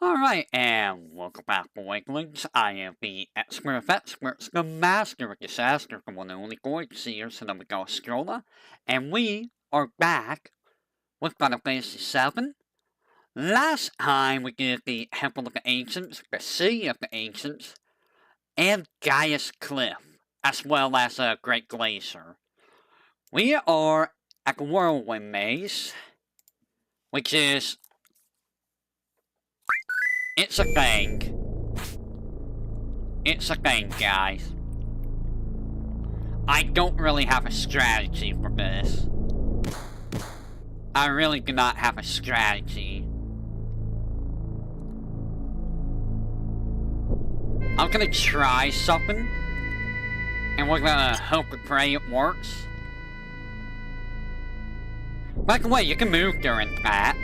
Alright, and welcome back, Boinglings. I am the expert the master of disaster, the one and only gorgeous ears, and we go Stroller. And we are back with Final Fantasy VII. Last time we did the Temple of the Ancients, the City of the Ancients, and Gaia's Cliff, as well as a Great Glacier. We are at the Whirlwind Maze, which is... It's a thing. It's a thing, guys. I don't really have a strategy for this. I really do not have a strategy. I'm gonna try something, and we're gonna hope and pray it works. By the way, you can move during that,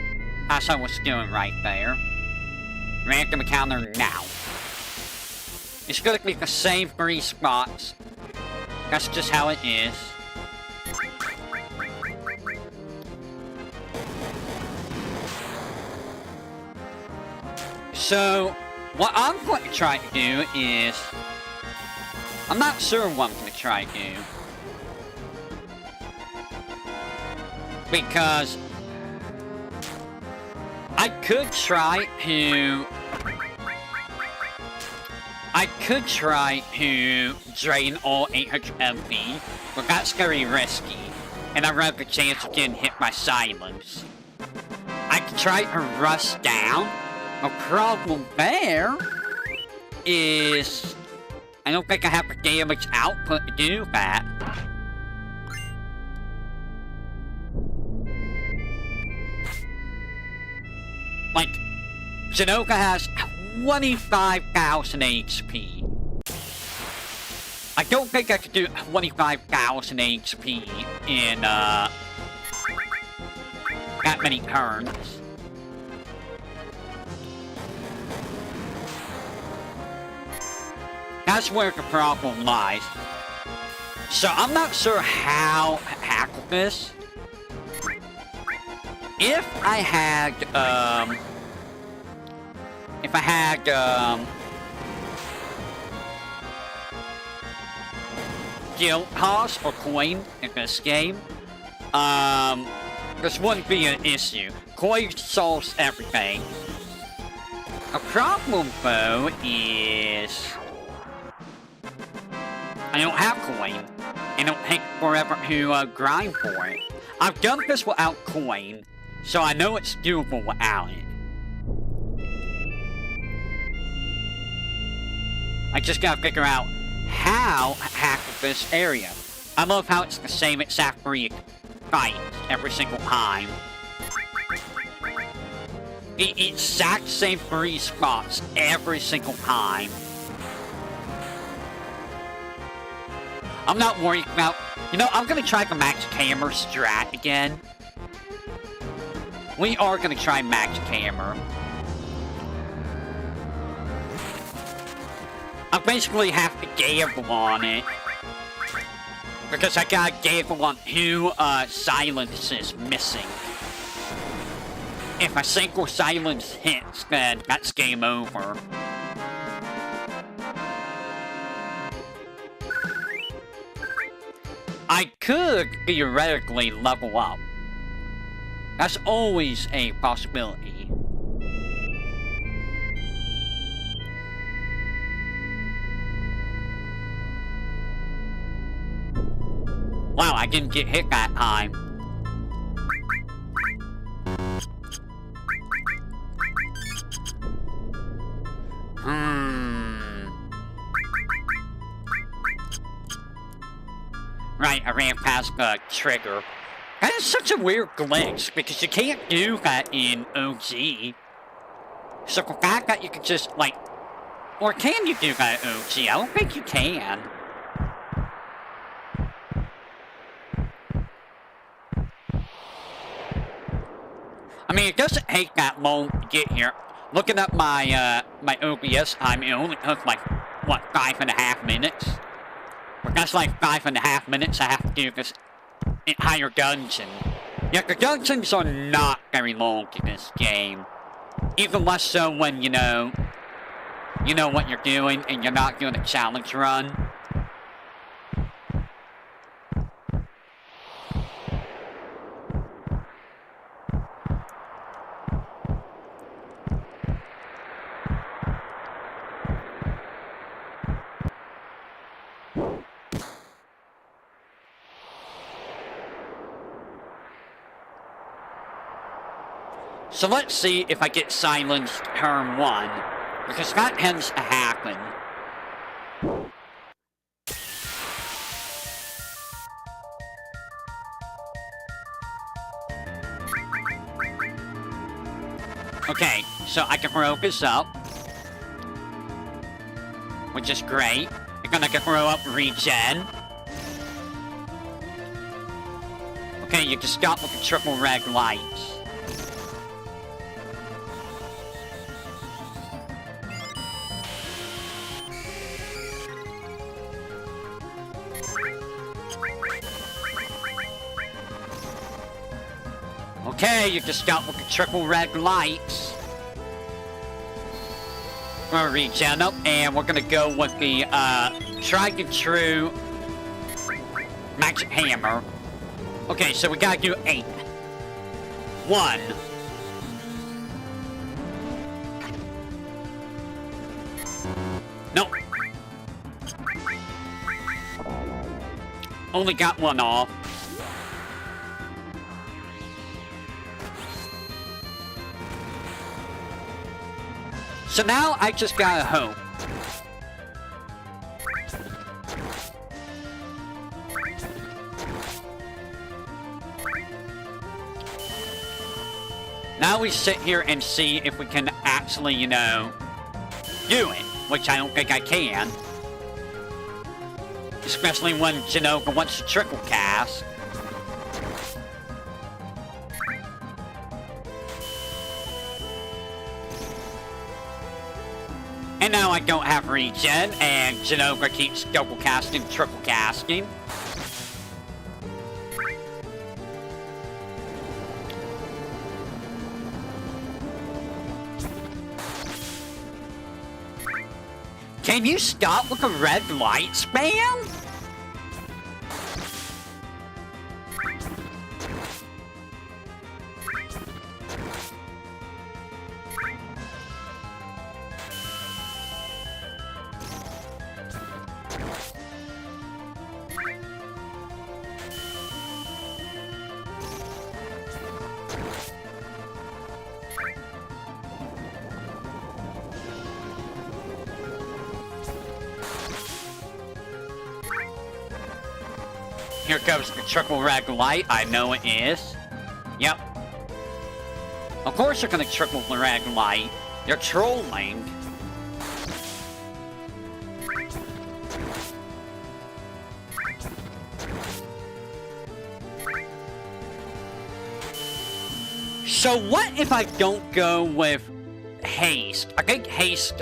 as I was doing right there. Random encounter now. It's gonna be the same 3 spots. That's just how it is. So, what I'm going to try to do is... I'm not sure what I'm going to try to do. Because... I could try to drain all 800 MP, but that's very risky, and I run the chance of getting hit by silence. I could try to rush down. The problem there is I don't think I have the damage output to do that. Like, Jenova has 25,000 HP. I don't think I could do 25,000 HP in, that many turns. That's where the problem lies. So I'm not sure how to tackle this. If I had guild pass or coin in this game, this wouldn't be an issue. Coin solves everything. A problem, though, is I don't have coin, and it'll take forever to grind for it. I've done this without coin, so I know it's doable without it. I just gotta figure out how to tackle this area. I love how it's the same exact 3 fights every single time. The exact same 3 spots every single time. I'm not worried about... You know, I'm gonna try the max camera strat again. We are gonna try max camera. I basically have to gamble on it. Because I gotta gamble on who silence is missing. If a single silence hits, then that's game over. I could theoretically level up. That's always a possibility. Wow, I didn't get hit that time. Right, I ran past the trigger. That is such a weird glitch, because you can't do that in OG. So the fact that you can just, like... Or can you do that in OG? I don't think you can. I mean, it doesn't take that long to get here. Looking at my, my OBS time, it only took, like, what, 5.5 minutes? But that's like 5.5 minutes I have to do this entire dungeon. Yeah, the dungeons are not very long in this game. Even less so when, you know what you're doing and you're not doing a challenge run. So let's see if I get silenced turn 1, because that tends to happen. Okay, so I can throw this up, which is great. And then I can throw up regen. Okay, you can stop with the triple red lights. Okay, you can stop with the triple red lights. We're gonna regen up, and we're gonna go with the tried and true magic hammer. Okay, so we gotta do 8. 1. Nope. Only got 1 off. So now I just gotta hope. Now we sit here and see if we can actually, do it, which I don't think I can. Especially when Jenova wants to triple cast. And now I don't have regen, and Jenova keeps double casting, triple casting. Can you stop with a red light spam? Here goes the triple red light. I know it is. Yep. Of course you're gonna triple the red light. You're trolling. So what if I don't go with haste? I think haste,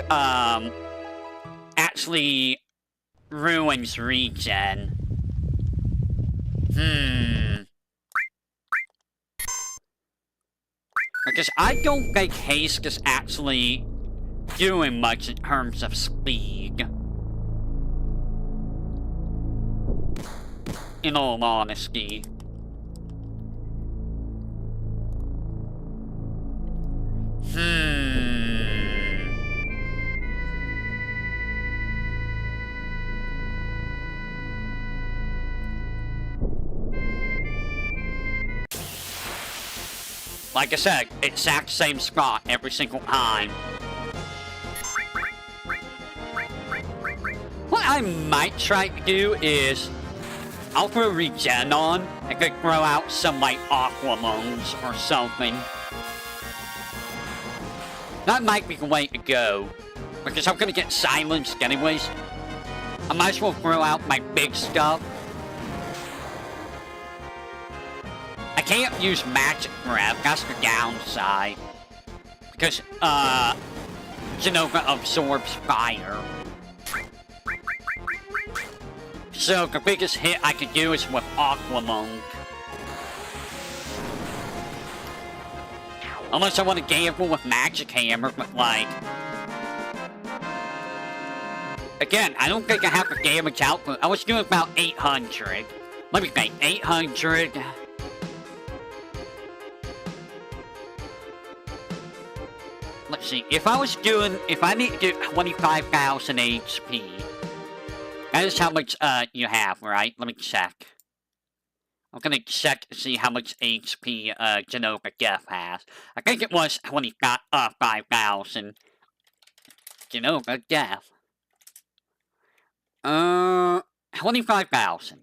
actually ruins regen. Because I don't think haste is actually doing much in terms of speed. In all honesty. Like I said, exact same spot every single time. What I might try to do is I'll throw regen on. I could throw out some like aqua moans or something. That might be the way to go. Because I'm gonna get silenced anyways. I might as well throw out my big stuff. I can't use magic breath, that's the downside. Because, Jenova absorbs fire. So the biggest hit I could do is with Aqua Monk. Unless I want to gamble with Magic Hammer, but like... Again, I don't think I have the damage output. I was doing about 800. Let me think, 800... Let's see, if I need to do 25,000 HP, that is how much, you have, right? Let me check. I'm gonna check to see how much HP, Jenova-DEATH has. I think it was 5,000. Jenova-DEATH. 25,000.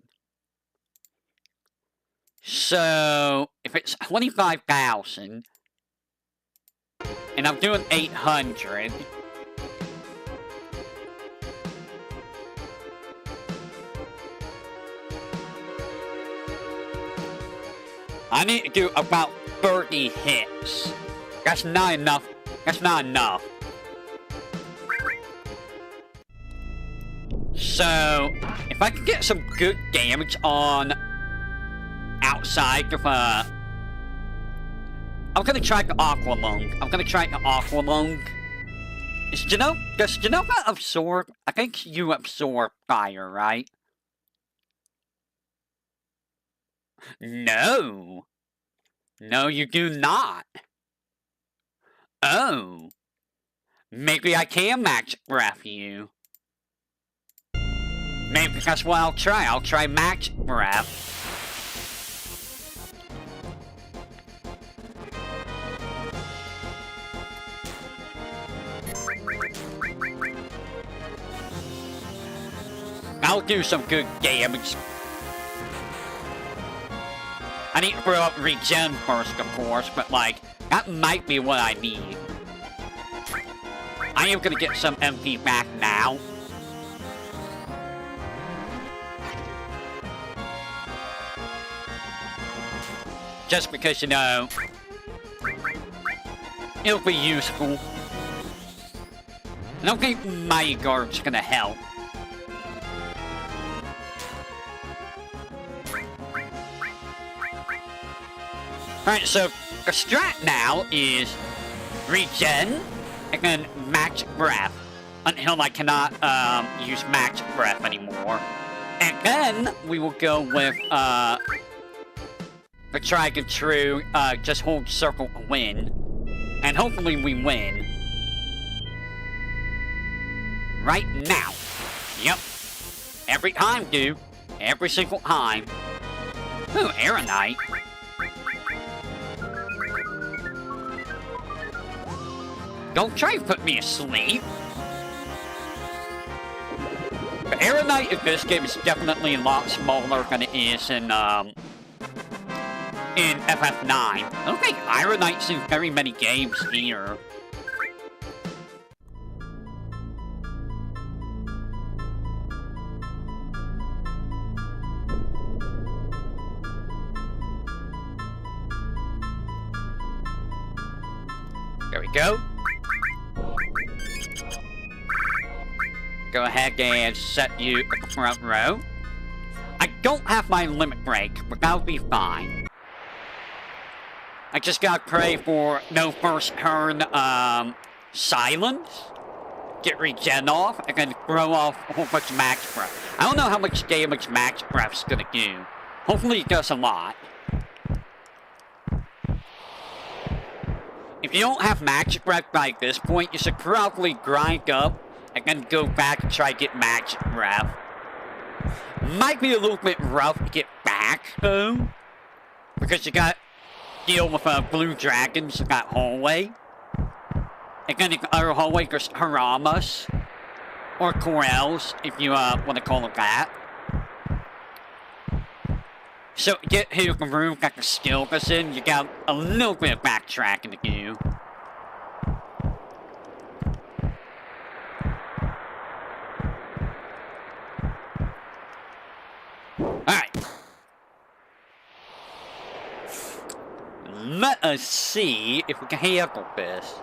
So, if it's 25,000... and I'm doing 800. I need to do about 30 hits. That's not enough. That's not enough. So, if I can get some good damage on outside of, I'm gonna try the Aqua Lung. Does Jenova absorb? I think you absorb fire, right? No. No, you do not. Oh. Maybe I can Magic Breath you. Maybe that's what I'll try. I'll try Magic Breath. I'll do some good damage. I need to throw up regen first, of course, but like, that might be what I need. I am gonna get some MP back now. Just because, you know, it'll be useful. I don't think Mighty Guard's gonna help. Alright, so the strat now is regen and then Magic Breath until I cannot use Magic Breath anymore. And then we will go with the tried and true just hold circle to win. And hopefully we win. Right now. Yep. Every time, dude. Every single time. Ooh, Aeronite. Don't try to put me asleep. The Aeronite in this game is definitely a lot smaller than it is in FF9. I don't think Aeronite's in very many games here. There we go. Go ahead and set you at the front row. I don't have my limit break, but that'll be fine. I just gotta pray for no first turn, silence. Get regen off, and then throw off a whole bunch of Max Breath. I don't know how much damage Max Breath's gonna do. Hopefully it does a lot. If you don't have Magic Breath by this point, you should probably grind up and then go back and try to get Magic Breath. Might be a little bit rough to get back, though. Because you got to deal with blue dragons in that hallway. And then in the other hallway, there's Haramas. Or Corels, if you want to call it that. So, to get to the room that the skill is in, you got a little bit of backtracking to do. Alright. Let us see if we can handle this.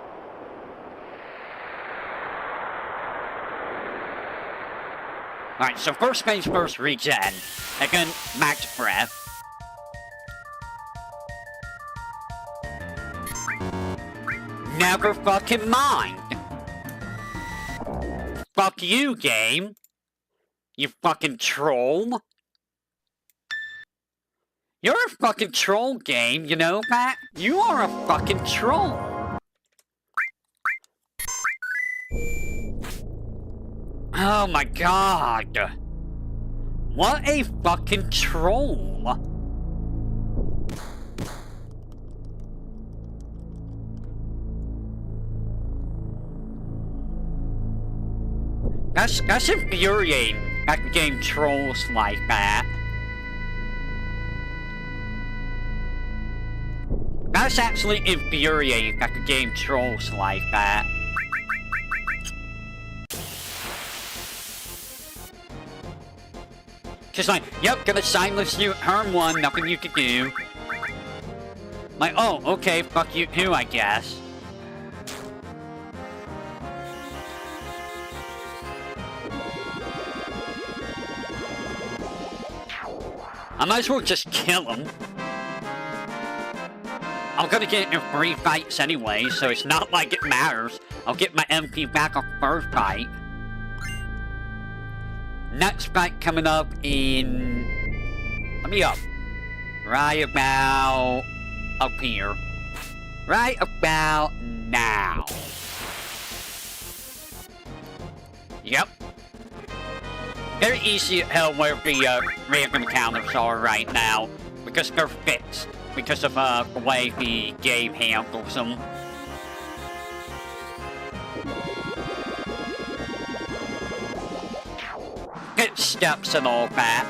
Alright, so first things first, regen. Again, Magic Breath. Never fucking mind. Fuck you, game. You fucking troll. You're a fucking troll, game, you know that? You are a fucking troll. Oh my god. What a fucking troll. That's infuriating that the game trolls like that. That's actually infuriating that the game trolls like that. Just like, yep, gonna silence you, turn one, nothing you can do. Like, oh, okay, fuck you too, I guess. I might as well just kill him. I'm gonna get in 3 fights anyway, so it's not like it matters. I'll get my MP back off first fight. Next fight coming up in... Let me up. Right about... up here. Right about now. Yep. Very easy to tell where the random counters are right now, because they're fixed, because of the way the game handles them. Good steps and all that.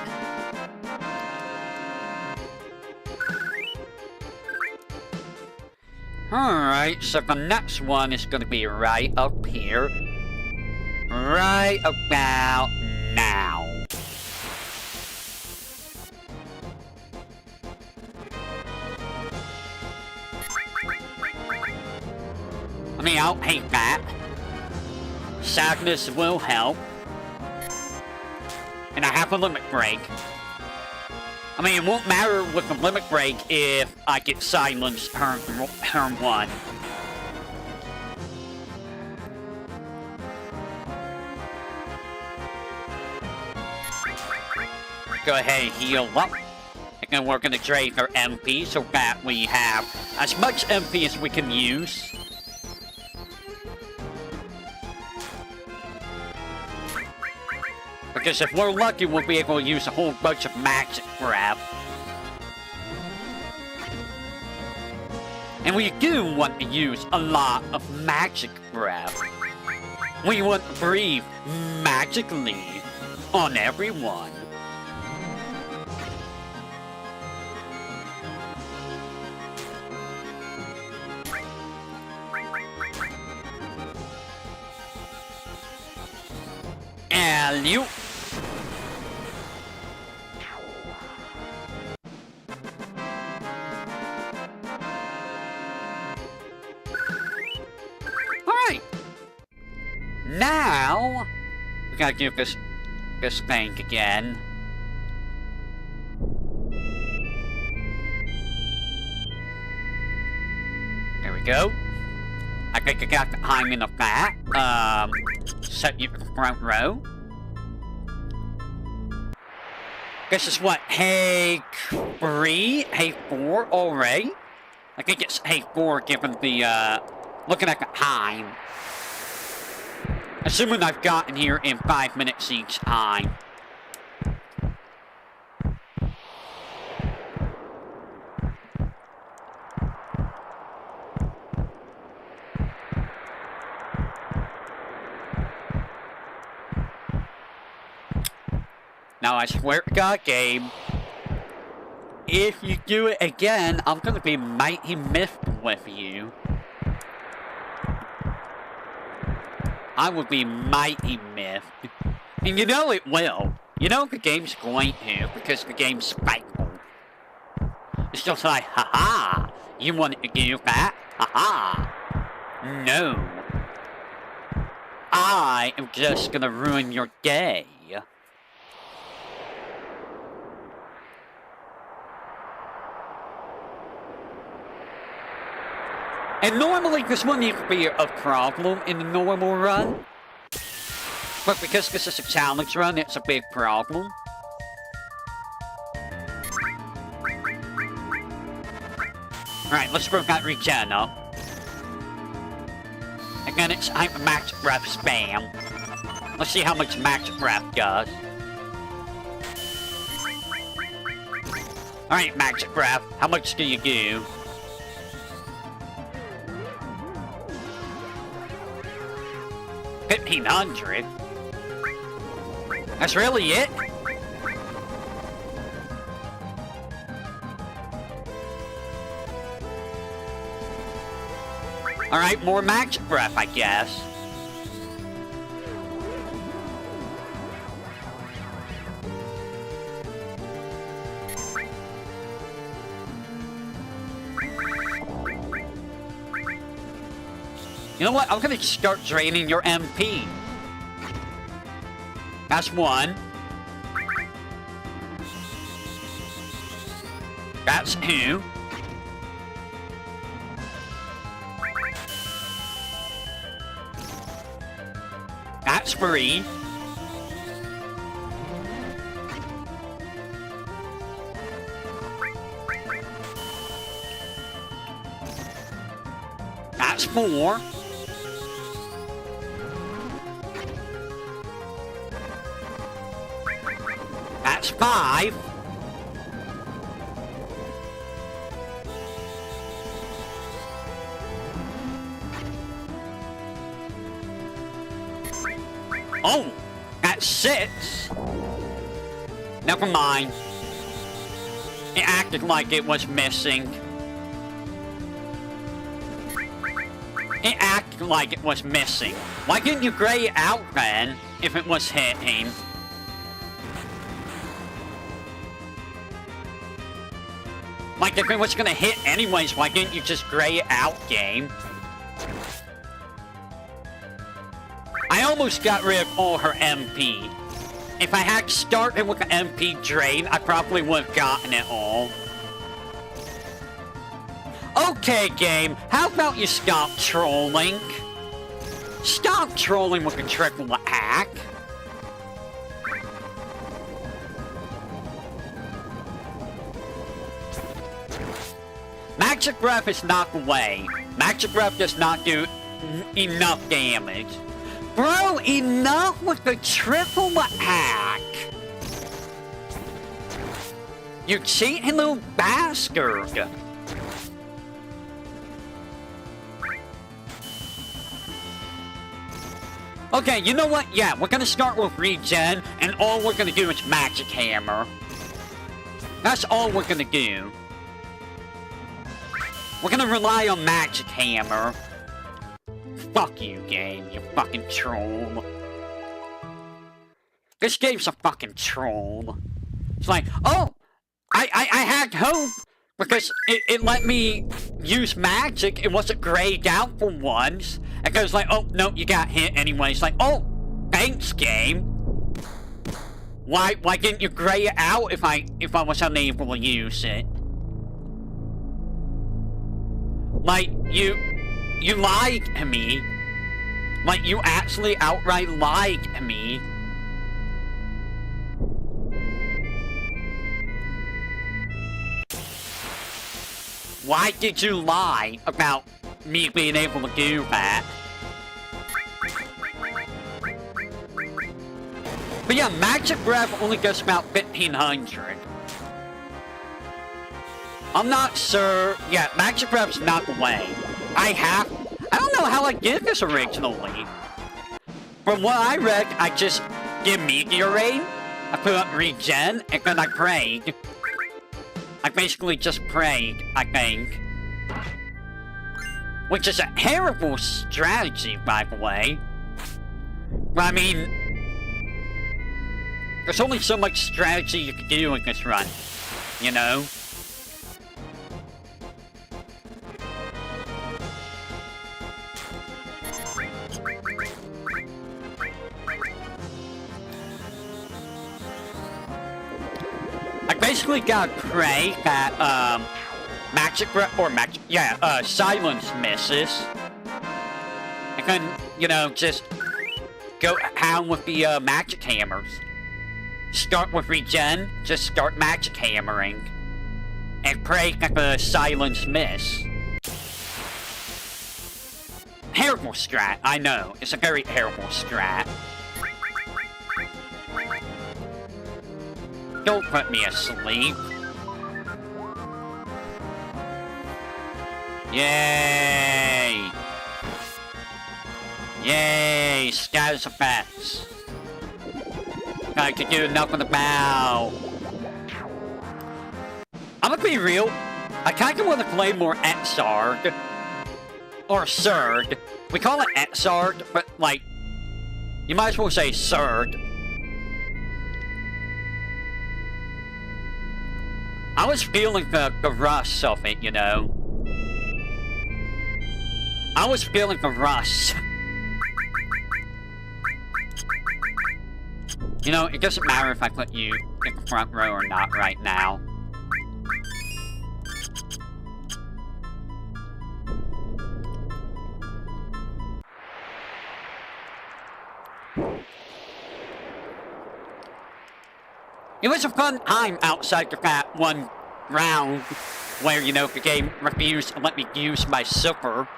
Alright, so the next one is going to be right up here. Right about now. I mean, I don't hate that. Sadness will help. And I have a limit break. I mean, it won't matter with the limit break if I get silenced turn 1. Go ahead and heal up. And then we're going to drain our MP so that we have as much MP as we can use. Because if we're lucky, we'll be able to use a whole bunch of magic grab. And we do want to use a lot of magic grab. We want to breathe magically on everyone. And you. Alright. Now we gotta do this thing again. There we go. I think I got the timing of that. Set you in the front row. This is what, Hay 3? Hay 4 already? I think it's Hay 4 given the, looking at the time. Assuming I've gotten here in 5 minutes each time. Now, I swear to God, game, if you do it again, I'm gonna be mighty miffed with you. I will be mighty miffed. And you know it will. You know the game's going to, because the game's spiteful. It's just like, haha, you wanted to do that? Haha. No. I am just gonna ruin your day. And normally this wouldn't even be a problem in the normal run. But because this is a challenge run, it's a big problem. Alright, let's bring that regen up. Again, it's max breath spam. Let's see how much max breath does. Alright, max breath, how much do you do? $1,500? That's really it? Alright, more max breath, I guess. You know what? I'm gonna start draining your MP. That's one. That's two. That's three. That's four. That's five. Oh, that's six. Never mind. It acted like it was missing. It acted like it was missing. Why didn't you gray it out then, if it was hitting? Like, if it was gonna hit anyways, why didn't you just gray it out, game? I almost got rid of all her MP. If I had started with an MP drain, I probably would have gotten it all. Okay, game, how about you stop trolling? Stop trolling with a triple attack. Magic Breath is not the way. Magic Breath does not do enough damage. Bro, enough with the triple attack! You cheating little bastard! Okay, you know what? Yeah, we're gonna start with regen, and all we're gonna do is Magic Hammer. That's all we're gonna do. We're gonna rely on Magic Hammer. Fuck you, game, you fucking troll. This game's a fucking troll. It's like, oh, I had hope because it let me use magic. It wasn't grayed out for once. It goes like, oh, no, you got hit anyway. It's like, oh, thanks, game. Why didn't you gray it out if I was unable to use it? Like, you lied to me. Like, you actually outright lied to me. Why did you lie about me being able to do that? But yeah, Magic Breath only goes about 1,500. I'm not sure. Yeah, Magic Breath's not the way. I don't know how I did this originally. From what I read, I just did VTuberEN, I put up regen, and then I prayed. I basically just prayed, I think. Which is a terrible strategy, by the way. But I mean, there's only so much strategy you can do in this run, you know? I basically gotta pray that, silence misses. And then, you know, just go hound with the magic hammers. Start with regen, just start magic hammering. And pray that the silence miss. Terrible strat, I know. It's a very terrible strat. Don't put me asleep. Yay! Yay! Status effects. I can do nothing about. I'm gonna be real. I kinda wanna play more Etsard. Or Surd. We call it Etsard, but like, you might as well say Surd. I was feeling the rush of it, you know. I was feeling the rush. You know, it doesn't matter if I put you in the front row or not right now. It was a fun time outside of that one round where, you know, the game refused to let me use my super.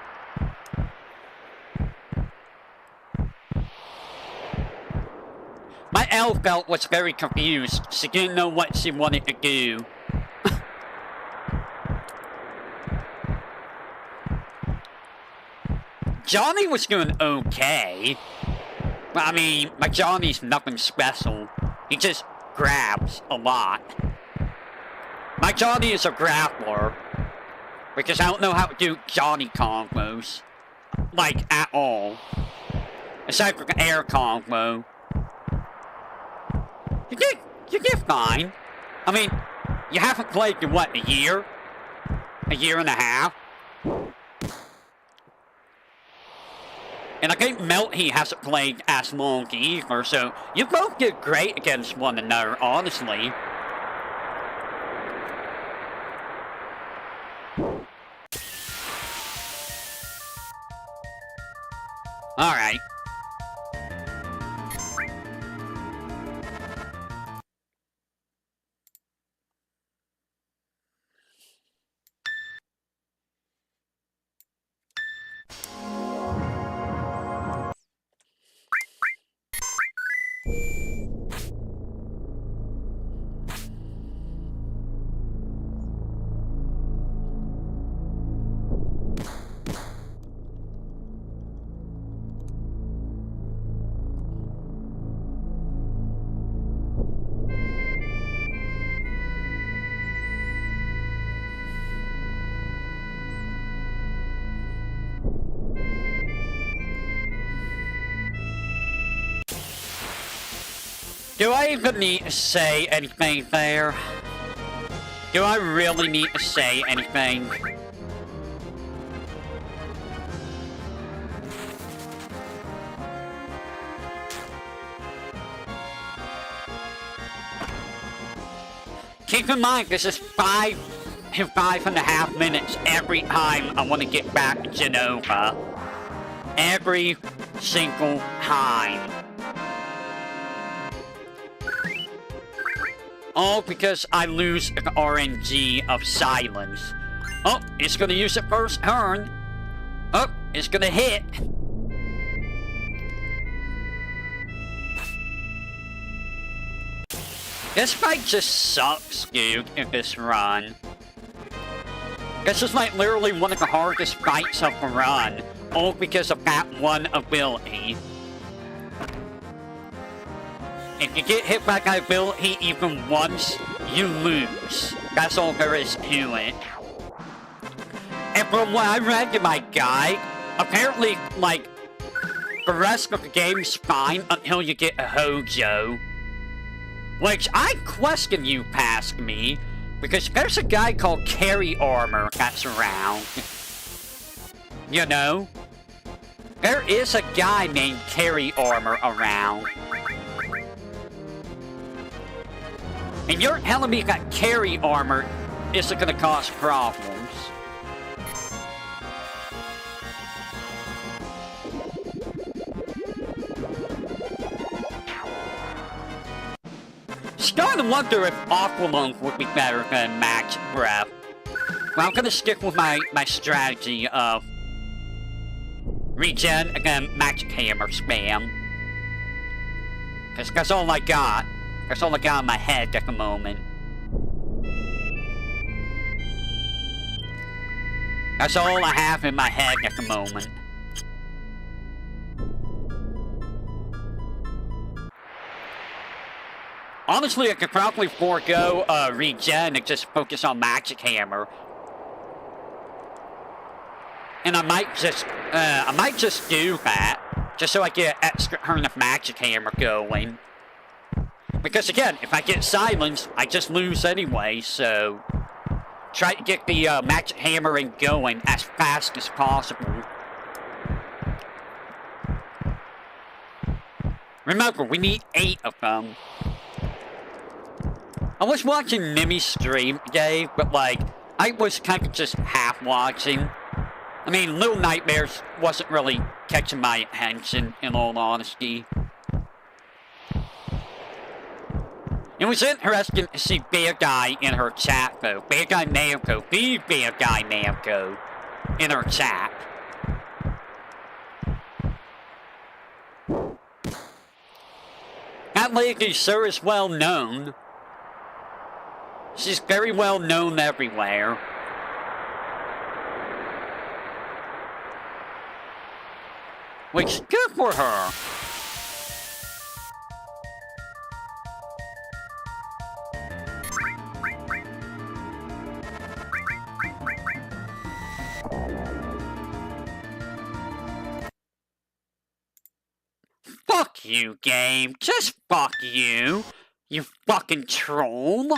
My elf belt was very confused. She didn't know what she wanted to do. Johnny was doing okay. I mean, my Johnny's nothing special. He just grabs a lot. My Johnny is a grappler. Because I don't know how to do Johnny combos. Like, at all. Aside from the air combo. You did fine. I mean, you haven't played in what, a year? A year and a half? And I think Melty hasn't played as long either, so you both did great against one another, honestly. Alright. Do I even need to say anything there? Do I really need to say anything? Keep in mind, this is 5 to 5.5 minutes every time I want to get back to Jenova. Every single time. All because I lose the RNG of silence. Oh, it's gonna use it first turn. Oh, it's gonna hit. This fight just sucks, dude, in this run. This is like literally one of the hardest fights of the run. All because of that one ability. If you get hit by that ability even once, you lose. That's all there is to it. And from what I read in my guide, apparently, like, the rest of the game's fine until you get a Hojo. Which, I question you past me, because there's a guy called Carry Armor that's around. You know? There is a guy named Carry Armor around. And you're telling me that Carry Armor isn't gonna cause problems. Starting to wonder if Aqualung would be better than Magic Breath. But I'm gonna stick with my strategy of regen and then Magic Hammer spam. Cause that's all I got. That's all I got in my head at the moment. That's all I have in my head at the moment. Honestly, I could probably forego regen and just focus on Magic Hammer. And I might just do that, just so I get extra turn of Magic Hammer going. Because again, if I get silenced, I just lose anyway, so try to get the Magic Hammer going as fast as possible. Remember, we need 8 of them. I was watching Nimi's stream today, but like, I was kind of just half watching. I mean, Little Nightmares wasn't really catching my attention, in all honesty. It was interesting to see Bear Guy in her chat, though. Bear Guy Namco, the Bear Guy Namco, in her chat. That lady sure is well known. She's very well known everywhere. Which is good for her. Fuck you, game. Just fuck you. You fucking troll.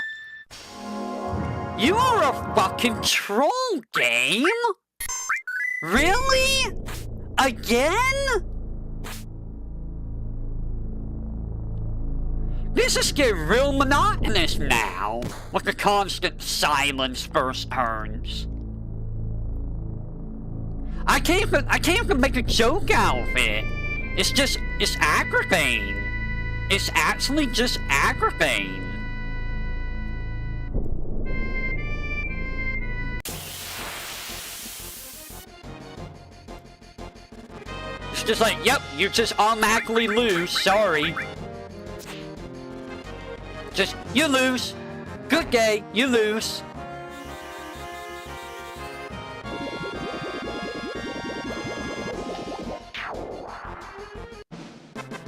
You are a fucking troll, game. Really? Again? This is getting real monotonous now, with the constant silence first turns. I can't even make a joke out of it. It's aggravating. It's actually just aggravating. It's just like, yep, you just automatically lose, sorry. Just, you lose. Good day, you lose.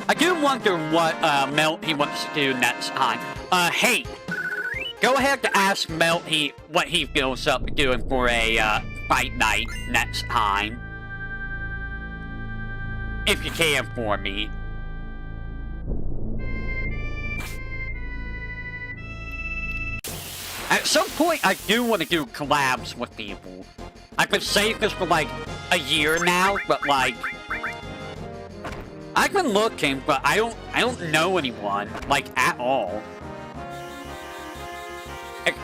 I do wonder what Melt he wants to do next time. Hey, go ahead to ask Melt what he feels up doing for a fight night next time. If you can for me. At some point, I do want to do collabs with people. I've been saying this for like a year now, but like, I've been looking, but I don't know anyone, like, at all.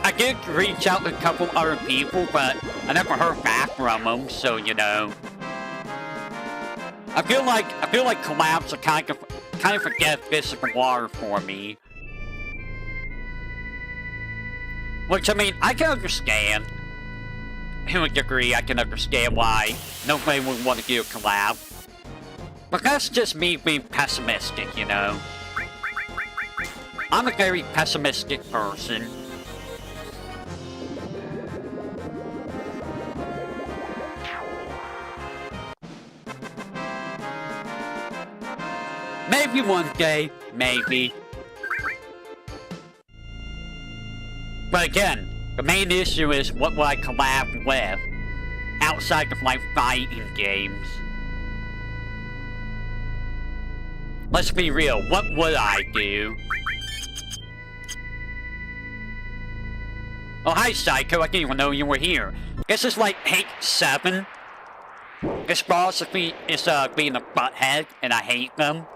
I did reach out to a couple other people, but I never heard back from them, so you know. I feel like collabs are kind of forget fish in the water for me. Which, I mean, I can understand. To a degree, I can understand why nobody would want to do a collab. But that's just me being pessimistic, you know? I'm a very pessimistic person. Maybe one day, maybe. But again, the main issue is what will I collab with outside of my fighting games. Let's be real, what would I do? Oh, hi, Psycho, I didn't even know you were here. This is like hate 7. This philosophy is being a butthead, and I hate them.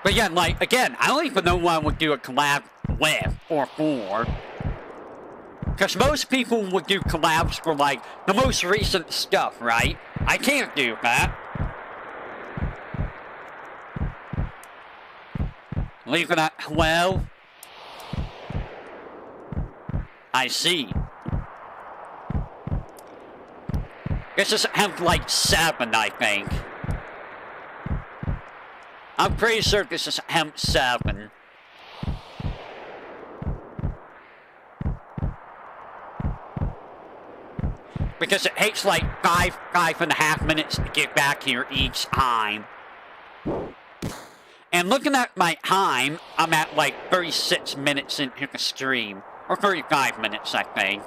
But But yeah, like, again, I don't even know what I would do a collab with or for. Because most people would do collabs for, like, the most recent stuff, right? I can't do that. Leave it at 12. I see. This is at, like, 7, I think. I'm pretty sure this is hemp 7. Because it takes like 5.5 minutes to get back here each time. And looking at my time, I'm at like 36 minutes into the stream. Or 35 minutes, I think.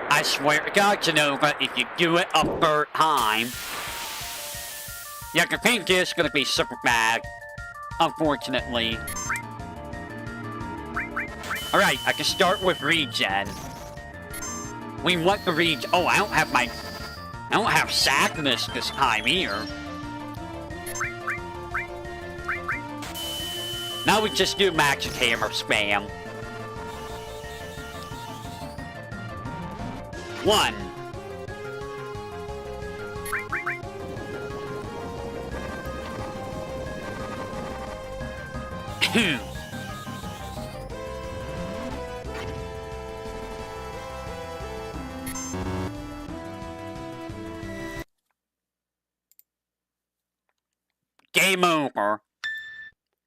I swear to God, Jenova, if you do it a third time, yeah, the thing is gonna be super bad. Unfortunately. Alright, I can start with regen. We want the regen. Oh, I don't have sadness this time either. Now we just do magic hammer spam. 1. Game over.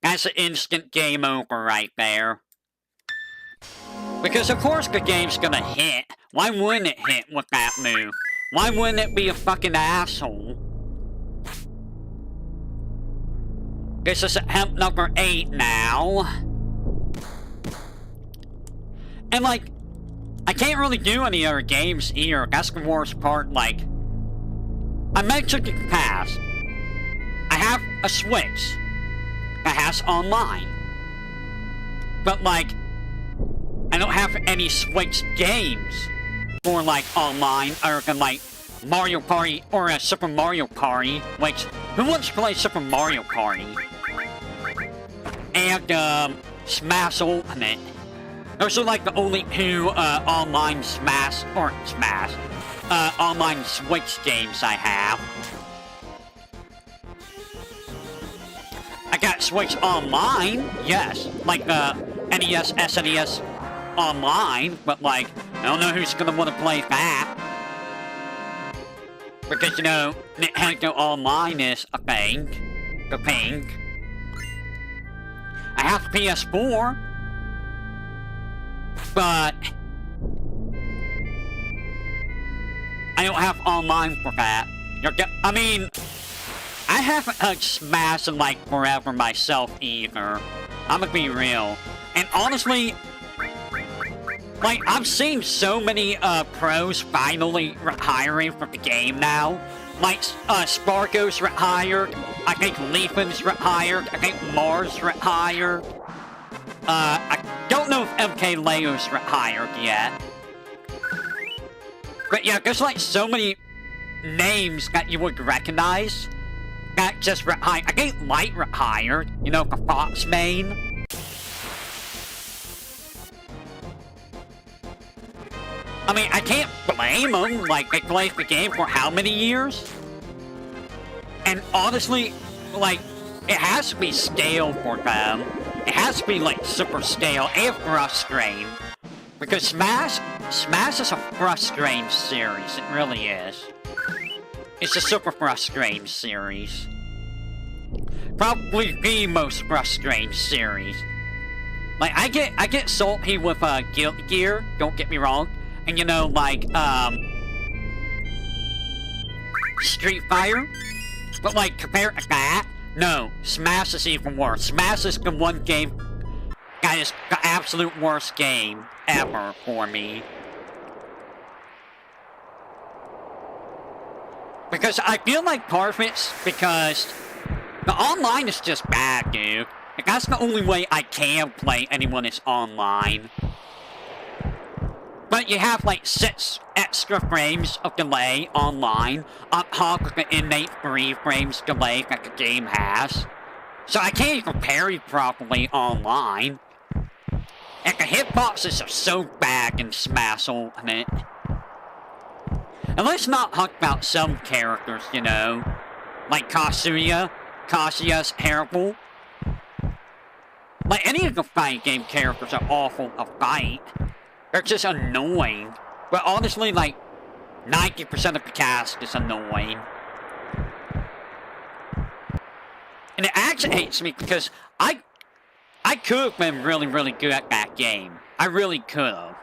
That's an instant game over right there. Because of course the game's gonna hit. Why wouldn't it hit with that move? Why wouldn't it be a fucking asshole? This is attempt number 8 now. And like, I can't really do any other games here. That's the worst part. Like, I mentioned in the past, I have a Switch that has online. But like, I don't have any Switch games for like online other than like Mario Party or a Super Mario Party, which, who wants to play Super Mario Party? And Smash Ultimate. Those are like the only 2 online online Switch games I have. I got Switch Online, yes, like NES, SNES Online, but like, I don't know who's gonna want to play that. Because, you know, Nintendo Online is a thing. The thing. I have PS4, but I don't have online for that. I mean, I haven't touched Smash in like forever myself either. I'm gonna be real. And honestly, like, I've seen so many pros finally retiring from the game now. Like, Sparko's retired. I think Leafen's retired. I think Mars retired. I don't know if MK Leo's retired yet. But yeah, there's like so many names that you would recognize that just retired. I think Light retired. You know, the Fox main. I mean, I can't blame them. Like, they played the game for how many years? And honestly, like, it has to be stale for them. It has to be, like, super stale and frustrating. Because Smash is a frustrating series. It really is. It's a super frustrating series. Probably the most frustrating series. Like, I get salty with Guilty Gear, don't get me wrong. And you know, like, Street Fighter? But like, compared to that, no, Smash is even worse. Smash is the one game that is the absolute worst game ever for me. Because I feel like part of it's because the online is just bad, dude. Like, that's the only way I can play anyone that's online. But you have like 6 extra frames of delay online on top of the innate 3 frames delay that the game has. So I can't even parry properly online. And the hitboxes are so bad in Smash Ultimate. And let's not talk about some characters, you know. Like Kazuya. Kazuya's terrible. Like any of the fighting game characters are awful to fight. They're just annoying. But honestly, like, 90% of the cast is annoying. And it agitates me because I could have been really, really good at that game. I really could have.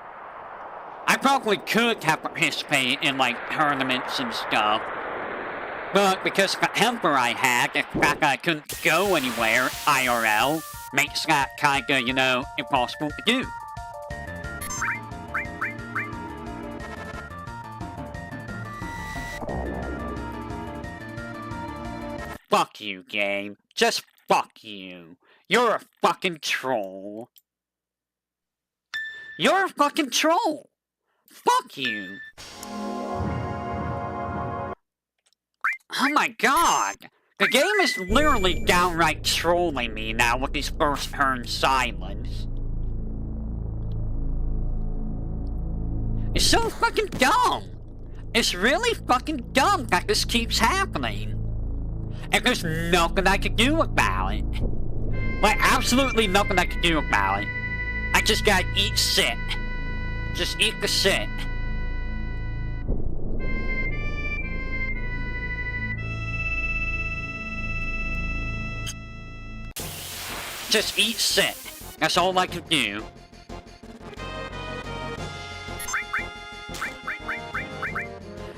I probably could have participated in, like, tournaments and stuff. But because of the temper I had, the fact that I couldn't go anywhere, IRL, makes that kinda, you know, impossible to do. Fuck you, game. Just fuck you. You're a fucking troll. You're a fucking troll. Fuck you. Oh my god. The game is literally downright trolling me now with these first turn silence. It's so fucking dumb. It's really fucking dumb that this keeps happening. And there's nothing I can do about it. Like, absolutely nothing I can do about it. I just gotta eat shit. Just eat the shit. Just eat shit. That's all I can do.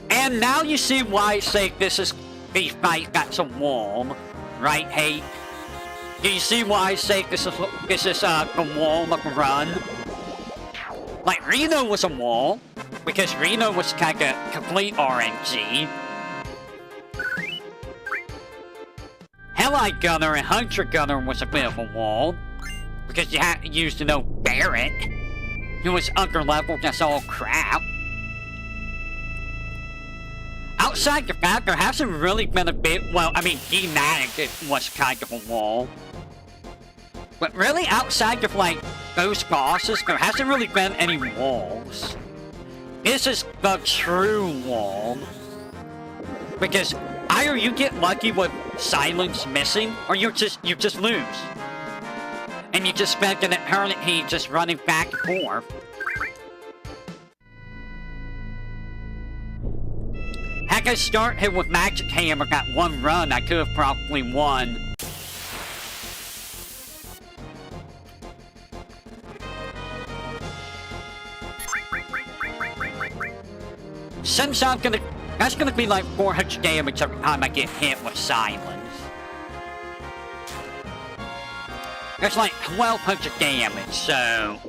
And now you see why I say this is the fight that's a warm, right, Hate? Do you see why I say this is the warm of the run? Like, Reno was a wall, because Reno was kinda complete RNG. Hellite Gunner and Hunter Gunner was a bit of a wall, because you had to use, you know, Barrett, who was underleveled as all crap. Outside the fact, there hasn't really been a bit, well, I mean, Genatic was kind of a wall. But really, outside of, like, those bosses, there hasn't really been any walls. This is the true wall. Because either you get lucky with silence missing, or you just lose. And you just spend an eternity just running back and forth. Had I started with Magic Hammer that one run, I could have probably won. Since that's gonna be like 400 damage every time I get hit with silence. That's like 1200 damage, so...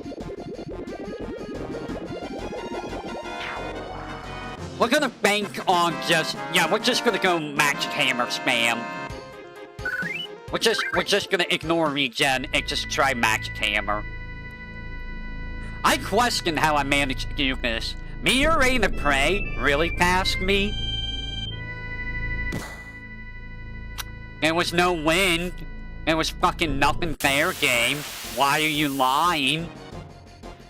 We're gonna bank on just... Yeah, we're just gonna go Magic Hammer spam. We're just gonna ignore regen and just try Magic Hammer. I question how I managed to do this. Meteorite and Prey really passed me. There was no wind. There was fucking nothing there, game. Why are you lying?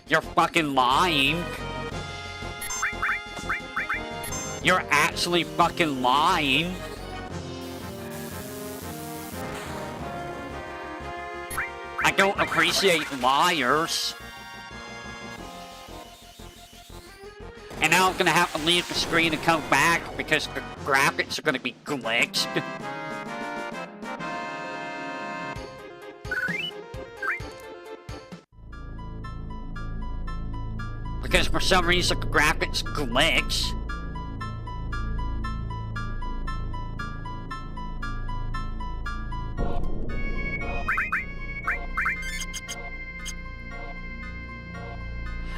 You're fucking lying. You're actually fucking lying. I don't appreciate liars. And now I'm gonna have to leave the screen and come back because the graphics are gonna be glitched. Because for some reason the graphics glitch.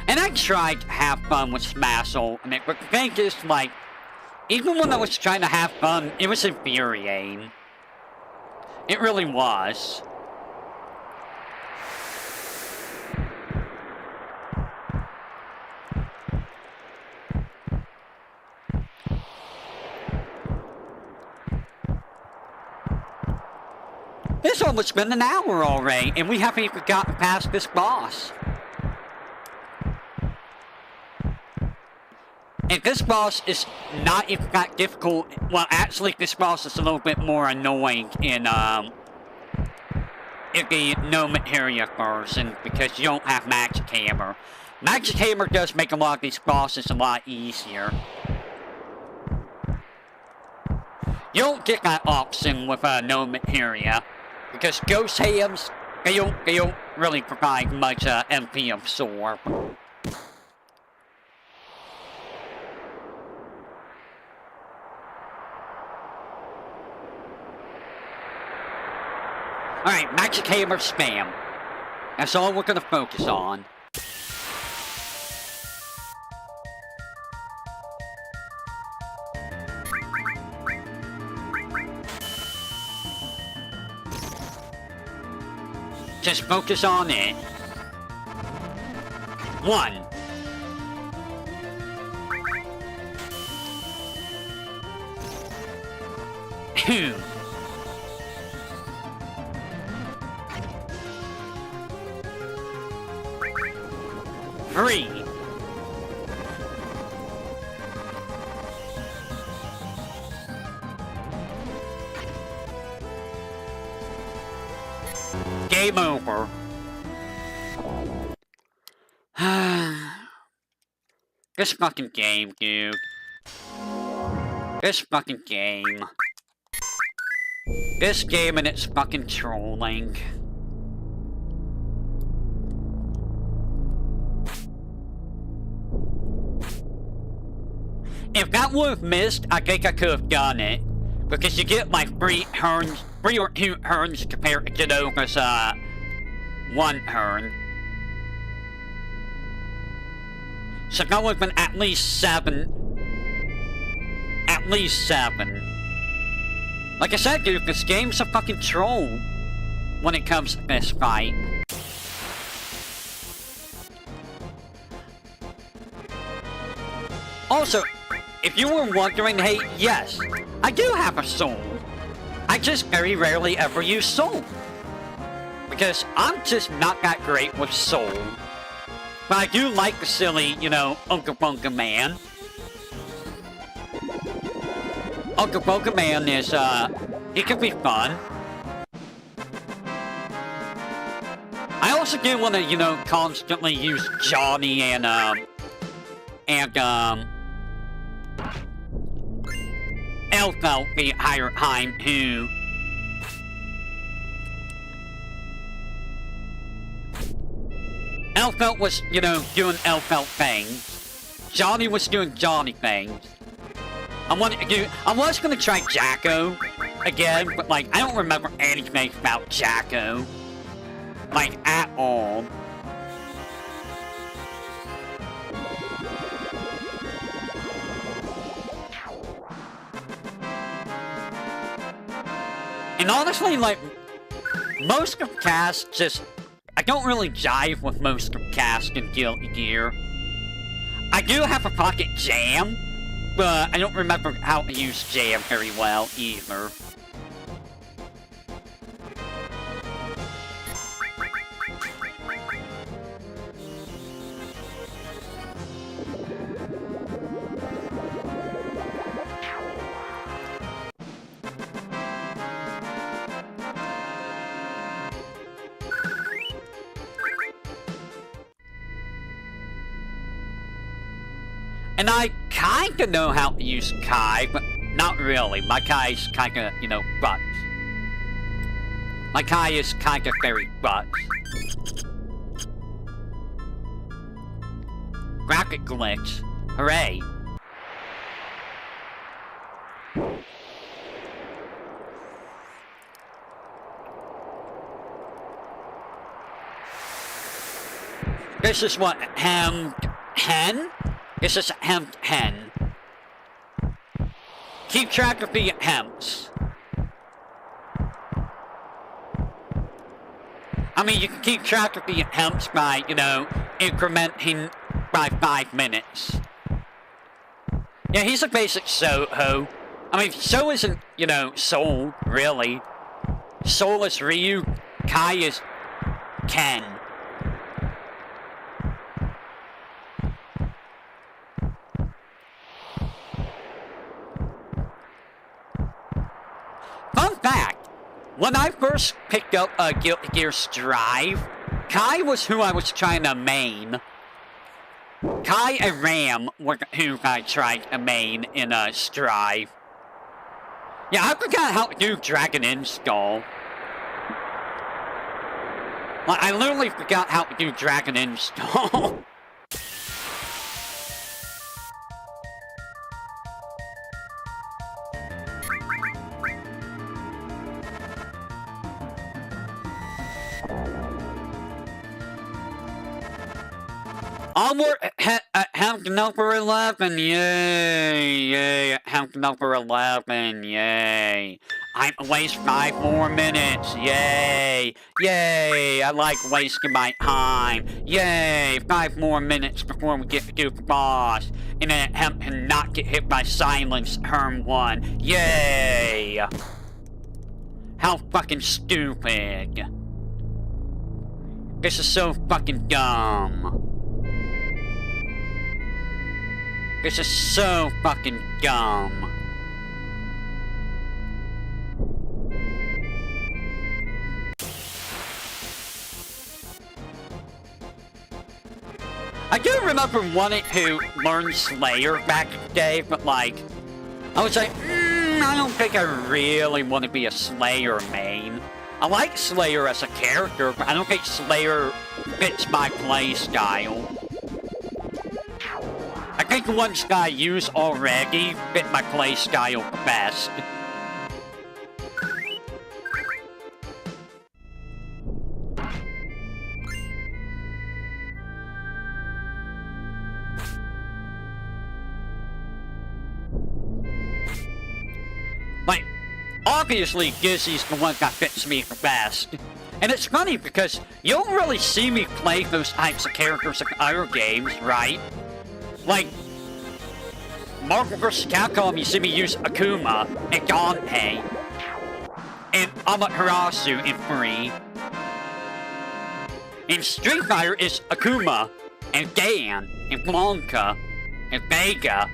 And I tried to have fun with Smash Ultimate, but the thing is, like, even when I was trying to have fun, it was infuriating. It really was. almost been an hour already, and we haven't even gotten past this boss. And this boss is not even that difficult. Well, actually, this boss is a little bit more annoying in the No Materia version, because you don't have Magic Hammer. Magic Hammer does make a lot of these bosses a lot easier. You don't get that option with No Materia, because Ghost Hands, they don't really provide much MP absorb. Alright, Magic Hammer spam. That's all we're gonna focus on. Just focus on it. 1. 2. 3. 4. Game over. This fucking game, dude. This fucking game. This game and its fucking trolling. If that would have missed, I think I could have done it. Because you get like 3 or 2 turns compared to Jenova's 1 turn. So that would have been at least 7. At least 7. Like I said, dude, this game's a fucking troll when it comes to this fight. Also, if you were wondering, hey, yes, I do have a soul. I just very rarely ever use soul. Because I'm just not that great with soul. But I do like the silly, you know, Uncle Bunga Man. Uncle Bunga Man is, he can be fun. I also do want to, you know, constantly use Johnny and Elfelt the higher time too. Elfelt was, you know, doing Elfelt things. Johnny was doing Johnny things. I was gonna try Jacko again, but like I don't remember anything about Jacko. Like at all. And honestly, like, most of cast just... I don't really jive with most of cast in Guilty Gear. I do have a pocket jam, but I don't remember how to use jam very well either. And I kinda know how to use Kai, but not really. My Kai's kinda, you know, butts. My Kai is kinda very butts. Graphic glitch. Hooray. This is what, hen? This is hen. Keep track of the hems. I mean, you can keep track of the hems by, you know, incrementing by 5 minutes. Yeah, he's a basic Soho. I mean, so isn't, you know, Soul, really. Soul is Ryu, Kai is Ken. Fun fact, when I first picked up Guilty Gear Strive, Kai was who I was trying to main. Kai and Ram were who I tried to main in Strive. Yeah, I forgot how to do Dragon Install. Like, I literally forgot how to do Dragon Install. Onward, have number 11, yay, have number 11, yay. I'm waste 5 more minutes, yay, I like wasting my time, yay, 5 more minutes before we get to the boss, and then attempt to not get hit by silence turn 1, yay. How fucking stupid. This is so fucking dumb. This is so fucking dumb. I do remember wanting to learn Slayer back in the day, but like, I was like, I don't think I really want to be a Slayer main. I like Slayer as a character, but I don't think Slayer fits my playstyle. I think the ones that I use already fit my playstyle best. Like, obviously Gizzy's the one that fits me the best. And it's funny because you don't really see me play those types of characters in other games, right? Like, Marvel vs. Capcom, you see me use Akuma and Dante and Amaterasu in 3. In Street Fighter, it's Akuma and Dan and Blanca and Vega.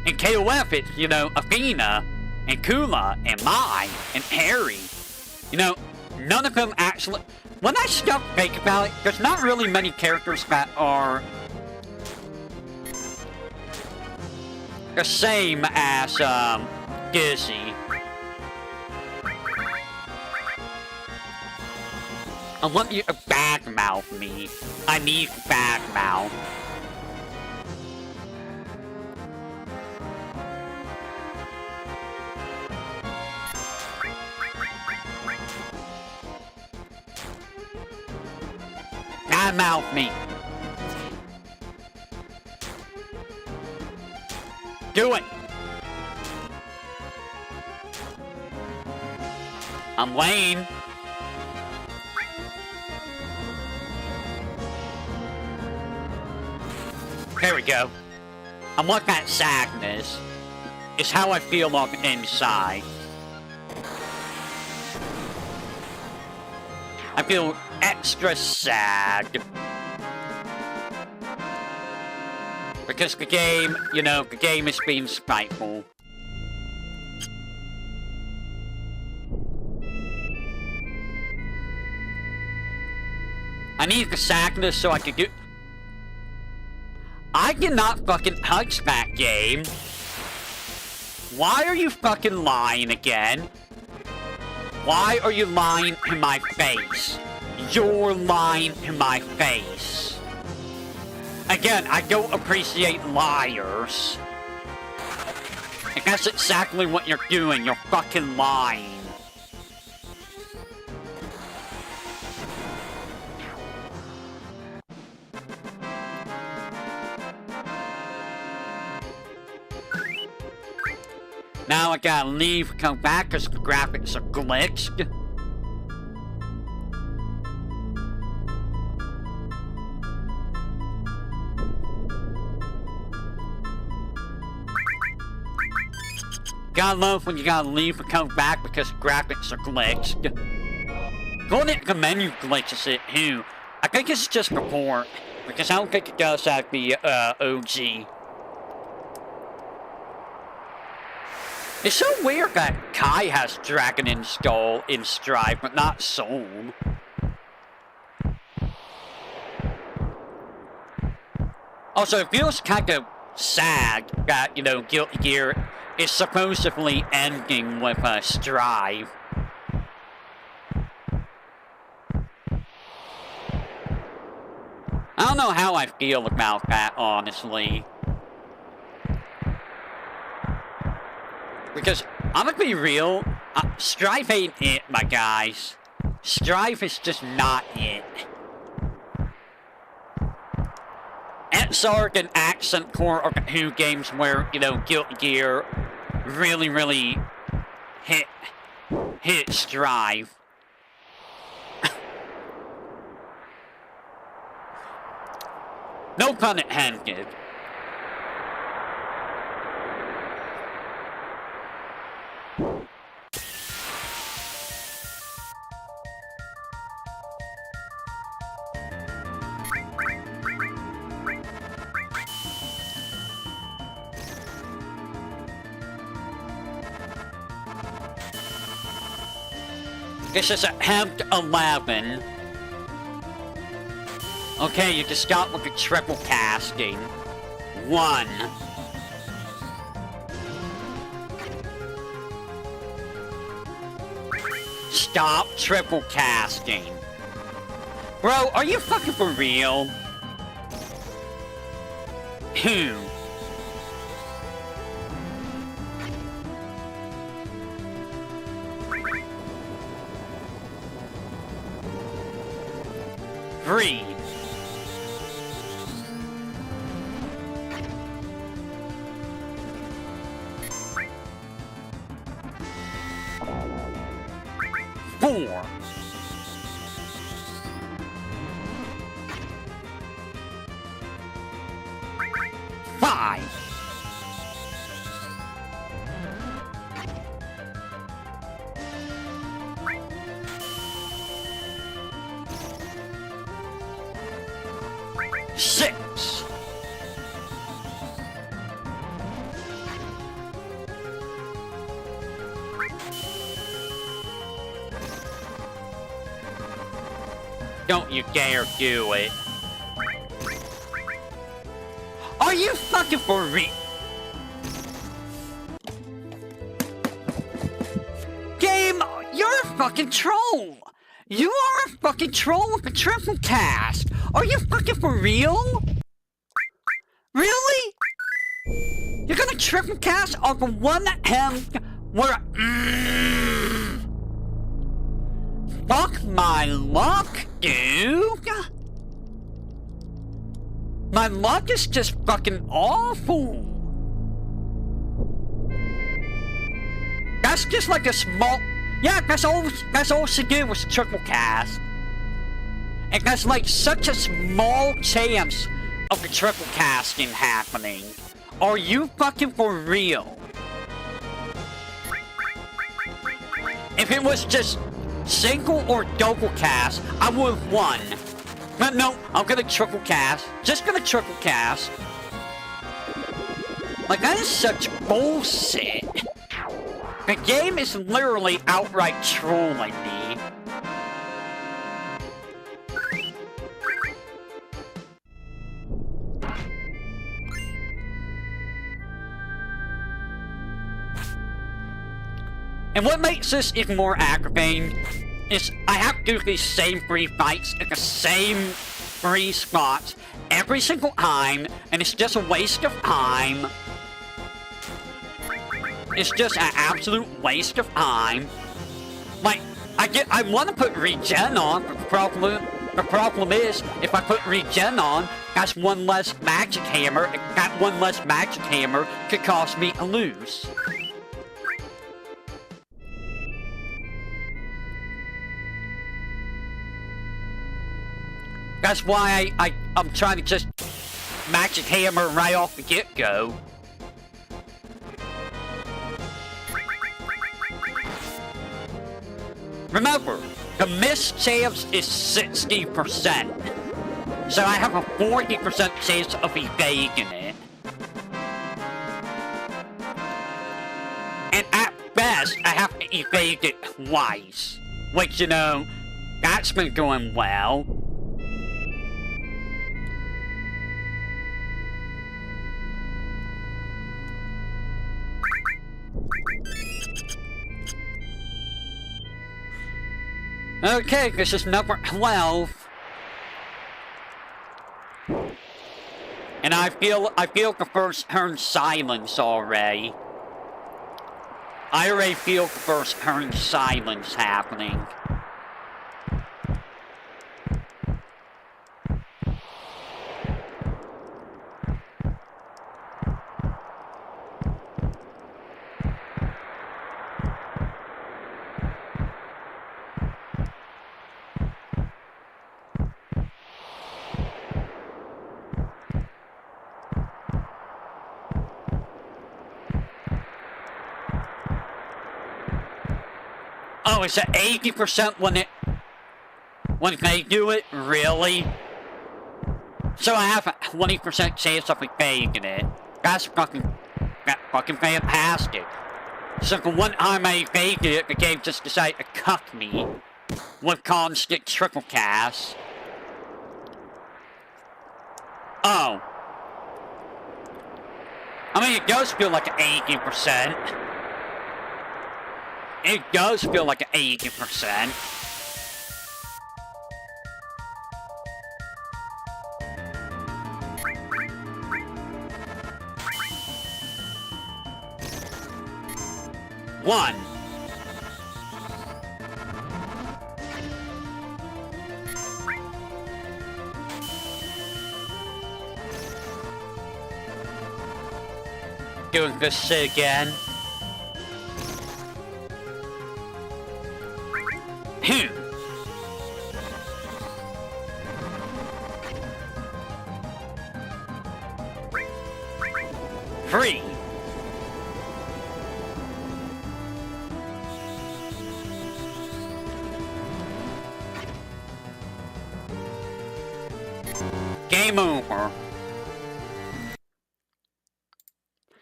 In KOF, it's, you know, Athena and Kula and Mai and Harry. You know, none of them actually... When I stop to think about it, there's not really many characters that are the same as, Gizzy. I want you to badmouth me. I need badmouth. Badmouth me. Do it. I'm Wayne. There we go. I'm what that sadness. It's how I feel on the inside. I feel extra sad. Because the game, you know, the game is being spiteful. I need the sadness so I can do... I cannot fucking touch that game. Why are you fucking lying again? Why are you lying to my face? You're lying to my face. Again, I don't appreciate liars. And that's exactly what you're doing. You're fucking lying. Now I gotta leave, come back, because the graphics are glitched. Gotta love when you gotta leave and come back because graphics are glitched. Going into the menu glitches it too. I think it's just a port, because I don't think it does have the OG. It's so weird that Kai has Dragon installed in Strive, but not Soul. Also, it feels kind of sad that, you know, Guilty Gear is supposedly ending with Strive. I don't know how I feel about that, honestly. Because, I'm gonna be real, Strive ain't it, my guys. Strive is just not it. XRG and Accent Core are the two games where, you know, Guilty Gear really hit Strive. No pun intended. This is attempt 11. Okay, you just got with the triple casting. 1. Stop triple casting. Bro, are you fucking for real? 2. 3. 4. 5. 6. 'Don't you dare do it. Are you fucking for real? Game, you're a fucking troll. You are a fucking troll with a triple cast. Are you fucking for real? Really? You're gonna triple cast on the one attempt where fuck my luck, dude. My luck is just fucking awful. That's just like a small... Yeah, that's all she did was triple cast. And that's like such a small chance of the triple casting happening. Are you fucking for real? If it was just single or double cast, I would have won. But no, I'm gonna triple cast. Just gonna triple cast. Like, that is such bullshit. The game is literally outright trolling me. And what makes this even more aggravating is I have to do these same 3 fights at the same 3 spots every single time, and it's just a waste of time. It's just an absolute waste of time. Like, I want to put regen on, but the problem is, if I put regen on, that's one less magic hammer, and that one less magic hammer could cause me to lose. That's why I'm trying to just magic hammer right off the get-go. Remember, the miss chance is 60%. So I have a 40% chance of evading it. And at best, I have to evade it twice. Which, you know, that's been going well. Okay, this is number 12. And I feel the first turn silence already. I already feel the first turn silence happening. Oh, is it 80% when they do it? Really? So I have a 20% chance of evading it. That's fucking fantastic. So the one time I evaded it, the game just decided to cuck me with constant triple cast. Oh. I mean, it does feel like 80%. It does feel like 80%. One. Doing this again. Free. Game over.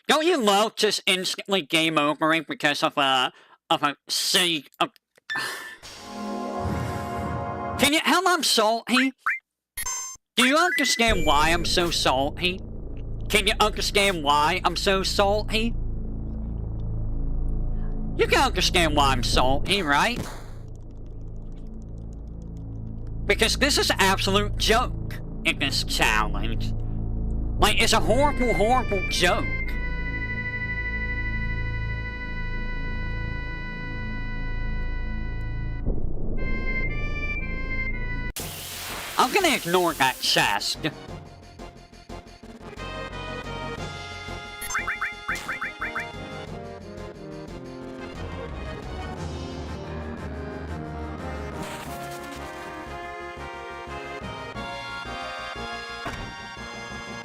Don't you love just instantly game overing because of a silly... Can you tell I'm salty? Do you understand why I'm so salty? Can you understand why I'm so salty? You can understand why I'm salty, right? Because this is an absolute joke in this challenge. Like, it's a horrible, horrible joke. I'm gonna ignore that chest.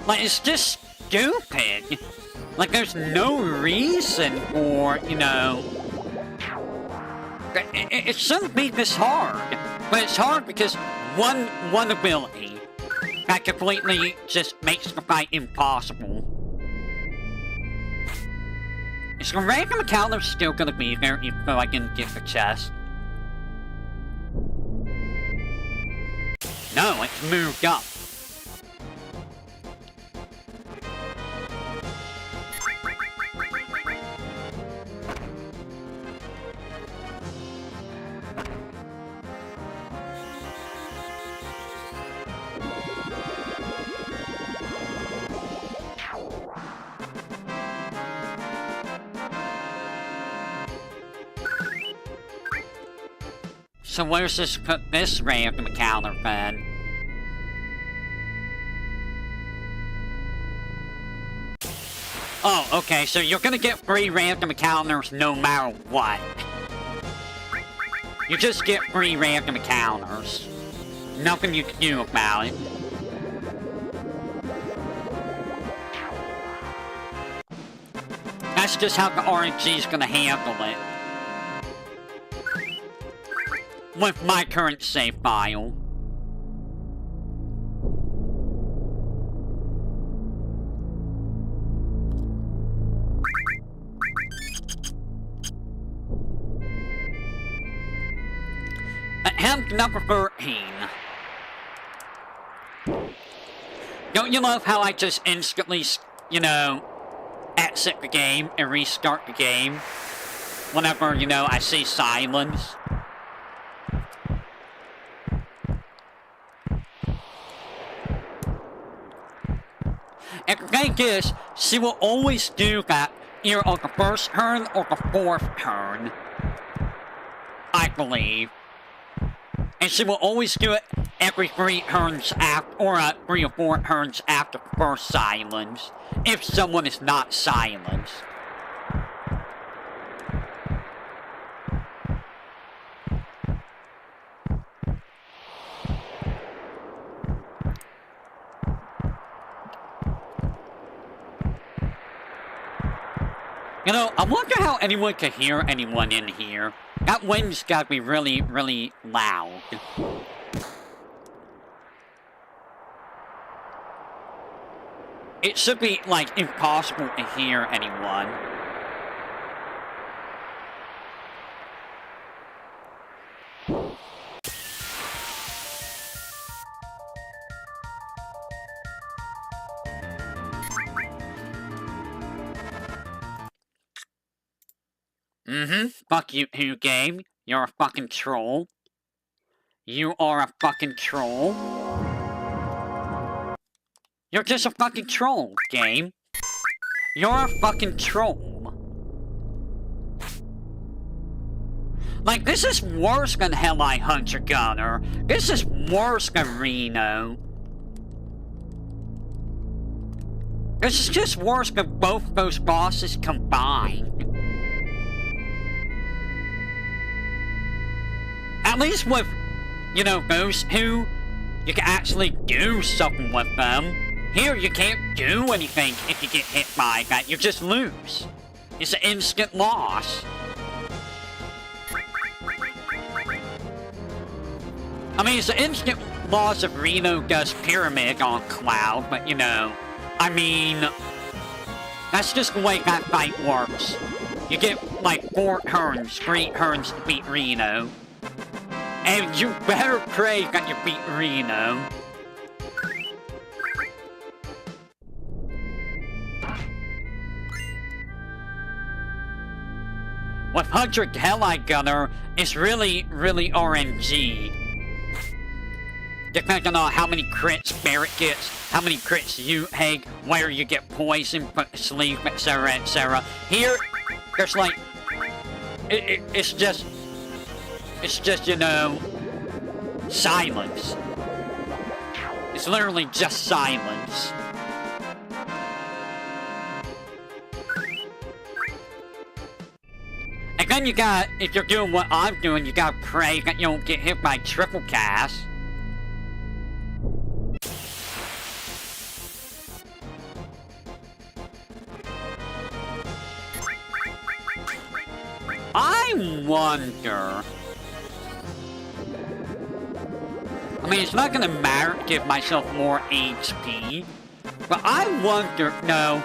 Like, it's just stupid. Like, there's no reason for, you know... It shouldn't be this hard. But it's hard because one ability that completely just makes the fight impossible. Is the random encounter still gonna be there even though I can get the chest? No, it's moved up. So where's this put this random encounter then? Oh, okay, so you're gonna get 3 random encounters no matter what. You just get 3 random encounters. Nothing you can do about it. That's just how the RNG is gonna handle it. with my current save file. Attempt number 13. Don't you love how I just instantly, you know, exit the game and restart the game whenever, you know, I see silence? And the thing is, she will always do that either on the first turn or the fourth turn, I believe. And she will always do it every 3 turns after, or 3 or 4 turns after the first silence, if someone is not silenced. You know, I wonder how anyone can hear anyone in here. That wind's gotta be really, really loud. It should be, like, impossible to hear anyone. Fuck you, game. You're a fucking troll. You are a fucking troll. You're just a fucking troll, game. You're a fucking troll. Like, this is worse than Helleye Hunter Gunner. This is worse than Reno. This is just worse than both those bosses combined. At least with, you know, those two, you can actually do something with them. Here, you can't do anything if you get hit by that. You just lose. It's an instant loss. I mean, it's an instant loss if Reno does Pyramid on Cloud, but, you know, I mean, that's just the way that fight works. You get, like, 4 turns, 3 turns to beat Reno. And you better pray that you beat Reno. With 100 Helleye Gunner, it's really, really RNG. Depending on how many crits Barrett gets, how many crits you take, where you get poisoned, put to sleep, etc., etc. Here, there's like... It's just, you know, silence. It's literally just silence. And then you got, if you're doing what I'm doing, you gotta pray that you don't get hit by triple cast. I wonder... I mean, it's not gonna matter to give myself more HP, but I wonder... No,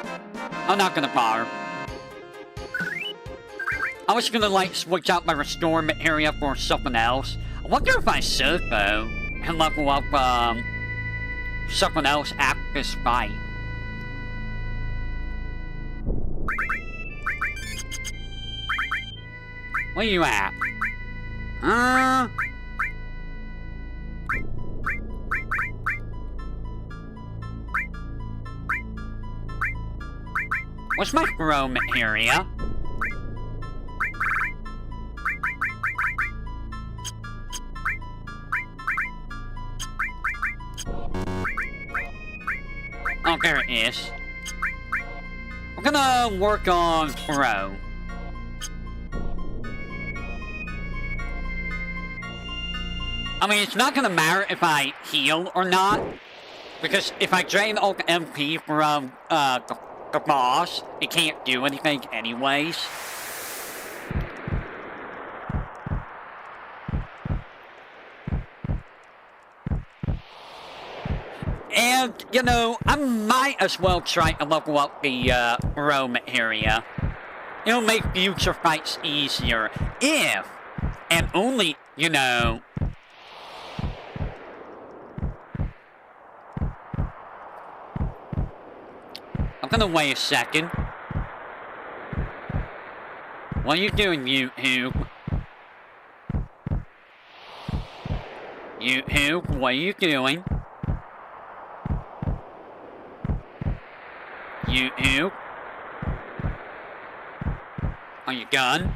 I'm not gonna bother. I was gonna, like, switch out my Restore Materia for something else. I wonder if I should, though, and level up, something else after this fight. Where you at? What's my Grow Materia? Oh, there it is. We're gonna work on Grow. I mean, it's not gonna matter if I heal or not, because if I drain all the MP from, the boss, it can't do anything anyways. And, you know, I might as well try to level up the Rome area. It'll make future fights easier if, and only, you know... I'm gonna wait a second. What are you doing, YouTube? YouTube, what are you doing? YouTube? Are you done?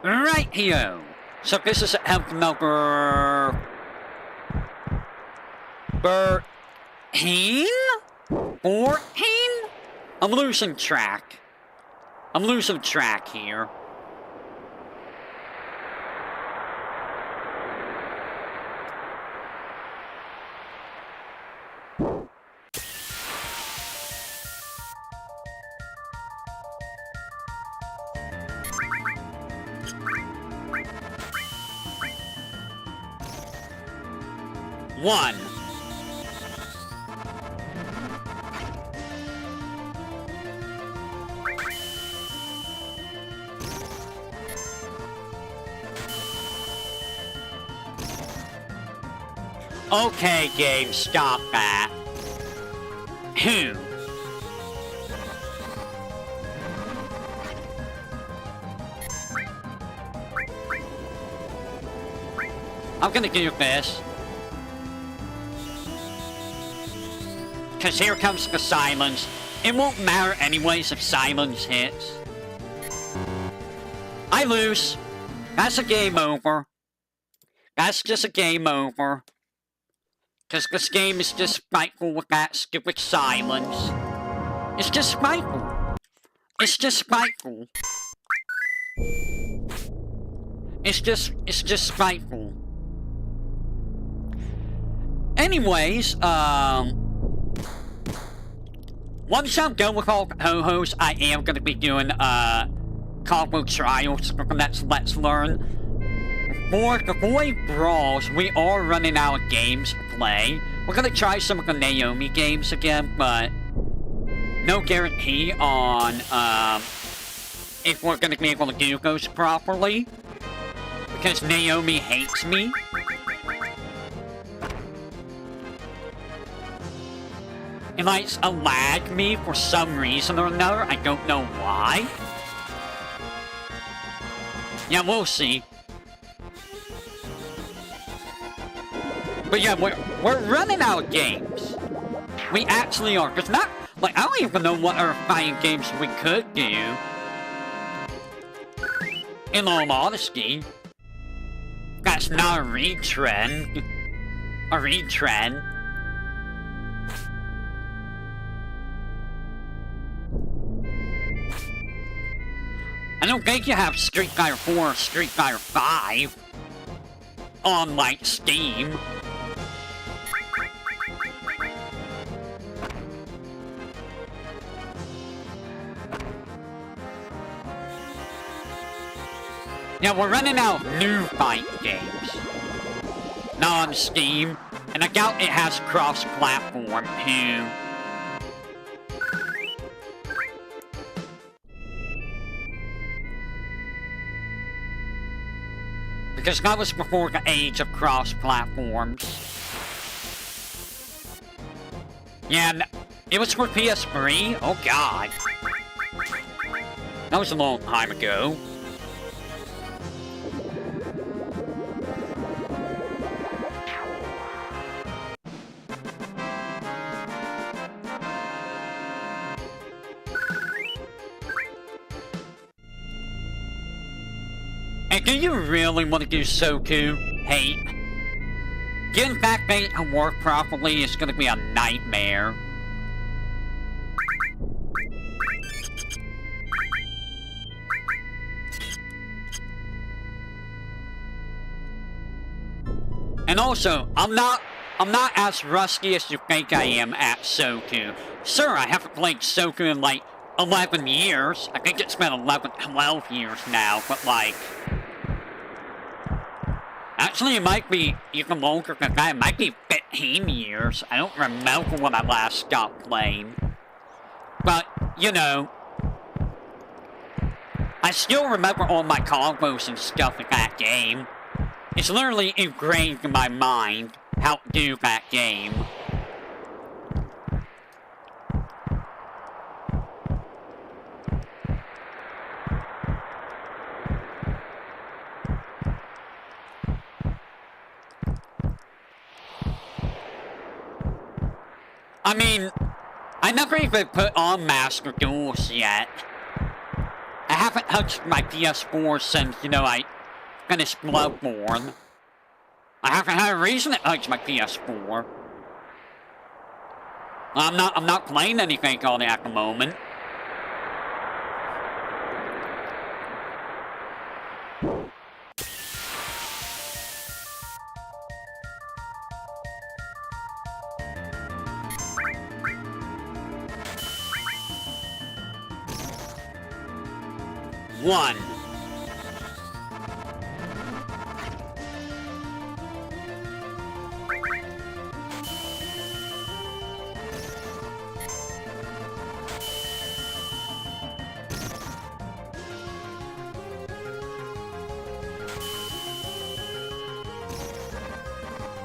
Right here. So this is health number 13? 14? I'm losing track. I'm losing track here. One. Okay, game, stop that. Who? I'm gonna do this. Cause here comes the silence. It won't matter anyways if silence hits. I lose. That's a game over. That's just a game over. Cause this game is just spiteful with that stupid silence. It's just spiteful. It's just spiteful. It's just spiteful. Anyways, once I'm done with all the ho-hos, I am gonna be doing, combo trials for the next Let's Learn. For the Void Brawls, we are running out of games to play. We're gonna try some of the Naomi games again, but no guarantee on, if we're gonna be able to do those properly. Because Naomi hates me. It likes to lag me for some reason or another. I don't know why. Yeah, we'll see. But yeah, we're running out of games. We actually are. Cause not like I don't even know what other fighting games we could do. In all honesty, that's not a retrend. A retrend. I don't think you have Street Fighter 4 or Street Fighter 5 on, like, Steam. Yeah, we're running out of new fight games. Not on Steam. And I doubt it has cross-platform, too. Because that was before the age of cross-platforms. Yeah, it was for PS3? Oh god. That was a long time ago. And do you really want to do Soku hate? Getting that bait to work properly is going to be a nightmare. And also, I'm not as rusty as you think I am at Soku. Sir, I haven't played Soku in like 11 years. I think it's been 11, 12 years now, but like, Actually, it might be even longer than that. It might be 15 years. I don't remember when I last stopped playing. But, you know, I still remember all my combos and stuff in that game. It's literally ingrained in my mind how to do that game. I mean, I never even put on Master Duels yet. I haven't touched my PS4 since, you know, I finished Bloodborne. I haven't had a reason to touch my PS4. I'm not playing anything on it at the moment. One.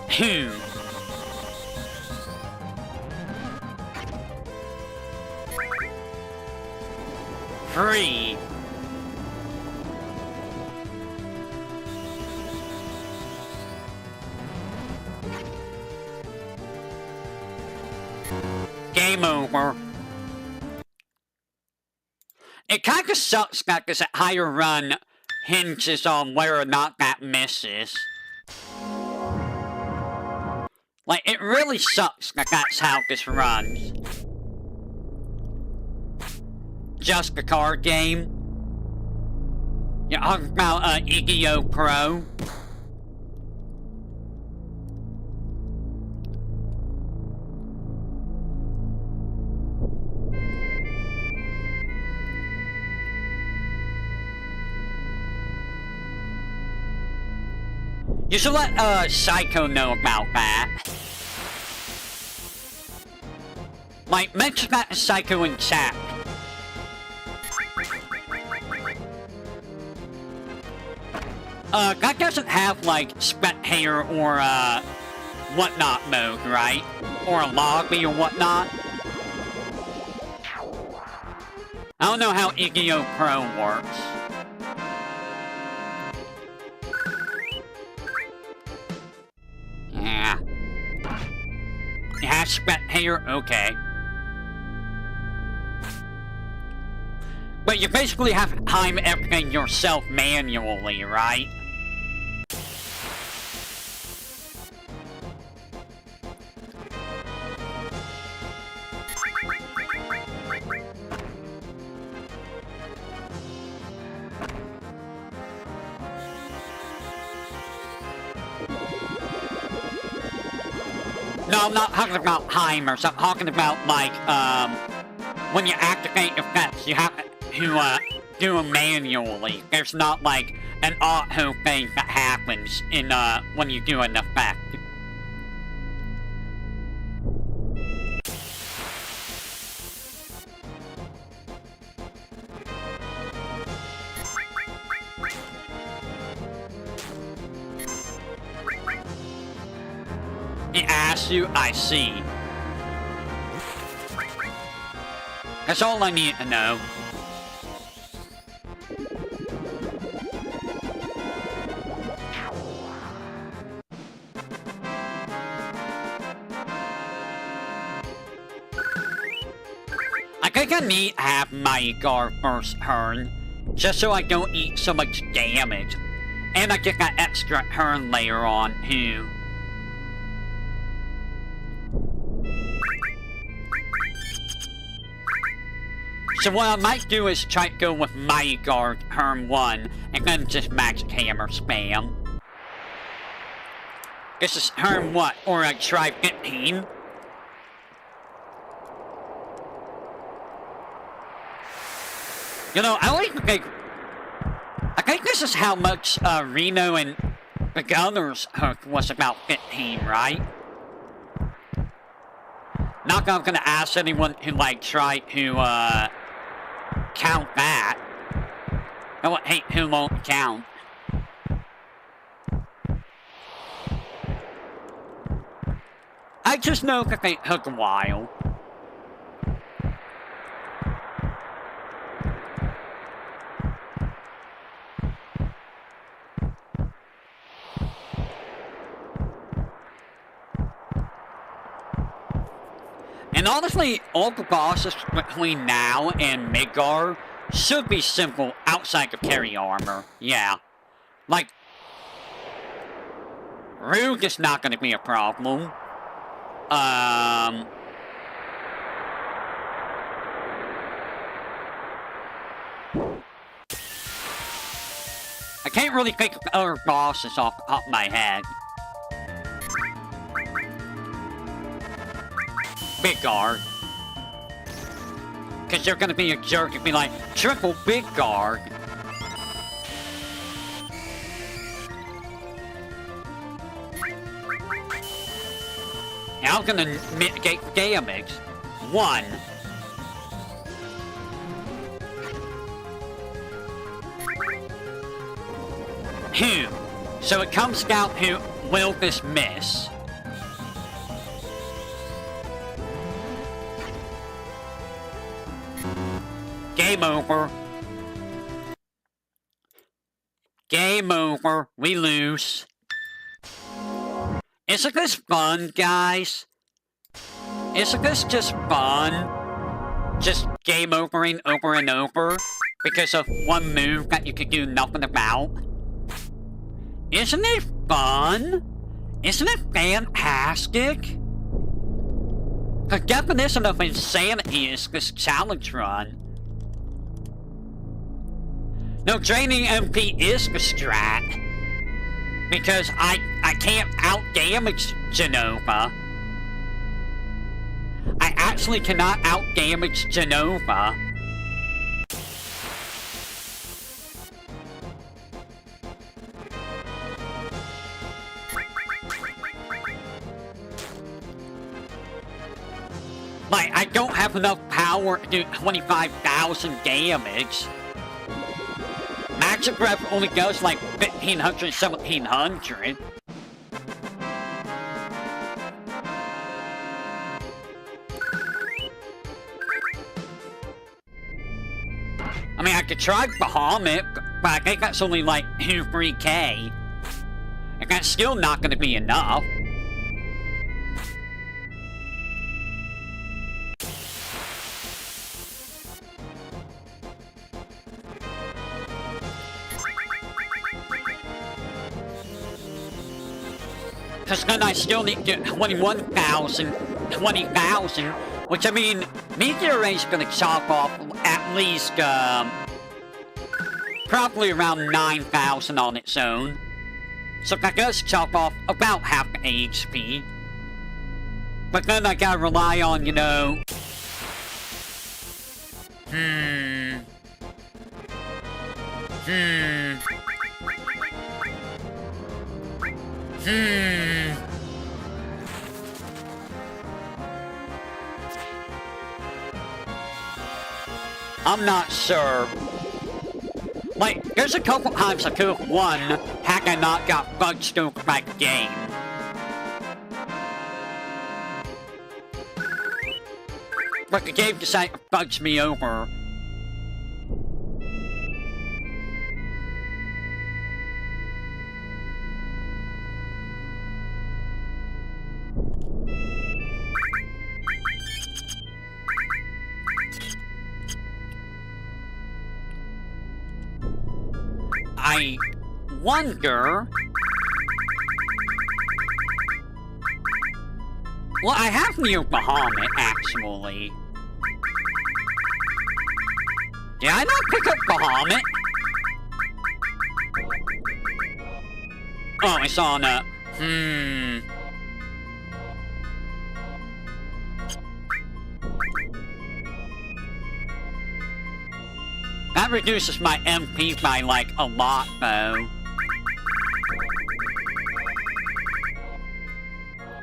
Two. Three. Game over. It kind of sucks that this higher run hinges on whether or not that misses. Like, it really sucks that that's how this runs. Just a card game. You're talking about Yu-Gi-Oh! Pro. You should let Psycho know about that. Like, mention that to Psycho in chat. That doesn't have, like, spectator or, whatnot mode, right? Or a lobby or whatnot. I don't know how Yu-Gi-Oh! Pro works. Yeah. It has spectator? Okay. But you basically have to time everything yourself manually, right? No, I'm not talking about timers. I'm talking about, like, when you activate effects, you have to do them manually. There's not, like, an auto thing that happens in, when you do an effect. It asks you, I see. That's all I need to know. I think I need to have my guard first turn, just so I don't eat so much damage. And I get that extra turn later on, too. So what I might do is try to go with my guard turn 1, and then just magic hammer spam. This is turn what? Or I try 15? You know, I think this is how much Reno and The gunner's hook was about 15, right? Not that I'm gonna ask anyone who, like, tried to, count that. Oh, hey, who won't count? I just know that they took a while. And honestly, all the bosses between now and Midgar should be simple outside of carry armor. Yeah. Like, Rogue is not going to be a problem. I can't really think of other bosses off the top of my head. Big guard. Because you're gonna be a jerk and be like, triple big guard. Now I'm gonna mitigate damage. 1. Two. So it comes down to, will this miss? Game over. Game over. We lose. Isn't this fun, guys? Isn't this just fun? Just game overing over and over because of one move that you could do nothing about? Isn't it fun? Isn't it fantastic? The definition of insanity is this challenge run. No, draining MP is the strat. Because I can't out-damage Jenova. I actually cannot out-damage Jenova. Like, I don't have enough power to do 25,000 damage. Magic Breath only goes like 1,500, 1,700. I mean, I could try Bahamut, but I think that's only like 2-3k. And that's still not gonna be enough. Because then I still need to 21,000, 20,000, which I mean, VTuberEn's gonna chop off at least, probably around 9,000 on its own. So that does chop off about half the HP. But then I gotta rely on, you know... I'm not sure. Like, there's a couple times I could have won had I not got bug stoked by the game. But the game decided to fudge me over. I wonder... Well, I have near Bahamut, actually. Did I not pick up Bahamut? Oh, it's on a... That reduces my MP by, like, a lot, though.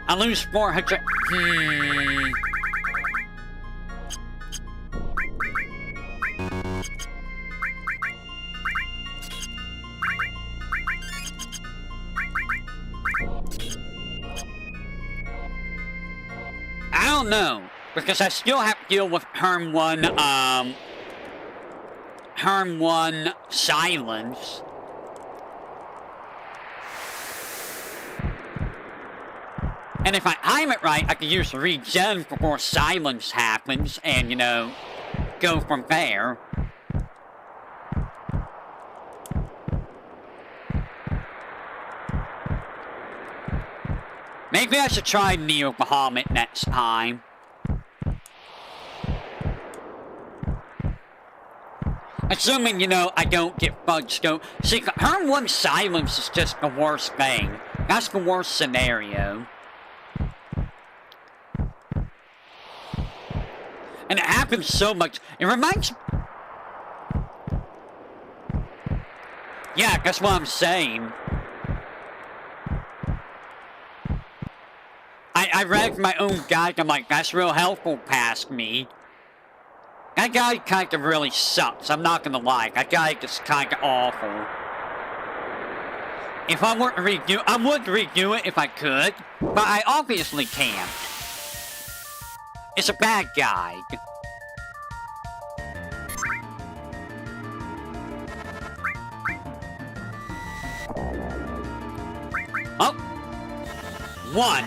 I lose 400. I don't know, because I still have to deal with Turn 1 silence. And if I time it right, I can use regen before silence happens and, you know, go from there. Maybe I should try Neo Bahamut next time. Assuming, you know, I don't get bugs go. See, Turn 1 silence is just the worst thing. That's the worst scenario. And it happens so much. It reminds... Yeah, that's what I'm saying. I read my own guide, I'm like, that's real helpful past me. That guy kind of really sucks, I'm not gonna lie. That guy is kind of awful. If I were to redo, I would redo it if I could, but I obviously can't. It's a bad guide. Oh! 1.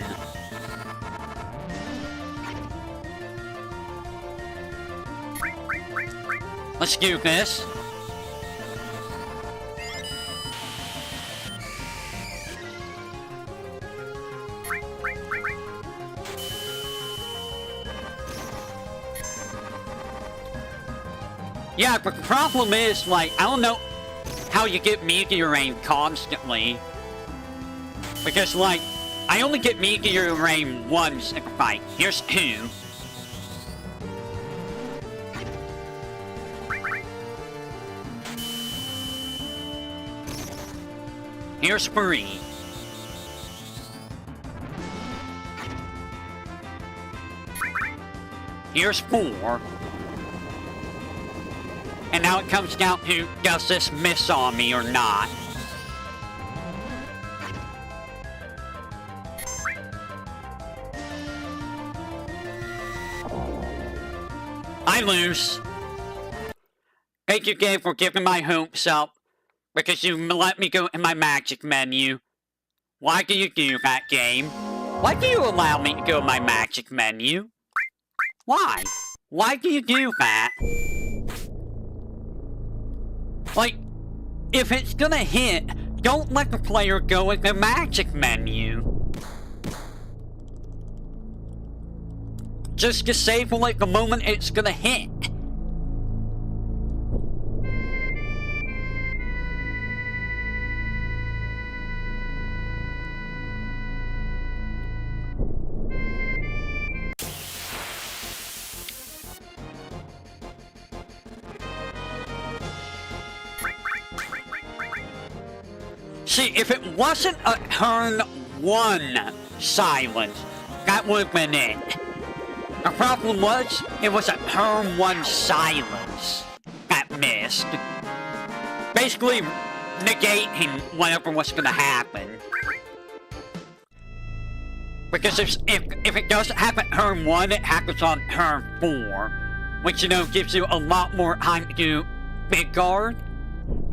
Let's do this. Yeah, but the problem is, like, I don't know how you get VTuberEN constantly. Because, like, I only get VTuberEN once in a fight. Here's 2. Here's 3. Here's 4. And now it comes down to, does this miss on me or not? I lose. Thank you, game, for giving my hopes up. Because you let me go in my magic menu. Why do you do that, game? Why do you allow me to go in my magic menu? Why? Why do you do that? Like, if it's gonna hit, don't let the player go in the magic menu. Just disable it the moment it's gonna hit. See, if it wasn't a Turn 1 silence, that would have been it. The problem was, it was a Turn 1 silence that missed. Basically, negating whatever was gonna happen. Because if it doesn't happen Turn 1, it happens on Turn 4. Which, you know, gives you a lot more time to do Big Guard.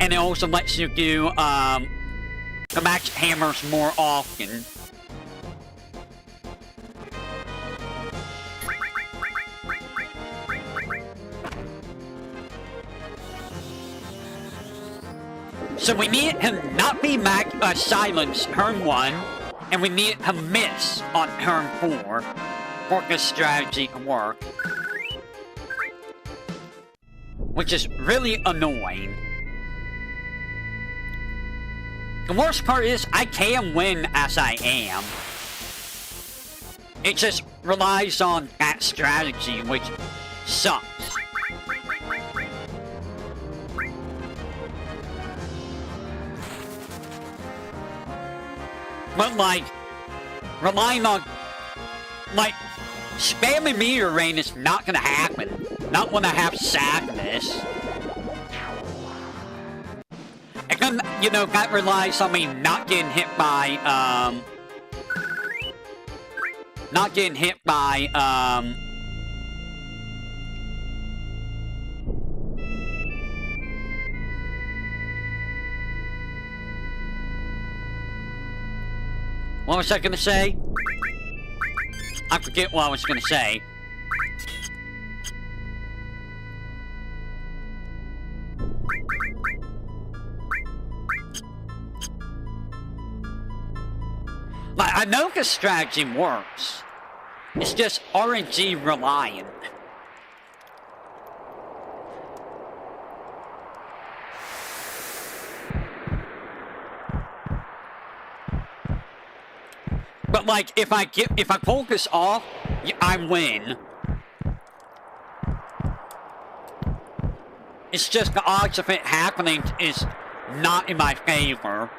And it also lets you do, the magic hammers more often. So we need it to not be silence Turn 1, and we need it to miss on Turn 4 for this strategy to work. Which is really annoying. The worst part is, I can win as I am. It just relies on that strategy, which sucks. But, like, relying on like, spamming meteor rain is not gonna happen. Not when I have sadness. And then, you know, that relies on me not getting hit by, not getting hit by, what was I gonna say? I forget what I was gonna say. Like, I know the strategy works. It's just RNG reliant. But like, if I focus off, I win. It's just the odds of it happening is not in my favor.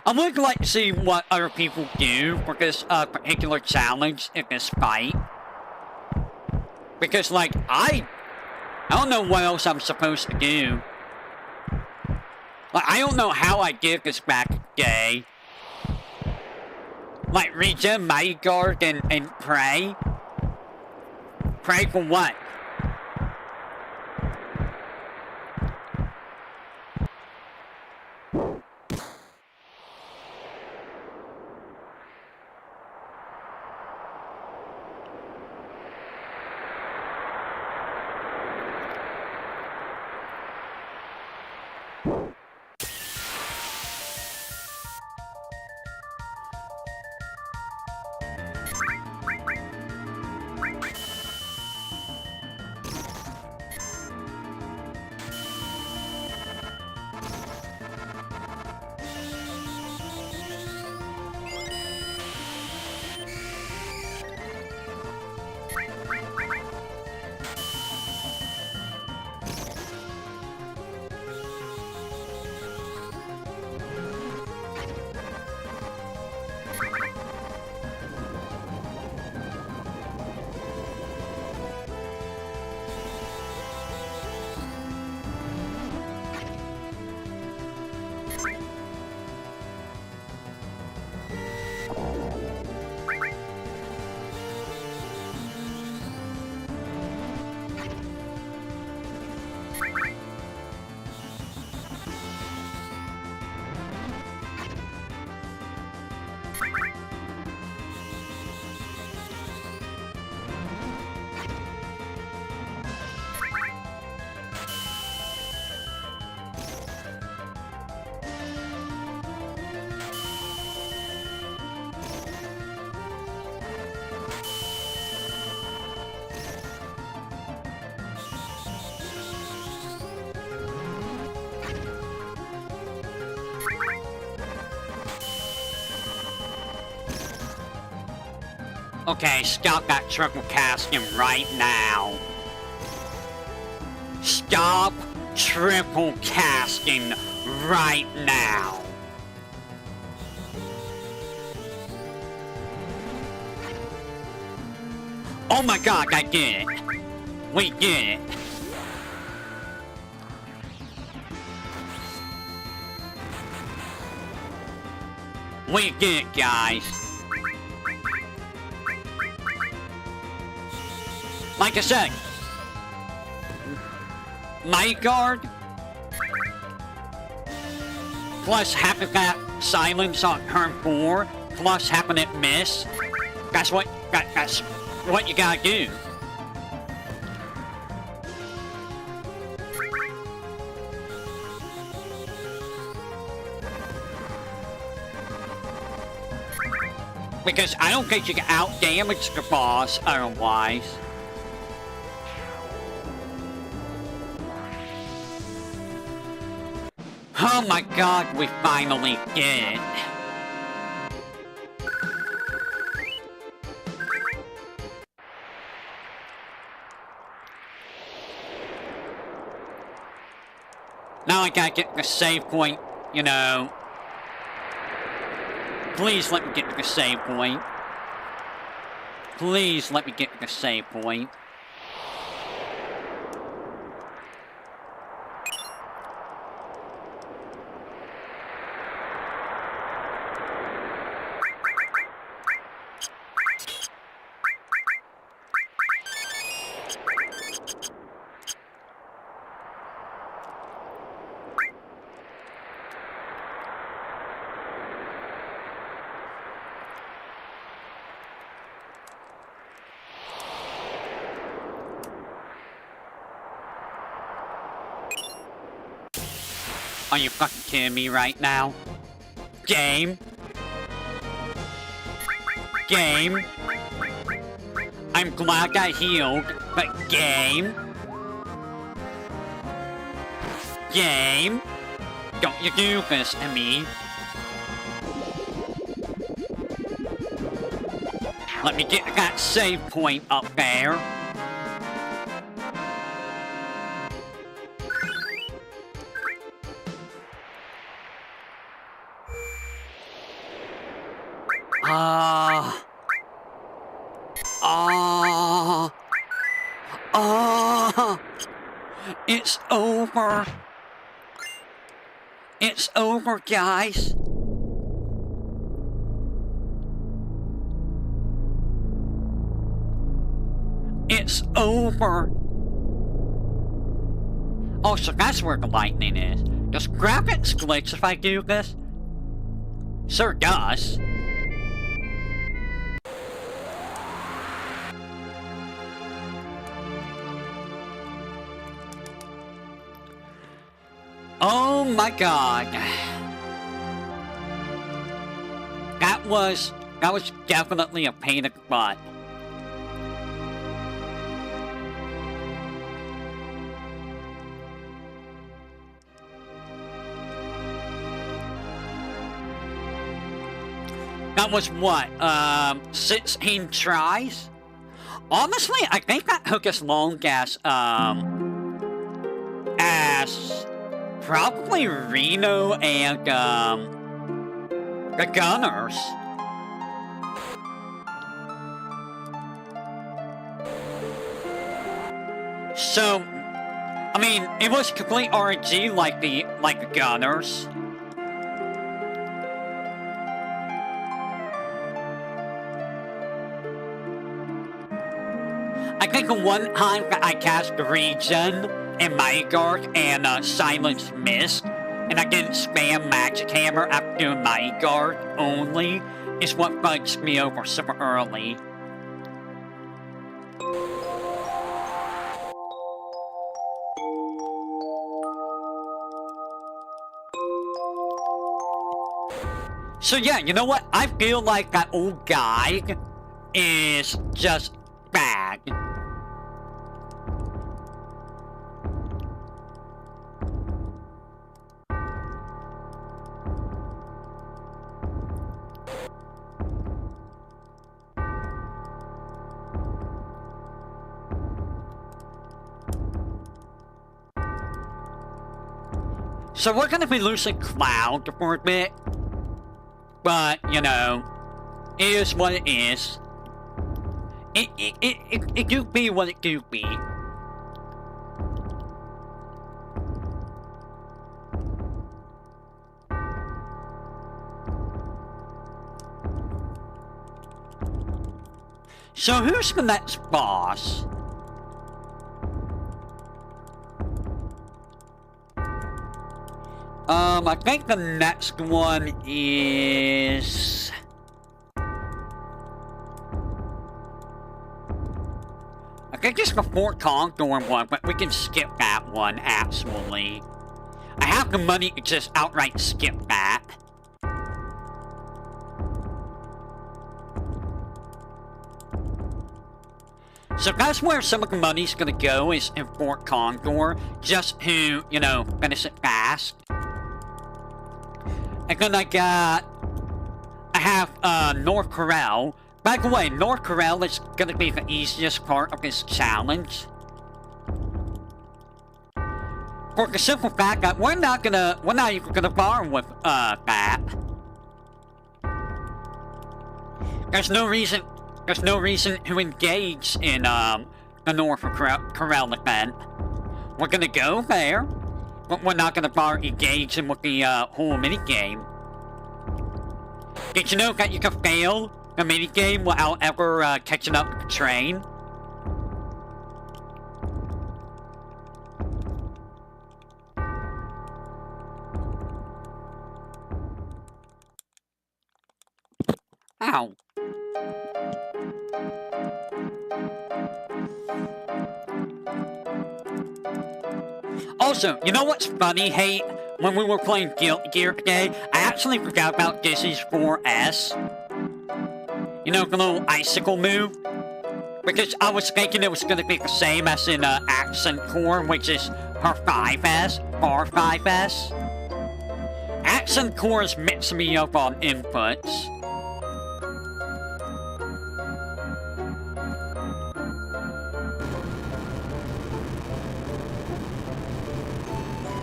I would like to see what other people do for this particular challenge in this fight. Because like, I don't know what else I'm supposed to do. Like, I don't know how I get this back gay. Like, regen, mighty guard, and pray? Pray for what? Okay, stop that triple casting right now. Stop triple casting right now. Oh my god, I did it. We did it. We did it, guys. Like I said, my guard plus having that silence on turn 4 plus having it miss. That's what you gotta do. Because I don't think you can out damage the boss otherwise. Oh my god, we finally did it. Now I gotta get the save point, you know. Please let me get to the save point. Please let me get to the save point. Are you fucking kidding me right now? Game? Game? I'm glad I healed, but game? Game? Don't you do this to me. Let me get that save point up there. It's over. It's over, guys. It's over. Oh, so that's where the lightning is. Does graphics glitch if I do this? Sure does. Oh my god. That was definitely a pain in the butt. That was what, 16 tries? Honestly, I think that took as long as probably Reno and, the Gunners. So, I mean, it was complete RNG like the Gunners. I think the one time that I cast Regen and Myguard and Silence Mist, and I didn't spam Magic Hammer after doing Myguard only, is what bugs me over super early. So yeah, you know what? I feel like that old guide is just bad. So we're gonna be losing Cloud for a bit. But, you know, it is what it is. It do be what it do be. So who's the next boss? I think the next one is... I think it's the Fort Condor one, but we can skip that one, actually. I have the money to just outright skip that. So that's where some of the money's gonna go, is in Fort Condor, just to, you know, finish it fast. And then I have, North Corral. By the way, North Corral is gonna be the easiest part of this challenge. For the simple fact that we're not even gonna borrow with, that. There's no reason to engage in, the Norfolk Corral event. We're gonna go there, but we're not gonna bother engaging with the, whole minigame. Did you know that you can fail the minigame without ever, catching up with the train? Ow. Also, you know what's funny, hey? When we were playing Gear today, I actually forgot about Dizzy's 4S. You know, the little icicle move? Because I was thinking it was gonna be the same as in Accent Core, which is her 5S, or 5S. Accent Core is mixing me up on inputs.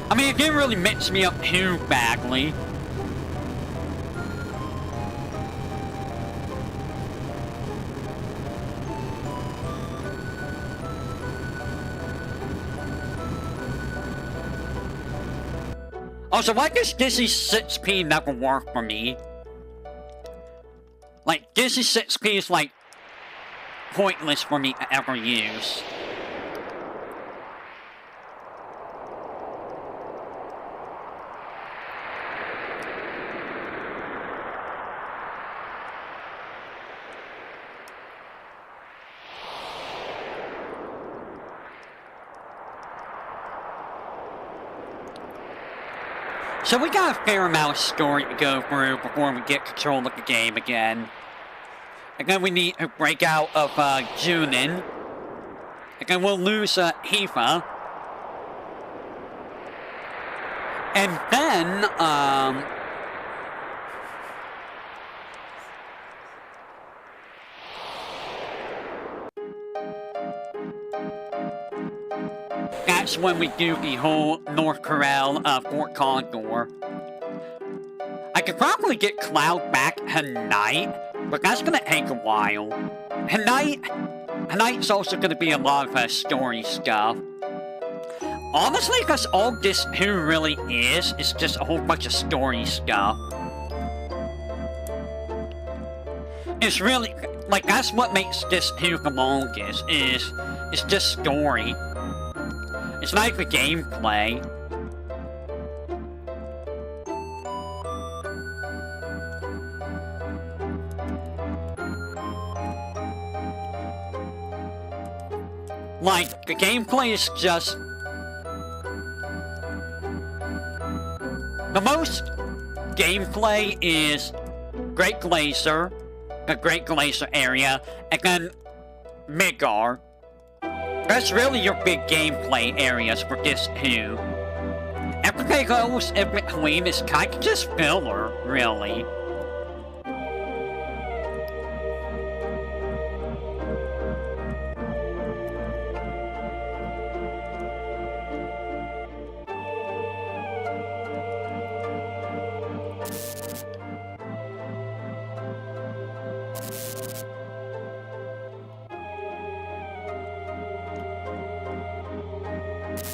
I mean, it didn't really mix me up too badly. Also, why does Dizzy 6P never work for me? Like, Dizzy 6P is, like, pointless for me to ever use. So we got a fair amount of story to go through before we get control of the game again. And then we need to break out of Junin. And then we'll lose Hifa. And then, that's when we do the whole North Corral, Fort Condor. I could probably get Cloud back tonight, but that's gonna take a while. Tonight's also gonna be a lot of story stuff. Honestly, because all this who really is just a whole bunch of story stuff. It's really, like, that's what makes this who the longest, is it's just story. It's not the gameplay. Like, the gameplay is just... The most gameplay is Great Glacier, the Great Glacier area, and then Midgar. That's really your big gameplay areas for this too. Everything else in between is kind of just filler, really.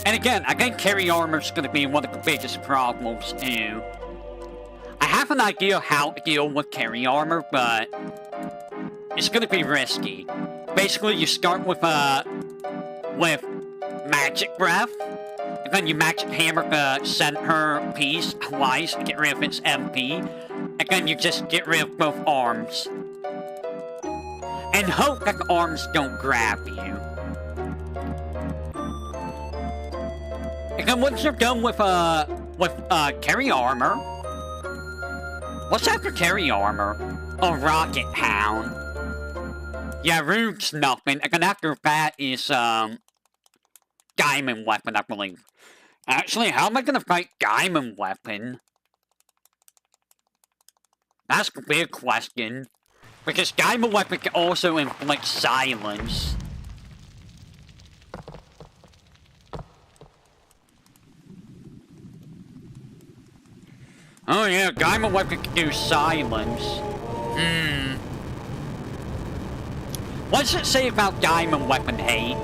And again, I think carry armor's gonna be one of the biggest problems too. I have an idea how to deal with carry armor, but it's gonna be risky. Basically, you start with magic breath, and then you magic hammer the center piece twice to get rid of its MP, and then you just get rid of both arms. And hope that the arms don't grab you. And then once you're done with carry armor... What's after carry armor? A rocket hound. Yeah, Rude's nothing. And then after that is, diamond weapon, I believe. Actually, how am I gonna fight diamond weapon? That's the big question. Because diamond weapon can also inflict silence. Oh yeah, diamond weapon can do silence. What does it say about diamond weapon hate?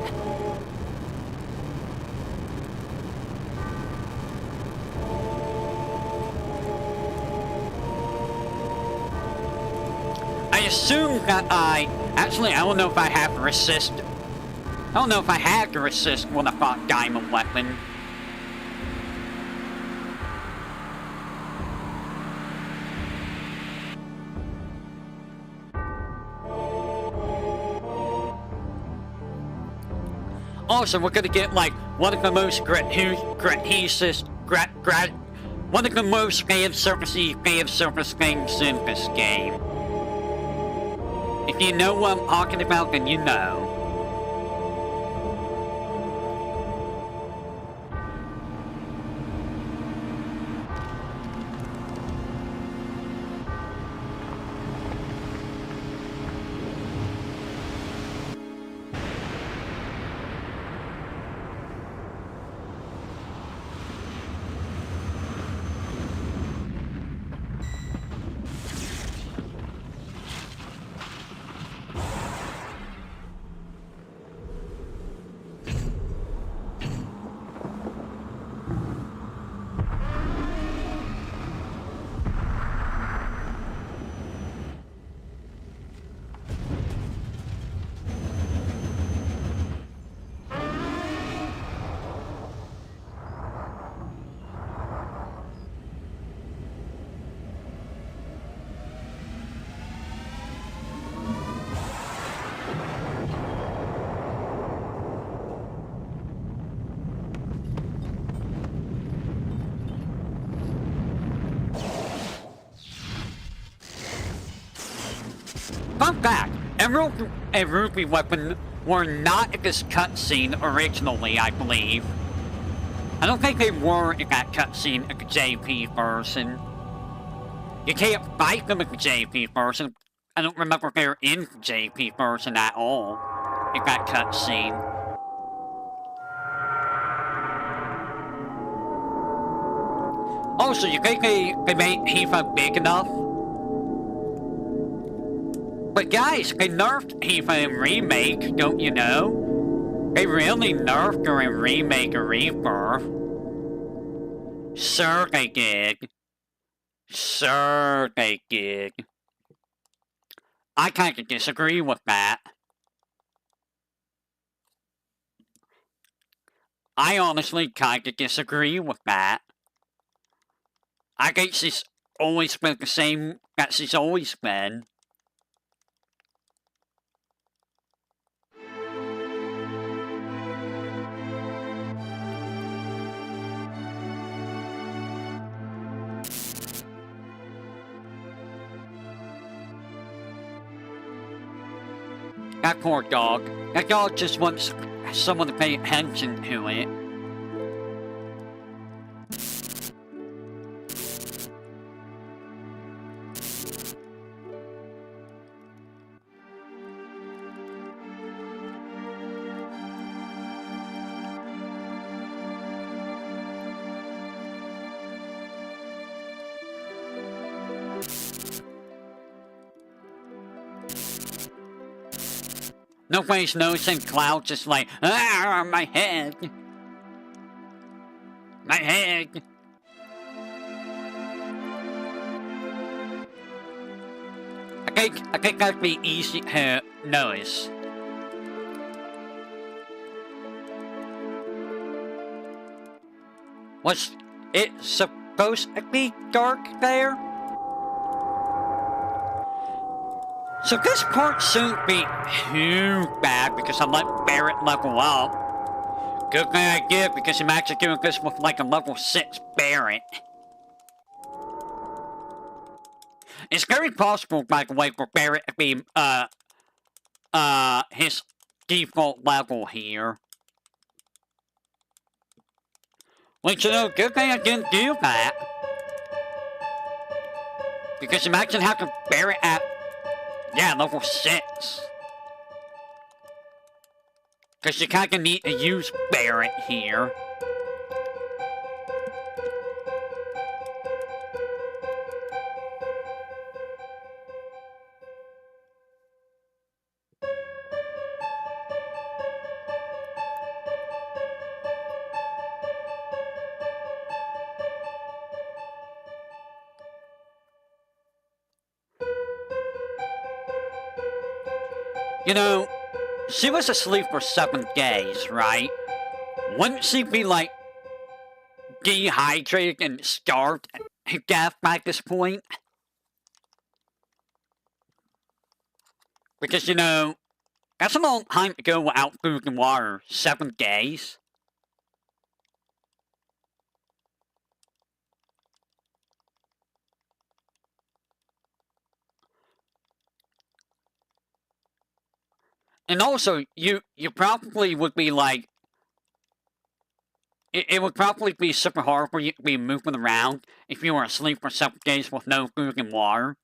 I assume that actually, I don't know if I have to resist. I don't know if I had to resist when I fought diamond weapon. Also, we're gonna get like one of the most one of the most fan service things in this game. If you know what I'm talking about, then you know. Fun fact, Emerald and Ruby weapon were not in this cutscene originally, I believe. I don't think they were in that cutscene in the JP version. You can't fight them in the JP version. I don't remember if they were in the JP version at all in that cutscene. Also, you think they made Tifa big enough? But guys, they nerfed Tifa in Remake, don't you know? They really nerfed her in Remake and Rebirth. Sure they did. Sure they did. I kinda disagree with that. I honestly kinda disagree with that. I think she's always been the same that she's always been. That poor dog. That dog just wants someone to pay attention to it. Nobody's noticing Cloud just like, ah, my head. My head. I think that'd be easy to notice. Was it supposed to be dark there? So this part shouldn't be too bad because I let Barrett level up. Good thing I did because I'm actually doing this with like a level 6 Barrett. It's very possible, by the way, for Barrett to be, his default level here. Which, you know, good thing I didn't do that. Because imagine having Barrett at, yeah, level 6. Because you kinda need to use Barrett here. You know, she was asleep for 7 days, right? Wouldn't she be, like, dehydrated and starved to death by this point? Because, you know, that's a long time to go without food and water. 7 days. And also, you probably would be like, it would probably be super hard for you to be moving around if you were asleep for 7 days with no food and water.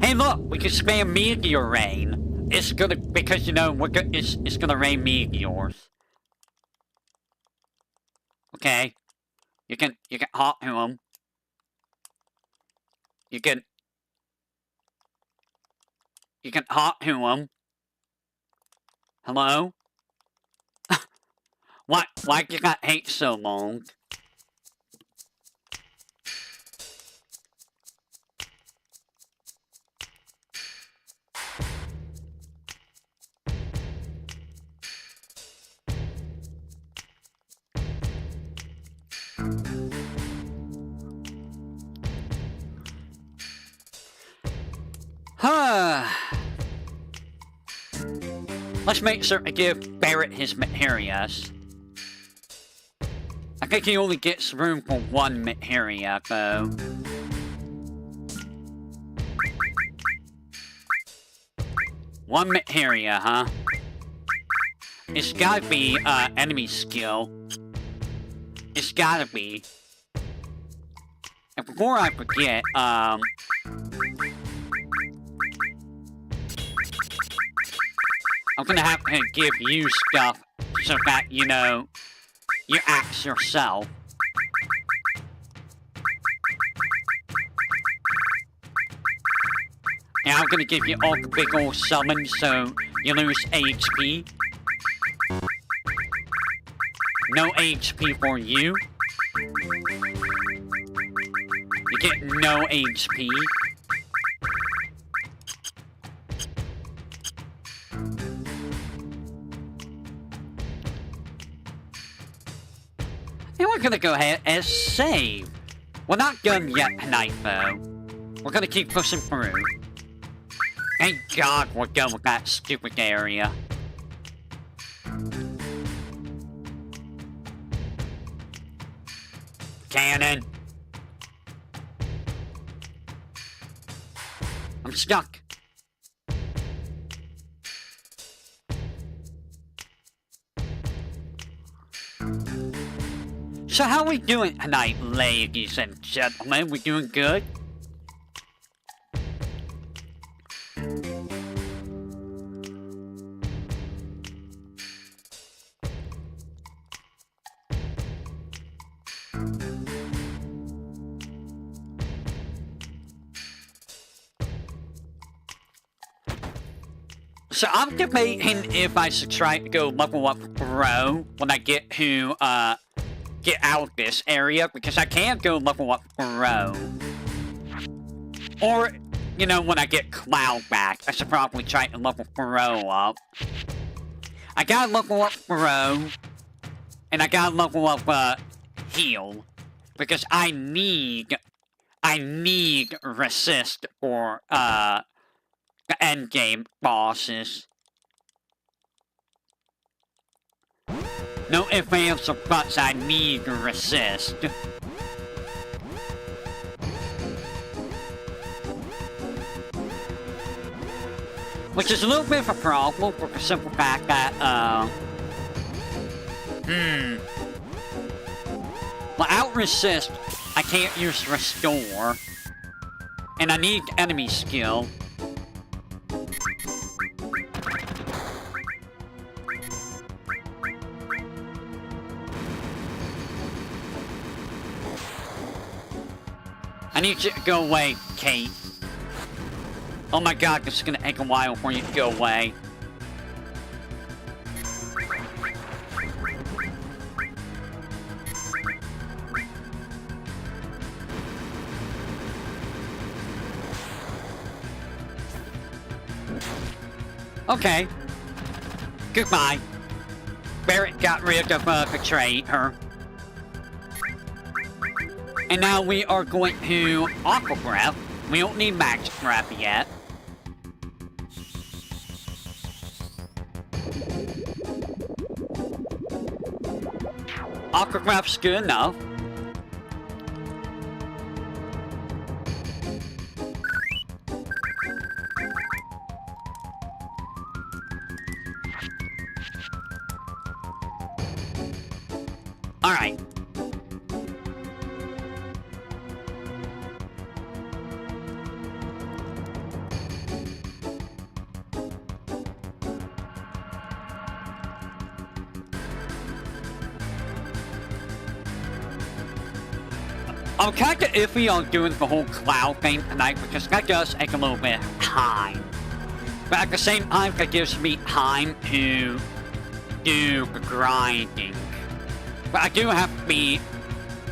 Hey, look, we can spam meteor rain. It's gonna, because, you know, it's gonna rain meteors. Okay. You can hop to them. You can hop to them. Hello? Why you got hate so long? Let's make sure to give Barrett his Materias. I think he only gets room for 1 Materia, though. One Materia, huh? It's gotta be, enemy skill. It's gotta be. And before I forget, I'm gonna have to give you stuff so that, you know, you act yourself. And I'm gonna give you all the big old summons so you lose HP. No HP for you. You get no HP. And we're gonna go ahead and save. We're not done yet tonight, though. We're gonna keep pushing through. Thank God we're done with that stupid area. Cannon. I'm stuck. So how are we doing tonight, ladies and gentlemen? We doing good? So I'm debating if I should try to go level up Pro when I get to, get out of this area, because I can't go level up Pro. Or, you know, when I get Cloud back, I should probably try to level Pro up. I gotta level up Pro, and I gotta level up, Heal, because I need Resist for, the endgame bosses. No ifs, ands, or buts, I need Resist. Which is a little bit of a problem for the simple fact that, without Resist, I can't use Restore. And I need enemy skill. I need you to go away, Kate. Oh my god, this is gonna take a while for you to go away. Okay. Goodbye. Barrett got rid of betrayed her. And now we are going to Aqua Breath. We don't need Magic Breath yet. Aqua Breath's good enough. Alright. I'm kind of iffy on doing the whole cloud thing tonight because that does take a little bit of time. But at the same time, that gives me time to do the grinding. But I do have to be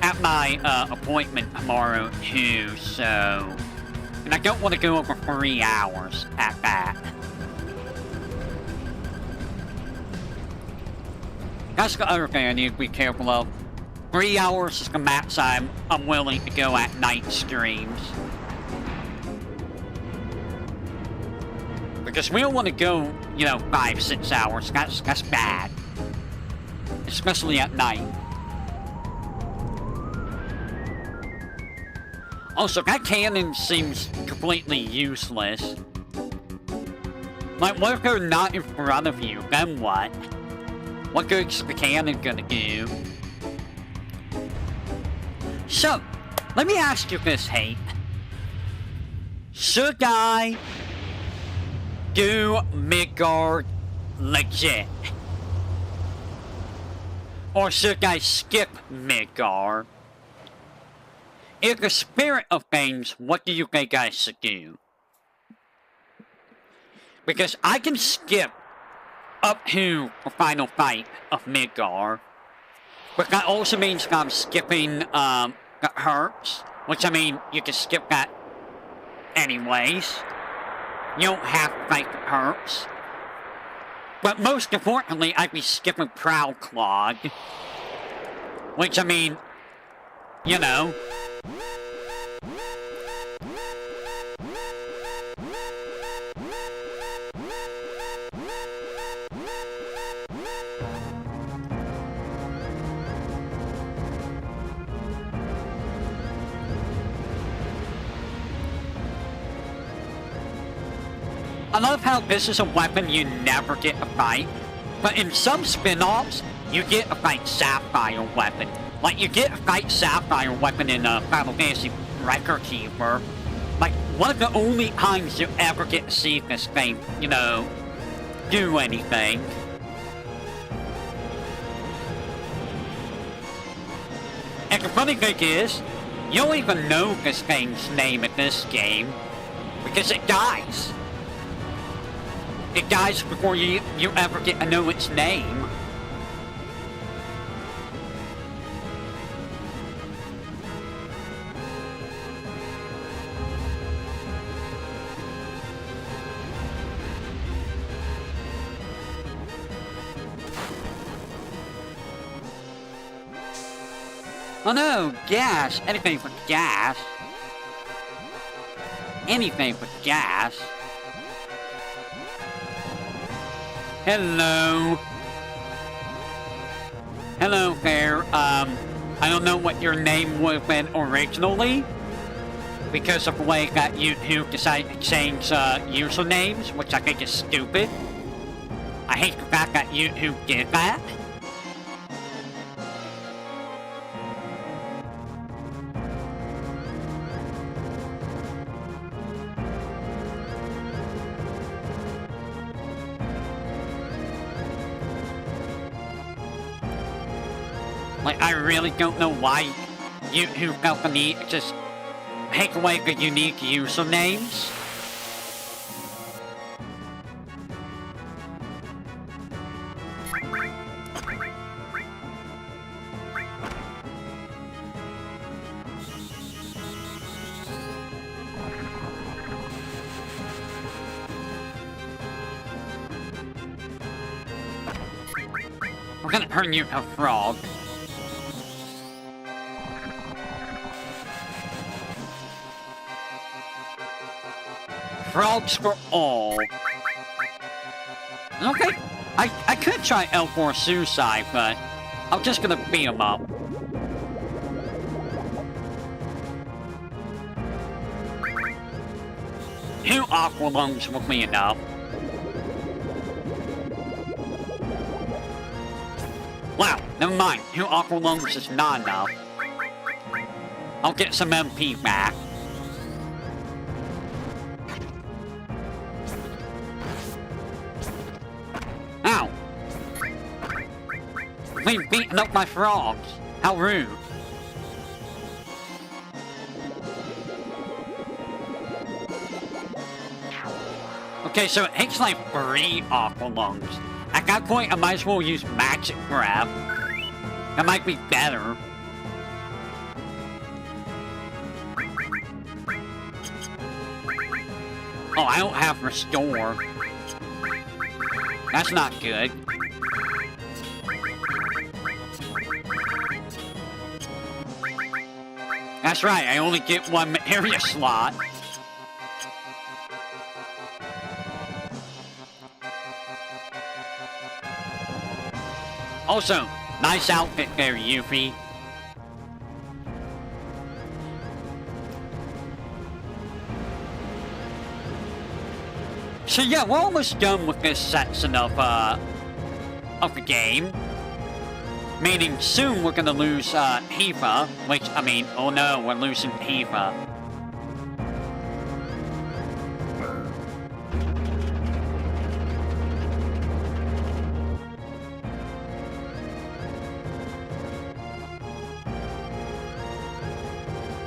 at my appointment tomorrow too, so... And I don't want to go over 3 hours at that. That's the other thing I need to be careful of. 3 hours is the max I'm willing to go at night streams. Because we don't want to go, you know, 5-6 hours. That's bad. Especially at night. Also, that cannon seems completely useless. Like, what if they're not in front of you? Then what? What good's the cannon gonna do? So, let me ask you this, Hate. Should I do Midgard legit? Or should I skip Midgard? In the spirit of things, what do you think I should do? Because I can skip up to the final fight of Midgard. But that also means that I'm skipping the Herps. Which, I mean, you can skip that anyways. You don't have to fight the Herps. But most importantly, I'd be skipping Proud Clog. Which, I mean, you know. I love how this is a weapon you never get to fight, but in some spin-offs, you get to fight Sapphire weapon. Like, you get to fight Sapphire weapon in Final Fantasy Record Keeper. Like, one of the only times you ever get to see this thing, you know, do anything. And the funny thing is, you don't even know this thing's name in this game, because it dies. It dies before you ever get to know its name. Oh no, gas! Anything for gas. Anything for gas. Hello. Hello there. I don't know what your name would have been originally, because of the way that YouTube decided to change usernames, which I think is stupid. I hate the fact that YouTube did that. Like, I really don't know why YouTube felt the need to just take away the unique usernames. We're gonna turn you a frog. Frogs for all. Okay, I could try L4 Suicide, but I'm just gonna beat him up. Two Aqua Lungs will be enough. Wow, never mind. Two Aqua Lungs is not enough. I'll get some MP back. Ow! We've beaten up my frogs. How rude. Okay, so it takes like 3 Aqua Lungs. At that point, I might as well use Magic Grab. That might be better. Oh, I don't have Restore. That's not good. That's right, I only get 1 Materia slot. Also, nice outfit there, Yuffie. So yeah, we're almost done with this section of the game. Meaning soon we're gonna lose Tifa, which, I mean, oh no, we're losing Tifa.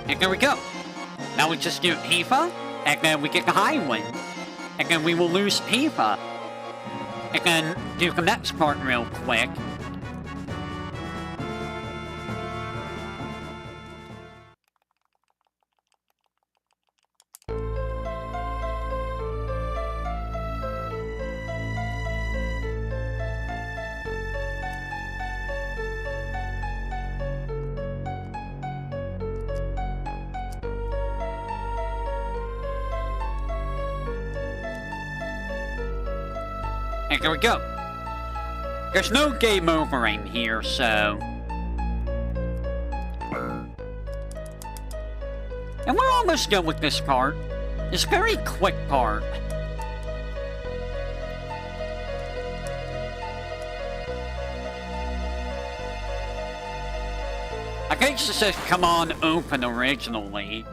And there we go. Now we just do Tifa, and then we get the Highwind. And then we will lose Tifa. And then do the next part real quick. And there we go. There's no game over in here, so... And we're almost done with this part. It's a very quick part. I think it says come on open originally.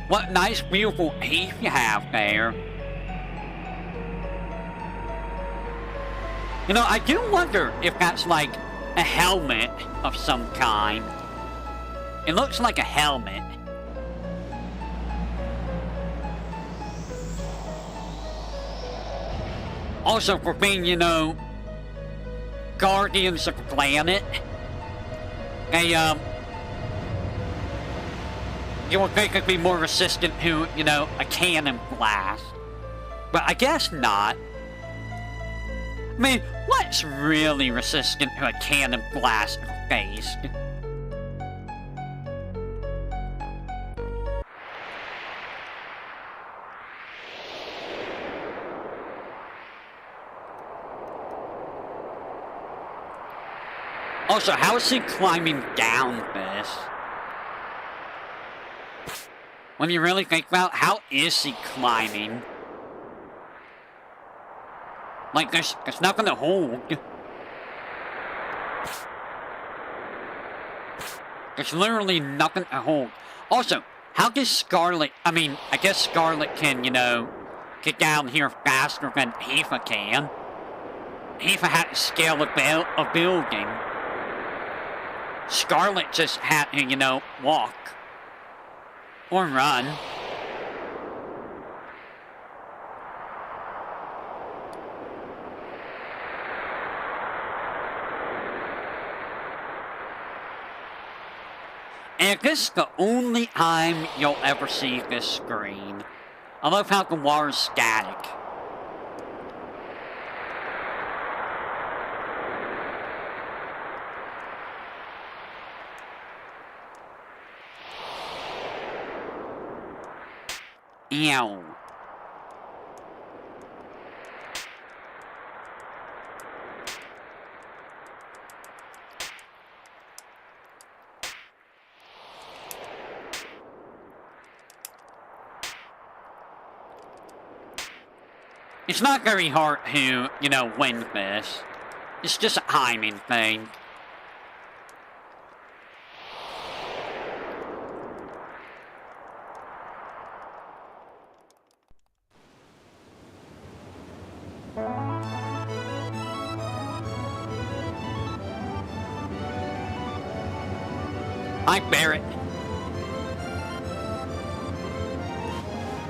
What nice, beautiful teeth you have there. You know, I do wonder if that's like a helmet of some kind. It looks like a helmet. Also, for being, you know, guardians of the planet, they, you would think it'd be more resistant to, you know, a cannon blast. But I guess not. I mean, what's really resistant to a cannon blast in the face? Also, how is he climbing down this? When you really think about how is he climbing? Like, there's nothing to hold. There's literally nothing to hold. Also, how does Scarlet... I mean, I guess Scarlet can, you know, get down here faster than Tifa can. Tifa had to scale a building. Scarlet just had to, you know, walk. Or run. And this is the only time you'll ever see this screen. I love how the water's static. Ew. It's not very hard to, you know, win this. It's just a timing thing. Hi, Barrett.